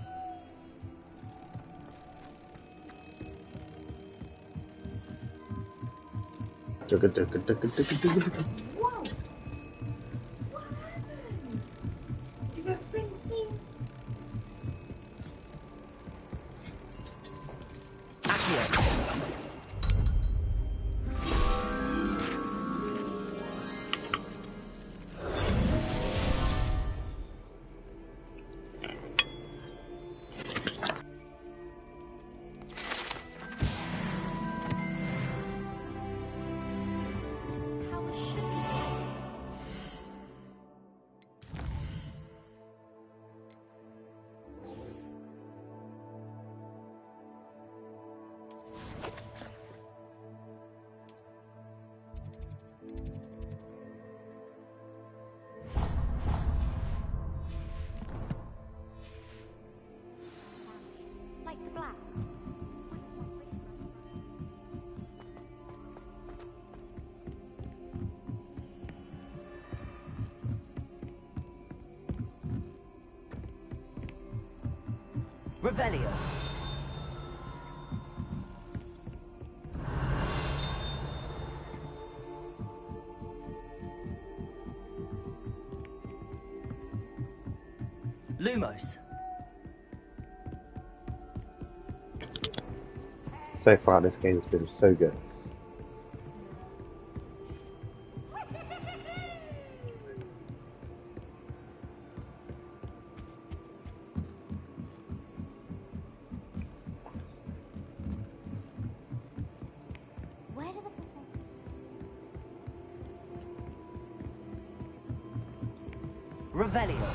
Like the black. Revelio. Lumos. So far, this game's been so good. Where do the Revelio.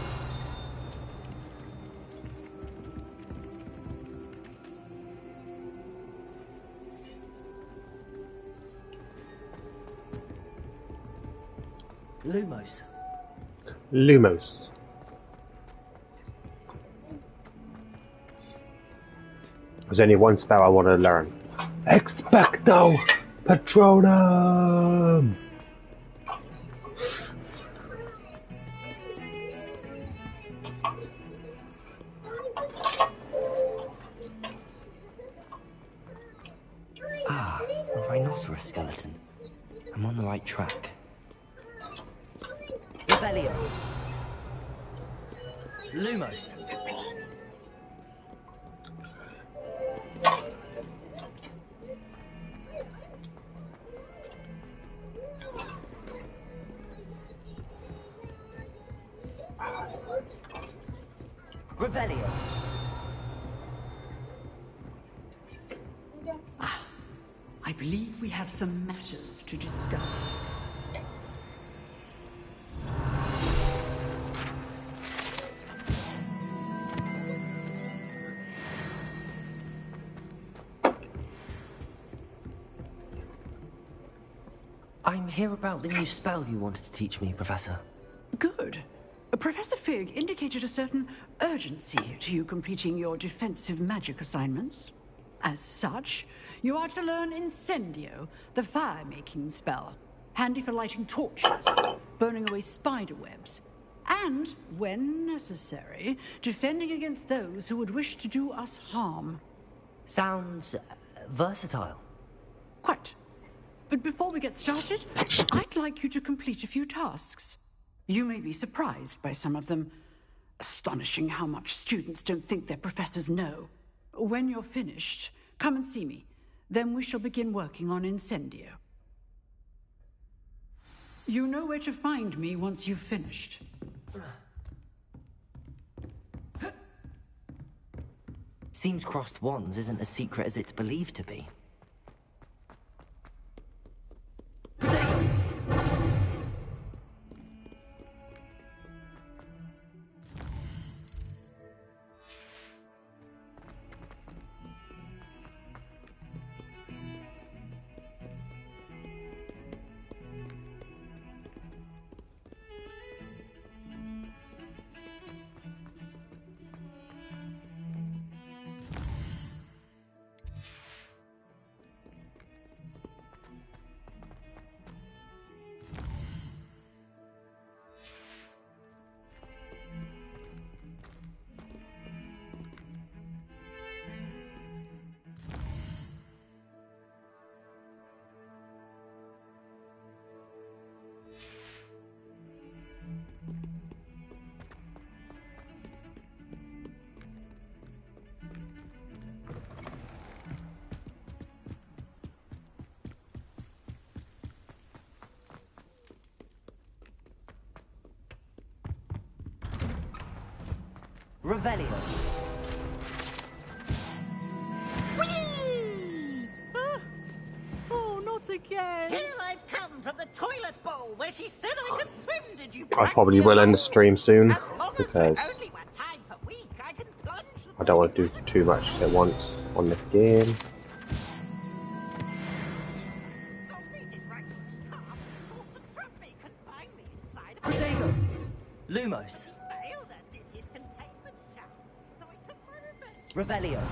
Lumos. Lumos. There's only one spell I want to learn. Expecto Patronum! Ah, a rhinoceros skeleton. I'm on the right track. Revelio. Lumos. Revelio. I believe we have some matters to discuss. I'm here about the new spell you wanted to teach me, Professor. Good. Professor Fig indicated a certain urgency to you completing your defensive magic assignments. As such, you are to learn Incendio, the fire-making spell, handy for lighting torches, burning away spider webs, and, when necessary, defending against those who would wish to do us harm. Sounds versatile. Quite. But before we get started, I'd like you to complete a few tasks. You may be surprised by some of them. Astonishing how much students don't think their professors know. When you're finished, come and see me. Then we shall begin working on Incendio. You know where to find me once you've finished. Seems crossed wands isn't as secret as it's believed to be. Revelio. Whee! Oh, not again. Here I've come from the toilet bowl where she said I could swim. Did you I probably will end the stream soon because only one time per week I can plunge? I don't want to do too much at once on this game. Protego. Lumos. Revelio.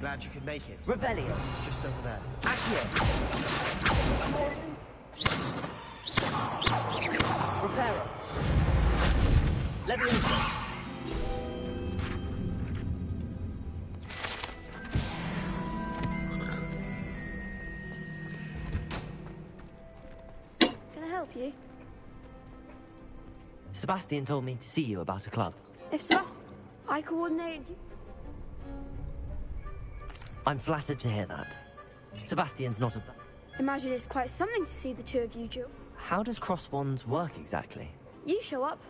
Glad you could make it. Revelio. It's just over there. Accio. Reparo. Leviosa. Can I help you? Sebastian told me to see you about a club. If Sebastian... I coordinated... I'm flattered to hear that. Sebastian's not a... Imagine it's quite something to see the two of you duel. How does crosswands work exactly? You show up,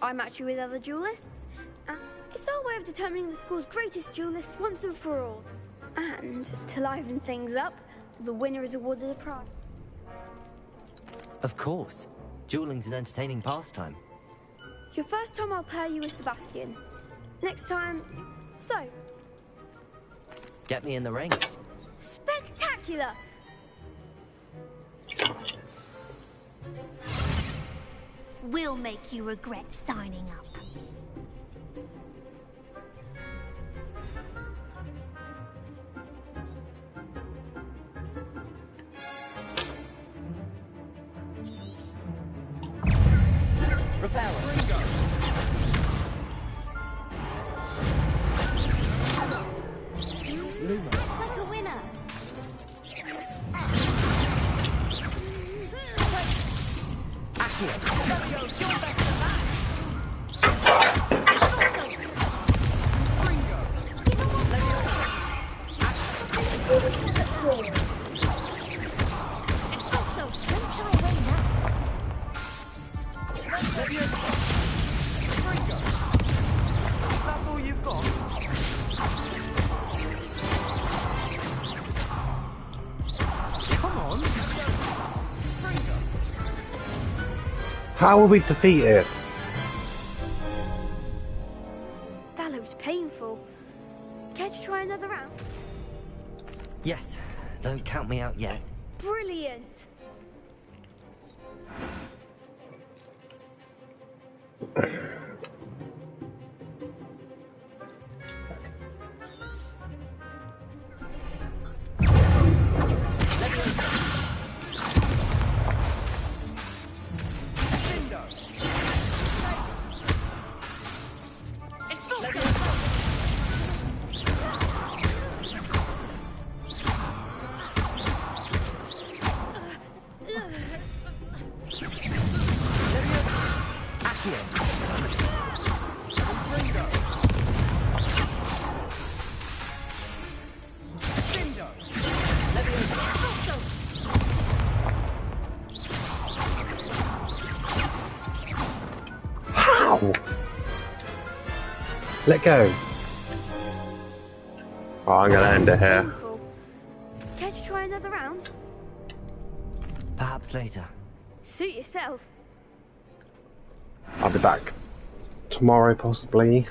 I match you with other duelists, and it's our way of determining the school's greatest duelist once and for all. And, to liven things up, the winner is awarded a prize. Of course. Dueling's an entertaining pastime. Your first time I'll pair you with Sebastian. Next time... So, Get me in the ring. spectacular! We'll make you regret signing up. Looks like a winner. That's all you've got? Come on. How will we defeat it? That looks painful. Care to try another round? Yes. Don't count me out yet. Brilliant! How? Let go. Oh, I'm gonna end it here. Care to try another round? Perhaps later. Suit yourself. I'll be back tomorrow, possibly.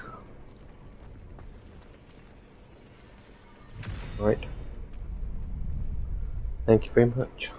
Right. Thank you very much.